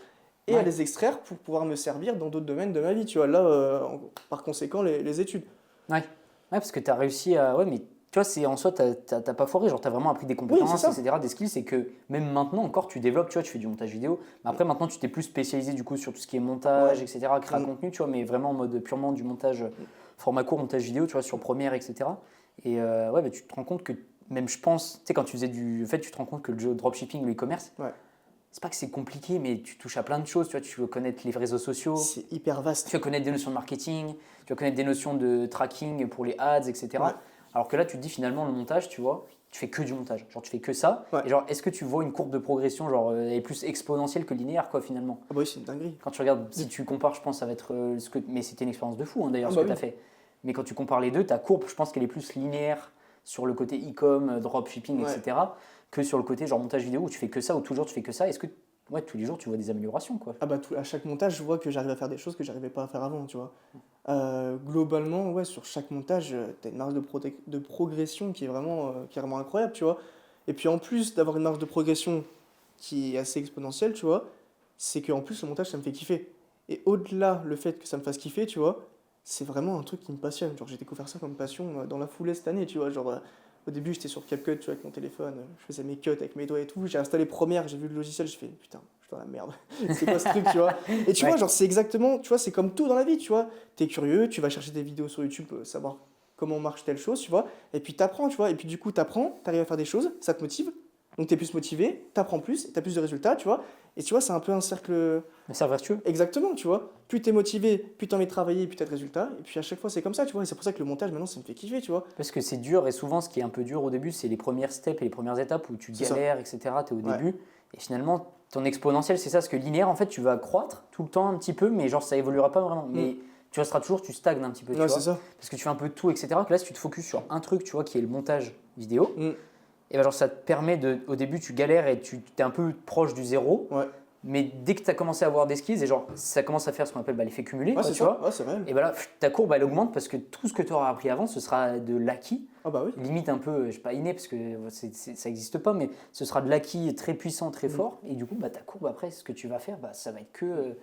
[SPEAKER 1] et à les extraire pour pouvoir me servir dans d'autres domaines de ma vie, tu vois. Là, par conséquent, les études.
[SPEAKER 2] Ouais, parce que tu as réussi à... Ouais, mais tu vois, c'est en soi, t'as pas foiré, genre tu as vraiment appris des compétences, etc., des skills, et que même maintenant encore, tu développes, tu vois, tu fais du montage vidéo. Mais après, maintenant, tu t'es plus spécialisé du coup sur tout ce qui est montage, etc., créer un contenu, tu vois, mais vraiment en mode purement du montage, format court, montage vidéo, tu vois, sur Premiere, etc. Et tu te rends compte que, même je pense, tu sais, quand tu faisais en fait, tu te rends compte que le dropshipping, le e-commerce, c'est pas que c'est compliqué, mais tu touches à plein de choses. Tu vois, tu veux connaître les réseaux sociaux.
[SPEAKER 1] C'est hyper vaste.
[SPEAKER 2] Tu veux connaître des notions de marketing, tu veux connaître des notions de tracking pour les ads, etc. Alors que là, tu te dis finalement, le montage, tu vois, tu fais que du montage. Genre, tu fais que ça. Et genre, est-ce que tu vois une courbe de progression, genre, elle est plus exponentielle que linéaire, quoi, finalement?
[SPEAKER 1] Ah bah oui, c'est une dinguerie.
[SPEAKER 2] Quand tu regardes, si tu compares, je pense, ça va être mais c'était une expérience de fou, hein, d'ailleurs, ce que tu as fait. Mais quand tu compares les deux, ta courbe, je pense qu'elle est plus linéaire sur le côté e-com, dropshipping, etc., que sur le côté genre montage vidéo où tu fais que ça, ou toujours tu fais que ça. Est-ce que tous les jours tu vois des améliorations, quoi?
[SPEAKER 1] Ah bah à chaque montage, je vois que j'arrive à faire des choses que j'arrivais pas à faire avant, tu vois. Globalement, sur chaque montage, tu as une marge de progression qui est vraiment incroyable, tu vois. Et puis en plus d'avoir une marge de progression qui est assez exponentielle, tu vois, c'est qu'en plus le montage, ça me fait kiffer. Et au-delà le fait que ça me fasse kiffer, tu vois, c'est vraiment un truc qui me passionne. Genre j'ai découvert ça comme passion dans la foulée cette année, tu vois. Genre au début, j'étais sur CapCut, tu vois, avec mon téléphone, je faisais mes cuts avec mes doigts et tout. J'ai installé Premiere, j'ai vu le logiciel, j'ai fait putain, je suis dans la merde. C'est quoi ce truc, tu vois? Et tu vois, genre c'est exactement, tu vois, c'est comme tout dans la vie, tu vois. T'es curieux, tu vas chercher des vidéos sur YouTube, savoir comment marche telle chose, tu vois. Et puis t'apprends, tu vois. Et puis du coup, t'apprends, t'arrives à faire des choses, ça te motive. Donc t'es plus motivé, t'apprends plus, t'as plus de résultats, tu vois. Et tu vois, c'est un peu un cercle...
[SPEAKER 2] Un cercle vertueux.
[SPEAKER 1] Exactement, tu vois. Plus t'es motivé, plus t'as envie de travailler, plus t'as de résultats. Et puis à chaque fois, c'est comme ça, tu vois. Et c'est pour ça que le montage, maintenant, ça me fait kiffer, tu vois.
[SPEAKER 2] Parce que c'est dur, et souvent, ce qui est un peu dur au début, c'est les premières steps et les premières étapes où tu galères, etc. T'es au début. Et finalement, ton exponentiel, c'est ça, parce que linéaire, en fait, tu vas croître tout le temps un petit peu, mais genre ça évoluera pas vraiment. Mais tu resteras toujours, tu stagnes un petit peu, tu
[SPEAKER 1] Ouais,
[SPEAKER 2] vois.
[SPEAKER 1] c'est ça.
[SPEAKER 2] Parce que tu fais un peu de tout, etc. Que là, si tu te focuses sur un truc, tu vois, qui est le montage vidéo,
[SPEAKER 1] Mm.
[SPEAKER 2] et ben genre ça te permet de, au début, tu galères et tu es un peu proche du zéro.
[SPEAKER 1] Ouais,
[SPEAKER 2] Mais dès que tu as commencé à avoir des skills, et genre ça commence à faire ce qu'on appelle l'effet cumulé,
[SPEAKER 1] ouais
[SPEAKER 2] quoi,
[SPEAKER 1] c'est
[SPEAKER 2] tu
[SPEAKER 1] ça.
[SPEAKER 2] vois.
[SPEAKER 1] Ouais, c'est vrai.
[SPEAKER 2] Et ben là, ta courbe, elle augmente parce que tout ce que tu auras appris avant, ce sera de l'acquis.
[SPEAKER 1] Ah bah oui.
[SPEAKER 2] Limite un peu, je sais pas inné parce que ça n'existe pas, mais ce sera de l'acquis très puissant, très fort. Et du coup, bah, ta courbe après, ce que tu vas faire, bah, ça va être que.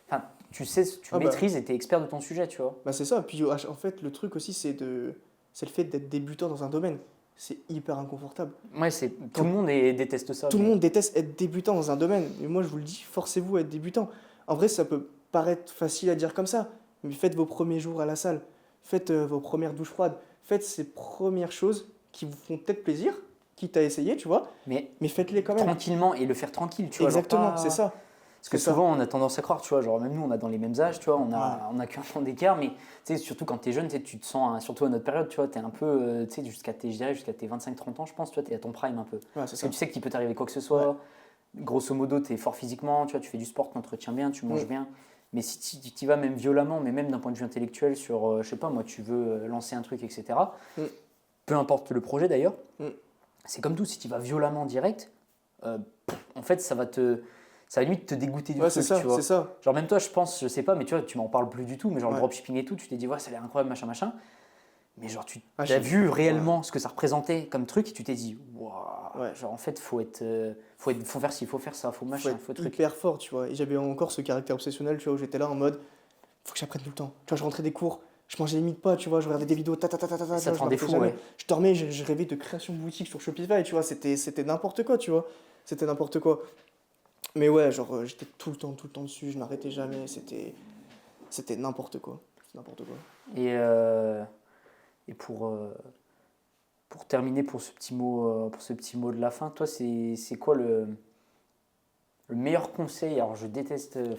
[SPEAKER 2] Enfin, tu sais, tu maîtrises et tu es expert de ton sujet, tu vois.
[SPEAKER 1] Bah c'est ça. Puis en fait, le truc aussi, c'est le fait d'être débutant dans un domaine. C'est hyper inconfortable.
[SPEAKER 2] Ouais, tout le monde déteste ça.
[SPEAKER 1] Tout le
[SPEAKER 2] mais-
[SPEAKER 1] monde déteste être débutant dans un domaine. Mais moi, je vous le dis, forcez-vous à être débutant. En vrai, ça peut paraître facile à dire comme ça. Mais faites vos premiers jours à la salle. Faites vos premières douches froides. Faites ces premières choses qui vous font peut-être plaisir, quitte à essayer, tu vois.
[SPEAKER 2] Mais
[SPEAKER 1] Mais faites-les quand même.
[SPEAKER 2] tranquillement et le faire tranquille, tu vois. genre
[SPEAKER 1] Exactement,
[SPEAKER 2] pas-
[SPEAKER 1] c'est ça.
[SPEAKER 2] Parce que
[SPEAKER 1] C'est ça.
[SPEAKER 2] souvent, on a tendance à croire, tu vois, genre même nous, on a dans les mêmes âges, tu vois, on a qu'un an d'écart, mais tu sais, surtout quand tu es jeune, tu te sens, surtout à notre période, tu vois, tu es un peu, tu sais, jusqu'à tes 25-30 ans, je pense, tu vois, tu es à ton prime un peu.
[SPEAKER 1] Ouais, c'est
[SPEAKER 2] Parce
[SPEAKER 1] ça.
[SPEAKER 2] que tu sais qu'il peut t'arriver quoi que ce soit. Grosso modo, tu es fort physiquement, tu vois, tu fais du sport, tu t'entretiens bien, tu manges bien. Mais si tu y vas même violemment, mais même d'un point de vue intellectuel, sur, je sais pas, moi, tu veux lancer un truc, etc.,
[SPEAKER 1] Mm.
[SPEAKER 2] peu importe le projet d'ailleurs,
[SPEAKER 1] Mm.
[SPEAKER 2] c'est comme tout, si tu vas violemment direct, en fait, ça va limite te dégoûter du
[SPEAKER 1] Ouais,
[SPEAKER 2] truc,
[SPEAKER 1] c'est ça,
[SPEAKER 2] tu vois.
[SPEAKER 1] c'est ça.
[SPEAKER 2] Genre même toi, je pense, je sais pas, mais tu vois, tu m'en parles plus du tout, mais genre le
[SPEAKER 1] Ouais.
[SPEAKER 2] dropshipping et tout, tu t'es dit, ouais, ça a l'air incroyable, machin, machin. Mais genre, tu
[SPEAKER 1] Ah,
[SPEAKER 2] as
[SPEAKER 1] j'ai-
[SPEAKER 2] vu réellement ce que ça représentait comme truc et tu t'es dit, waouh,
[SPEAKER 1] Ouais.
[SPEAKER 2] genre en fait, faut faire ci, faut faire ça, faut
[SPEAKER 1] Faut
[SPEAKER 2] machin,
[SPEAKER 1] être
[SPEAKER 2] faut truc.
[SPEAKER 1] hyper fort, tu vois. Et j'avais encore ce caractère obsessionnel, tu vois, où j'étais là en mode, faut que j'apprenne tout le temps. Tu vois, je rentrais des cours, je mangeais limite pas, tu vois, je regardais des vidéos,
[SPEAKER 2] Ça
[SPEAKER 1] tu vois,
[SPEAKER 2] te
[SPEAKER 1] je
[SPEAKER 2] rendait
[SPEAKER 1] m'arrêtais
[SPEAKER 2] fou,
[SPEAKER 1] jamais.
[SPEAKER 2] ouais.
[SPEAKER 1] Je dormais, je rêvais de création de boutique sur Shopify, tu vois, c'était n'importe quoi, tu vois. C'était n'importe quoi. Mais ouais, genre, j'étais tout le temps dessus, je m'arrêtais jamais, c'était n'importe quoi. C'était n'importe quoi.
[SPEAKER 2] Et pour terminer, pour ce petit mot de la fin, toi, c'est quoi le meilleur conseil? Alors, je déteste, mais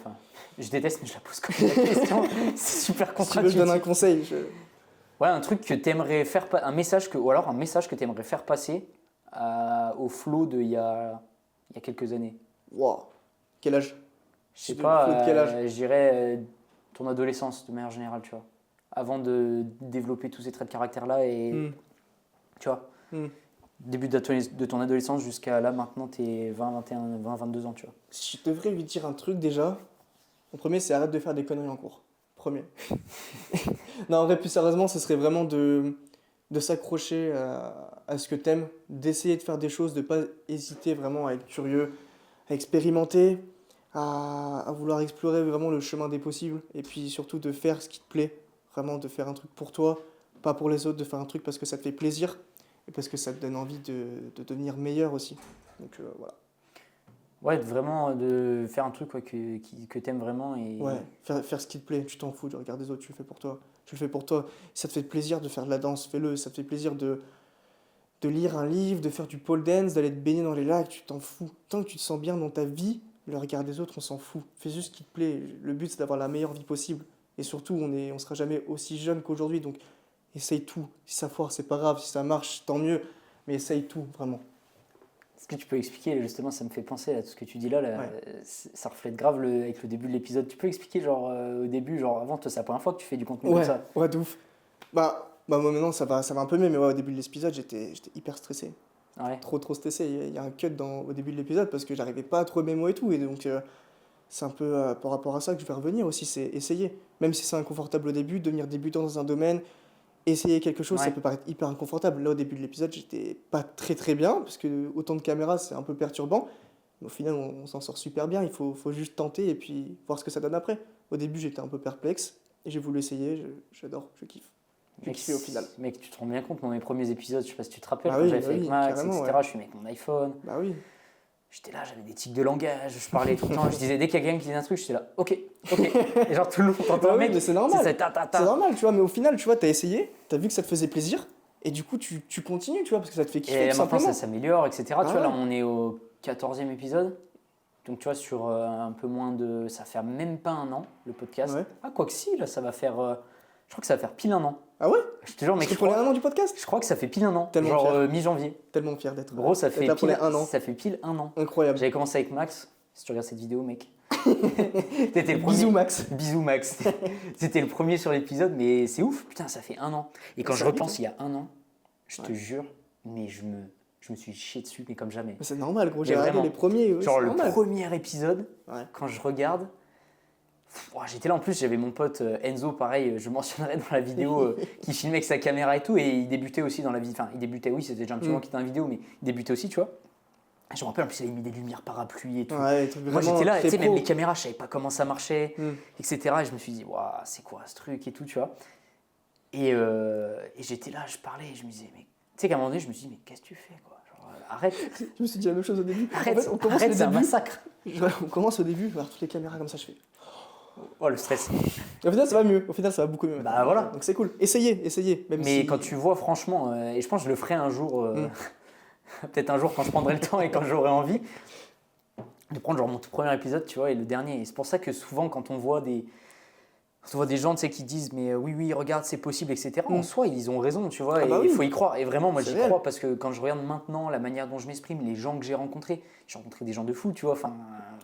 [SPEAKER 2] je la pose comme une question. C'est super
[SPEAKER 1] Si tu veux, je donne un
[SPEAKER 2] contre-intuitif.
[SPEAKER 1] conseil.
[SPEAKER 2] Ouais, un truc que t'aimerais faire, un message ou alors un message que t'aimerais faire passer au flow il y a quelques années.
[SPEAKER 1] Waouh. Quel âge?
[SPEAKER 2] Je sais
[SPEAKER 1] De
[SPEAKER 2] pas,
[SPEAKER 1] flow de quel âge?
[SPEAKER 2] je dirais ton adolescence de manière générale, tu vois. Avant de développer tous ces traits de caractère-là et
[SPEAKER 1] Hmm.
[SPEAKER 2] tu vois,
[SPEAKER 1] Hmm.
[SPEAKER 2] début de ton adolescence jusqu'à là, maintenant, t'es 20, 21, 20, 22 ans, tu vois.
[SPEAKER 1] Si je devrais lui dire un truc déjà, mon premier, c'est arrête de faire des conneries en cours. Premier. Non, en vrai, plus sérieusement, ce serait vraiment de s'accrocher à ce que t'aimes, d'essayer de faire des choses, de pas hésiter vraiment à être curieux, à expérimenter, à vouloir explorer vraiment le chemin des possibles, et puis surtout de faire ce qui te plaît, vraiment de faire un truc pour toi, pas pour les autres, de faire un truc parce que ça te fait plaisir, et parce que ça te donne envie de devenir meilleur aussi. Donc voilà.
[SPEAKER 2] Ouais, vraiment de faire un truc ouais, que t'aimes vraiment et
[SPEAKER 1] Ouais, faire ce qui te plaît, tu t'en fous du regard des autres, tu le fais pour toi. Tu le fais pour toi. Ça te fait plaisir de faire de la danse, fais-le. Ça te fait plaisir de lire un livre, de faire du pole dance, d'aller te baigner dans les lacs, tu t'en fous. Tant que tu te sens bien dans ta vie, le regard des autres, on s'en fout. Fais juste ce qui te plaît. Le but, c'est d'avoir la meilleure vie possible. Et surtout, on sera jamais aussi jeune qu'aujourd'hui, donc essaye tout. Si ça foire, c'est pas grave. Si ça marche, tant mieux. Mais essaye tout, vraiment.
[SPEAKER 2] est-ce que tu peux expliquer, justement, ça me fait penser à tout ce que tu dis là,
[SPEAKER 1] Ouais.
[SPEAKER 2] ça reflète grave avec le début de l'épisode. Tu peux expliquer, genre, au début, genre, avant, toi, c'est la première fois que tu fais du contenu comme
[SPEAKER 1] Ouais,
[SPEAKER 2] ça.
[SPEAKER 1] ouais, de ouf. Bah moi maintenant, ça va un peu mieux, mais ouais, au début de l'épisode, j'étais hyper stressé.
[SPEAKER 2] Ouais.
[SPEAKER 1] Trop stressé. Il y a un cut au début de l'épisode parce que j'arrivais pas à trouver mes mots et tout. Et donc, c'est un peu par rapport à ça que je vais revenir aussi, c'est essayer. Même si c'est inconfortable au début, devenir débutant dans un domaine, essayer quelque chose, ça
[SPEAKER 2] Ouais.
[SPEAKER 1] peut paraître hyper inconfortable. Là, au début de l'épisode, j'étais pas très bien parce que autant de caméras, c'est un peu perturbant. Mais au final, on s'en sort super bien. Faut juste tenter et puis voir ce que ça donne après. Au début, j'étais un peu perplexe et j'ai voulu essayer. J'adore, je kiffe. J'ai
[SPEAKER 2] Mec,
[SPEAKER 1] kiffé au final.
[SPEAKER 2] Mec, tu te rends bien compte, dans mes premiers épisodes, je sais pas si tu te rappelles,
[SPEAKER 1] Bah
[SPEAKER 2] quand
[SPEAKER 1] oui,
[SPEAKER 2] j'avais
[SPEAKER 1] bah
[SPEAKER 2] fait avec
[SPEAKER 1] oui,
[SPEAKER 2] Max,
[SPEAKER 1] carrément,
[SPEAKER 2] etc.,
[SPEAKER 1] ouais.
[SPEAKER 2] je suis avec mon iPhone,
[SPEAKER 1] Bah oui.
[SPEAKER 2] j'étais là, j'avais des tics de langage, je parlais tout le temps, je disais, dès qu'il y a quelqu'un qui disait un truc, j'étais là, ok. Et genre, tout le monde t'entend,
[SPEAKER 1] Bah oui,
[SPEAKER 2] mec,
[SPEAKER 1] mais c'est normal.
[SPEAKER 2] c'est ta, ta, ta.
[SPEAKER 1] C'est normal, tu vois, mais au final, tu vois, t'as essayé, t'as vu que ça te faisait plaisir, et du coup, tu continues, tu vois, parce que ça te fait kiffer,
[SPEAKER 2] Et
[SPEAKER 1] tout
[SPEAKER 2] maintenant,
[SPEAKER 1] simplement.
[SPEAKER 2] ça s'améliore, etc. Tu vois,
[SPEAKER 1] ouais.
[SPEAKER 2] là, on est au 14e épisode. Donc, tu vois, sur un peu moins de. Ça fait même pas un an, le podcast.
[SPEAKER 1] Ouais.
[SPEAKER 2] Ah, quoi que si, là, ça va faire. Je crois que ça va faire pile 1 an.
[SPEAKER 1] Ah ouais?
[SPEAKER 2] Je te jure, mec,
[SPEAKER 1] Parce que pour les 1 an du podcast?
[SPEAKER 2] je crois que ça fait pile 1 an.
[SPEAKER 1] Tellement
[SPEAKER 2] Genre
[SPEAKER 1] fier.
[SPEAKER 2] mi-janvier.
[SPEAKER 1] Tellement fier d'être
[SPEAKER 2] Gros, ça fait
[SPEAKER 1] là pour
[SPEAKER 2] pile,
[SPEAKER 1] les 1 an.
[SPEAKER 2] ça fait pile 1 an.
[SPEAKER 1] Incroyable.
[SPEAKER 2] J'avais commencé avec Max. Si tu regardes cette vidéo, mec. T'étais le premier.
[SPEAKER 1] Bisous Max.
[SPEAKER 2] Bisous Max. C'était le premier sur l'épisode, mais c'est ouf. Putain, ça fait 1 an. Et quand
[SPEAKER 1] Ça
[SPEAKER 2] je
[SPEAKER 1] va
[SPEAKER 2] repense
[SPEAKER 1] vite,
[SPEAKER 2] il y a 1 an, je te jure, mais je me suis chié dessus, mais comme jamais.
[SPEAKER 1] Mais c'est normal, gros.
[SPEAKER 2] Mais
[SPEAKER 1] J'ai regardé
[SPEAKER 2] vraiment.
[SPEAKER 1] les premiers. Ouais,
[SPEAKER 2] Genre
[SPEAKER 1] c'est
[SPEAKER 2] le
[SPEAKER 1] normal.
[SPEAKER 2] premier épisode,
[SPEAKER 1] Ouais.
[SPEAKER 2] quand je regarde, j'étais là en plus, j'avais mon pote Enzo, pareil, je mentionnerai dans la vidéo, qui filmait avec sa caméra et tout, et il débutait aussi dans la vie. Enfin, il débutait, oui, c'était déjà un petit moment qu'il était dans la vidéo, mais il débutait aussi, tu vois. Et je me rappelle, en plus, il avait mis des lumières parapluies et tout.
[SPEAKER 1] Ouais,
[SPEAKER 2] Moi j'étais là, tu sais, même
[SPEAKER 1] pro.
[SPEAKER 2] les caméras, je savais pas comment ça marchait,
[SPEAKER 1] Mm.
[SPEAKER 2] etc. Et je me suis dit, waouh, c'est quoi ce truc et tout, tu vois. Et j'étais là, je parlais, et je me disais, mais tu sais qu'à un moment donné, je me suis dit, mais qu'est-ce que tu fais, quoi? Genre, arrête,
[SPEAKER 1] Je me suis dit la même chose au début.
[SPEAKER 2] arrête,
[SPEAKER 1] En fait, on commence
[SPEAKER 2] arrête,
[SPEAKER 1] le
[SPEAKER 2] c'est un
[SPEAKER 1] début.
[SPEAKER 2] massacre.
[SPEAKER 1] On commence au début, voir toutes les caméras comme ça, je fais.
[SPEAKER 2] Oh, le stress.
[SPEAKER 1] Et au final, ça va mieux. Au final, ça va beaucoup mieux.
[SPEAKER 2] Bah, voilà.
[SPEAKER 1] Donc c'est cool. Essayez. Même
[SPEAKER 2] Mais
[SPEAKER 1] si...
[SPEAKER 2] quand tu vois, franchement, et je pense que je le ferai un jour, peut-être un jour quand je prendrai le temps et quand j'aurai envie, de prendre genre mon tout premier épisode, tu vois, et le dernier. Et c'est pour ça que souvent, quand on voit des gens, tu sais, qui disent, mais oui, regarde, c'est possible, etc. En soi, ils ont raison, tu vois,
[SPEAKER 1] Ah
[SPEAKER 2] et
[SPEAKER 1] bah
[SPEAKER 2] il
[SPEAKER 1] oui.
[SPEAKER 2] faut y croire. Et vraiment, moi,
[SPEAKER 1] C'est
[SPEAKER 2] j'y
[SPEAKER 1] réel.
[SPEAKER 2] crois parce que quand je regarde maintenant la manière dont je m'exprime, les gens que j'ai rencontrés des gens de fou, tu vois, enfin,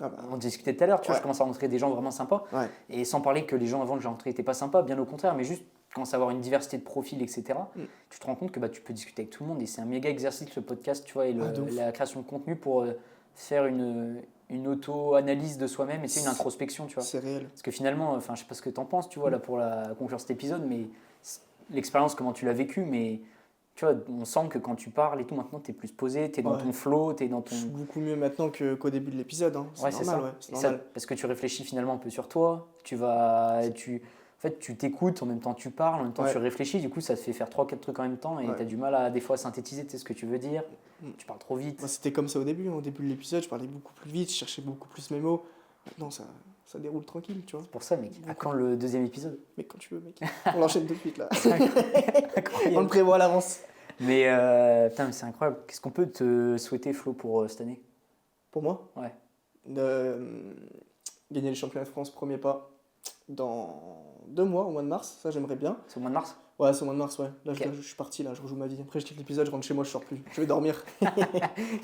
[SPEAKER 1] Ah bah.
[SPEAKER 2] on discutait tout à l'heure, tu vois,
[SPEAKER 1] Ouais.
[SPEAKER 2] je commence à rencontrer des gens vraiment sympas.
[SPEAKER 1] Ouais.
[SPEAKER 2] Et sans parler que les gens avant que j'ai rencontrés n'étaient pas sympas, bien au contraire, mais juste commence à avoir une diversité de profils, etc. Tu te rends compte que bah, tu peux discuter avec tout le monde et c'est un méga exercice le podcast, tu vois, et
[SPEAKER 1] Ah, de ouf.
[SPEAKER 2] la création de contenu pour faire une auto-analyse de soi-même et c'est une introspection, tu vois.
[SPEAKER 1] C'est réel.
[SPEAKER 2] Parce que finalement, enfin, je sais pas ce que tu en penses, tu vois, là pour conclure cet épisode, mais l'expérience, comment tu l'as vécu, mais tu vois, on sent que quand tu parles et tout, maintenant, tu es plus posé, tu es dans
[SPEAKER 1] Ouais.
[SPEAKER 2] ton flow, tu es dans ton.
[SPEAKER 1] Je suis beaucoup mieux maintenant qu'au début de l'épisode. Hein.
[SPEAKER 2] Ouais, c'est
[SPEAKER 1] normal,
[SPEAKER 2] ça.
[SPEAKER 1] ouais. C'est
[SPEAKER 2] Et ça,
[SPEAKER 1] normal.
[SPEAKER 2] parce que tu réfléchis finalement un peu sur toi, en fait, tu t'écoutes, en même temps tu parles, en même temps
[SPEAKER 1] Ouais.
[SPEAKER 2] tu réfléchis, du coup ça te fait faire 3-4 trucs en même temps et
[SPEAKER 1] Ouais.
[SPEAKER 2] tu as du mal à des fois synthétiser, tu sais ce que tu veux dire, tu parles trop vite.
[SPEAKER 1] Moi, c'était comme ça au début. Au début de l'épisode, je parlais beaucoup plus vite, je cherchais beaucoup plus mes mots. Maintenant, ça déroule tranquille, tu vois.
[SPEAKER 2] C'est pour ça, mec. À quand le deuxième épisode?
[SPEAKER 1] Mais quand tu veux, mec. On l'enchaîne tout de suite, là.
[SPEAKER 2] Incroyable.
[SPEAKER 1] On le prévoit à l'avance.
[SPEAKER 2] Mais putain, mais c'est incroyable. Qu'est-ce qu'on peut te souhaiter, Flo, pour cette année?
[SPEAKER 1] Pour moi,
[SPEAKER 2] Ouais.
[SPEAKER 1] gagner les championnats de France, premier pas, dans 2 mois, au mois de mars. Ça, j'aimerais bien.
[SPEAKER 2] C'est au mois de mars?
[SPEAKER 1] Ouais, c'est au mois de mars, ouais. Là,
[SPEAKER 2] Ok.
[SPEAKER 1] je suis parti, là, je rejoue ma vie. Après, je quitte l'épisode, je rentre chez moi, je sors plus. Je vais dormir.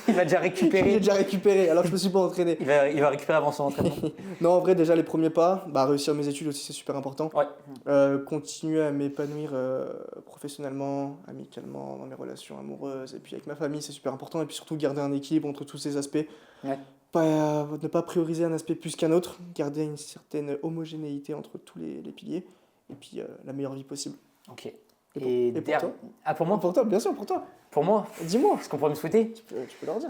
[SPEAKER 2] Il va déjà
[SPEAKER 1] J'ai
[SPEAKER 2] récupérer.
[SPEAKER 1] déjà récupéré, alors que je me suis pas entraîné.
[SPEAKER 2] Il va récupérer avant son entraînement.
[SPEAKER 1] Non, en vrai, déjà, les premiers pas, bah, réussir mes études aussi, c'est super important.
[SPEAKER 2] Ouais.
[SPEAKER 1] Continuer à m'épanouir professionnellement, amicalement, dans mes relations amoureuses, et puis avec ma famille, c'est super important. Et puis surtout, garder un équilibre entre tous ces aspects.
[SPEAKER 2] Ouais.
[SPEAKER 1] Ne pas prioriser un aspect plus qu'un autre, garder une certaine homogénéité entre tous les piliers, et puis la meilleure vie possible.
[SPEAKER 2] Ok.
[SPEAKER 1] Et pour toi?
[SPEAKER 2] Ah, pour moi?
[SPEAKER 1] Pour toi, bien sûr, pour toi.
[SPEAKER 2] Pour moi?
[SPEAKER 1] Dis-moi,
[SPEAKER 2] Ce qu'on pourrait me souhaiter?
[SPEAKER 1] tu peux leur dire.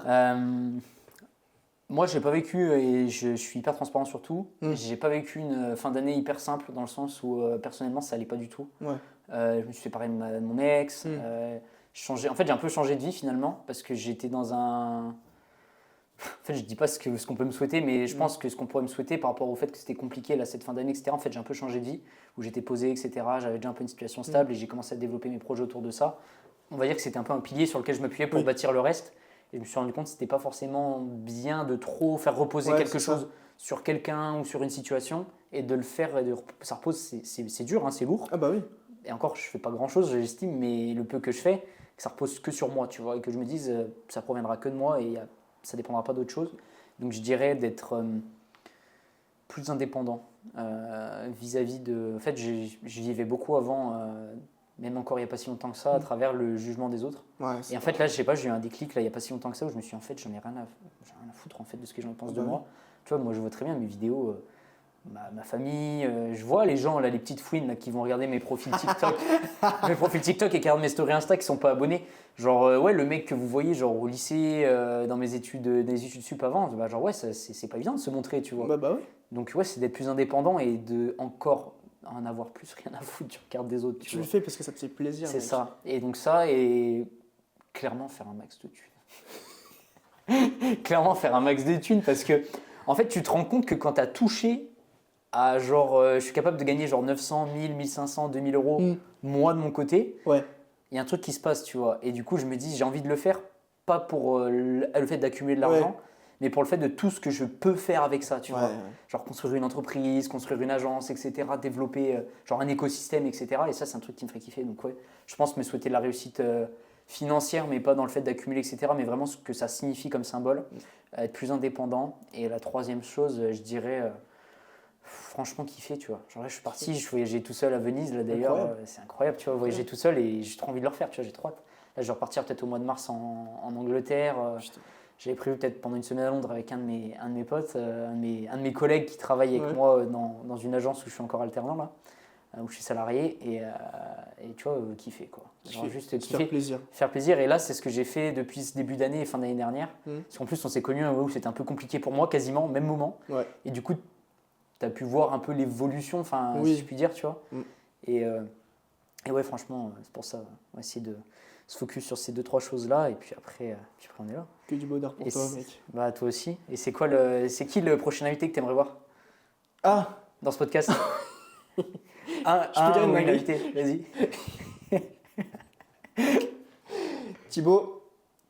[SPEAKER 2] Moi, je n'ai pas vécu, et je suis hyper transparent sur tout,
[SPEAKER 1] Mm.
[SPEAKER 2] j'ai pas vécu une fin d'année hyper simple dans le sens où personnellement ça allait pas du tout.
[SPEAKER 1] Ouais.
[SPEAKER 2] Je me suis séparé de mon ex,
[SPEAKER 1] Mm.
[SPEAKER 2] en fait j'ai un peu changé de vie finalement parce que j'étais dans un... En fait je dis pas ce qu'on peut me souhaiter, mais je pense que ce qu'on pourrait me souhaiter par rapport au fait que c'était compliqué là, cette fin d'année, etc. En fait j'ai un peu changé de vie, où j'étais posé, etc. J'avais déjà un peu une situation stable et j'ai commencé à développer mes projets autour de ça. On va dire que c'était un peu un pilier sur lequel je m'appuyais pour
[SPEAKER 1] Oui.
[SPEAKER 2] bâtir le reste. Et je me suis rendu compte que c'était pas forcément bien de trop faire reposer
[SPEAKER 1] Ouais,
[SPEAKER 2] quelque
[SPEAKER 1] c'est ça.
[SPEAKER 2] chose sur quelqu'un ou sur une situation et de le faire, ça repose, c'est dur, hein, c'est lourd.
[SPEAKER 1] Ah bah oui.
[SPEAKER 2] Et encore, je fais pas grand chose, j'estime, mais le peu que je fais, que ça repose que sur moi, tu vois, et que je me dise, ça proviendra que de moi et ça dépendra pas d'autre chose. Donc je dirais d'être plus indépendant vis-à-vis de. En fait, je vivais beaucoup avant, même encore il y a pas si longtemps que ça, à travers le jugement des autres.
[SPEAKER 1] Ouais,
[SPEAKER 2] Et en fait, là, je sais pas, j'ai eu un déclic là, il y a pas si longtemps que ça où je me suis dit, en fait, j'en ai rien à foutre en fait, de ce que les gens pensent de
[SPEAKER 1] bah
[SPEAKER 2] moi. Tu vois, moi, je vois très bien mes vidéos, ma famille, je vois les gens, là, les petites fouines là, qui vont regarder mes profils TikTok, mes profils TikTok et qui regardent mes stories Insta qui sont pas abonnés. Genre, ouais, le mec que vous voyez, genre au lycée, dans mes études, des études sup avant, bah, genre, ouais, c'est pas évident de se montrer, tu vois.
[SPEAKER 1] bah oui.
[SPEAKER 2] Donc, ouais, c'est d'être plus indépendant et de encore en avoir plus rien à foutre du regard des autres, tu
[SPEAKER 1] Tu le
[SPEAKER 2] vois.
[SPEAKER 1] fais parce que ça te fait plaisir.
[SPEAKER 2] C'est
[SPEAKER 1] mec.
[SPEAKER 2] ça. Et donc ça, et clairement faire un max de thunes. Clairement faire un max de thunes parce que, en fait, tu te rends compte que quand tu as touché à genre, je suis capable de gagner genre 900, 1000, 1500, 2000 euros, moi de mon côté,
[SPEAKER 1] Ouais.
[SPEAKER 2] il y a un truc qui se passe, tu vois. Et du coup, je me dis, j'ai envie de le faire, pas pour le fait d'accumuler de l'argent, mais pour le fait de tout ce que je peux faire avec ça, tu
[SPEAKER 1] Ouais,
[SPEAKER 2] vois.
[SPEAKER 1] ouais.
[SPEAKER 2] Genre construire une entreprise, construire une agence, etc. Développer genre un écosystème, etc. Et ça, c'est un truc qui me ferait kiffer. Donc ouais, je pense me souhaiter de la réussite financière, mais pas dans le fait d'accumuler, etc. Mais vraiment ce que ça signifie comme symbole, être plus indépendant. Et la troisième chose, je dirais, franchement kiffer, tu vois. Genre là, je suis parti, je voyageais tout seul à Venise, là d'ailleurs,
[SPEAKER 1] Incroyable.
[SPEAKER 2] c'est incroyable, tu vois, voyager tout seul et j'ai trop envie de le refaire, tu vois, j'ai trop hâte. Là, je vais repartir peut-être au mois de mars en Angleterre.
[SPEAKER 1] Putain.
[SPEAKER 2] J'avais prévu peut-être pendant une semaine à Londres avec un de mes potes, un de mes collègues qui travaille avec
[SPEAKER 1] Ouais.
[SPEAKER 2] moi dans une agence où je suis encore alternant, là, où je suis salarié, et tu vois, kiffer, quoi. Genre juste
[SPEAKER 1] Se
[SPEAKER 2] kiffer,
[SPEAKER 1] faire plaisir.
[SPEAKER 2] faire plaisir. Et là, c'est ce que j'ai fait depuis ce début d'année et fin d'année dernière.
[SPEAKER 1] Mhm.
[SPEAKER 2] Parce qu'en plus, on s'est connus à un moment où c'était un peu compliqué pour moi, quasiment, au même moment.
[SPEAKER 1] Ouais.
[SPEAKER 2] Et du coup, tu as pu voir un peu l'évolution, enfin,
[SPEAKER 1] Oui.
[SPEAKER 2] si je puis dire, tu vois.
[SPEAKER 1] Mm.
[SPEAKER 2] Et ouais, franchement, c'est pour ça, on va essayer de se focus sur ces 2-3 choses-là, et puis après, on est là.
[SPEAKER 1] Que du bonheur pour
[SPEAKER 2] Et
[SPEAKER 1] toi,
[SPEAKER 2] c'est-
[SPEAKER 1] mec.
[SPEAKER 2] Bah, toi aussi. Et c'est qui le prochain invité que tu aimerais voir
[SPEAKER 1] Ah,
[SPEAKER 2] dans ce podcast?
[SPEAKER 1] Je peux dire une
[SPEAKER 2] ou
[SPEAKER 1] dinguerie
[SPEAKER 2] invité, vas-y.
[SPEAKER 1] Thibaut,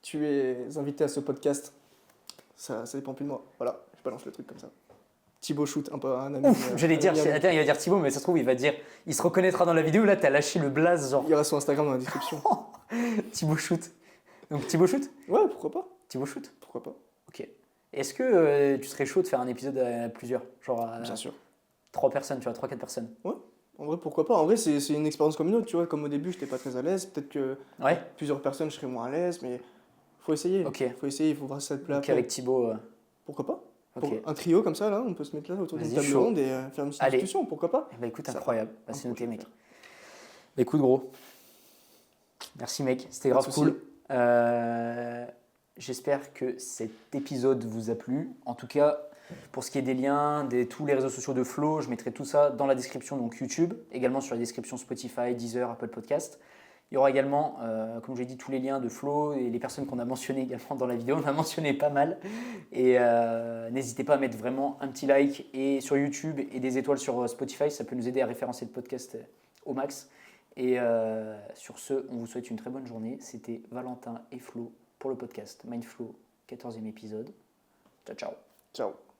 [SPEAKER 1] tu es invité à ce podcast. Ça dépend plus de moi. Voilà, je balance le truc comme ça. Thibaut Shoot, un peu un ami.
[SPEAKER 2] J'allais
[SPEAKER 1] un
[SPEAKER 2] dire,
[SPEAKER 1] ami à nous.
[SPEAKER 2] attends, il va dire Thibaut, mais ça se trouve, il se reconnaîtra dans la vidéo. Là, t'as lâché le blaze, genre
[SPEAKER 1] Il y aura son Instagram dans la description.
[SPEAKER 2] Thibaut Shoot. Donc Thibaut Shoot
[SPEAKER 1] Ouais, pourquoi pas?
[SPEAKER 2] Thibaut Shoot.
[SPEAKER 1] Pourquoi pas?
[SPEAKER 2] Ok. Est-ce que tu serais chaud de faire un épisode à plusieurs? Genre à
[SPEAKER 1] Bien sûr.
[SPEAKER 2] 3 personnes, tu vois, 3-4 personnes.
[SPEAKER 1] En vrai, pourquoi pas? En vrai, c'est une expérience comme une autre, tu vois. Comme au début, j'étais pas très à l'aise. Peut-être que
[SPEAKER 2] Ouais.
[SPEAKER 1] plusieurs personnes, je serais moins à l'aise, mais faut essayer.
[SPEAKER 2] Ok.
[SPEAKER 1] Faut essayer, il faut voir si ça te plaît
[SPEAKER 2] Donc
[SPEAKER 1] après.
[SPEAKER 2] avec Thibaut.
[SPEAKER 1] Pourquoi pas?
[SPEAKER 2] Ok.
[SPEAKER 1] Pour un trio comme ça, là, on peut se mettre là autour d'une
[SPEAKER 2] Vas-y,
[SPEAKER 1] table
[SPEAKER 2] chaud.
[SPEAKER 1] ronde et faire une petite
[SPEAKER 2] Allez.
[SPEAKER 1] discussion, pourquoi pas?
[SPEAKER 2] Bah écoute,
[SPEAKER 1] Ça,
[SPEAKER 2] incroyable. Bah,
[SPEAKER 1] un
[SPEAKER 2] c'est noté,
[SPEAKER 1] prochain
[SPEAKER 2] mec. Bah écoute, gros. Merci, mec. C'était
[SPEAKER 1] Pas de
[SPEAKER 2] grave
[SPEAKER 1] souci.
[SPEAKER 2] cool. J'espère que cet épisode vous a plu. En tout cas, pour ce qui est des liens, tous les réseaux sociaux de Flo, je mettrai tout ça dans la description, donc YouTube, également sur la description Spotify, Deezer, Apple Podcast. Il y aura également, comme j'ai dit, tous les liens de Flo et les personnes qu'on a mentionnées également dans la vidéo. On a mentionné pas mal. Et n'hésitez pas à mettre vraiment un petit like et sur YouTube et des étoiles sur Spotify. Ça peut nous aider à référencer le podcast au max. Et sur ce, on vous souhaite une très bonne journée. C'était Valentin et Flo pour le podcast Mindflow, 14e épisode. Ciao, ciao.
[SPEAKER 1] Ciao.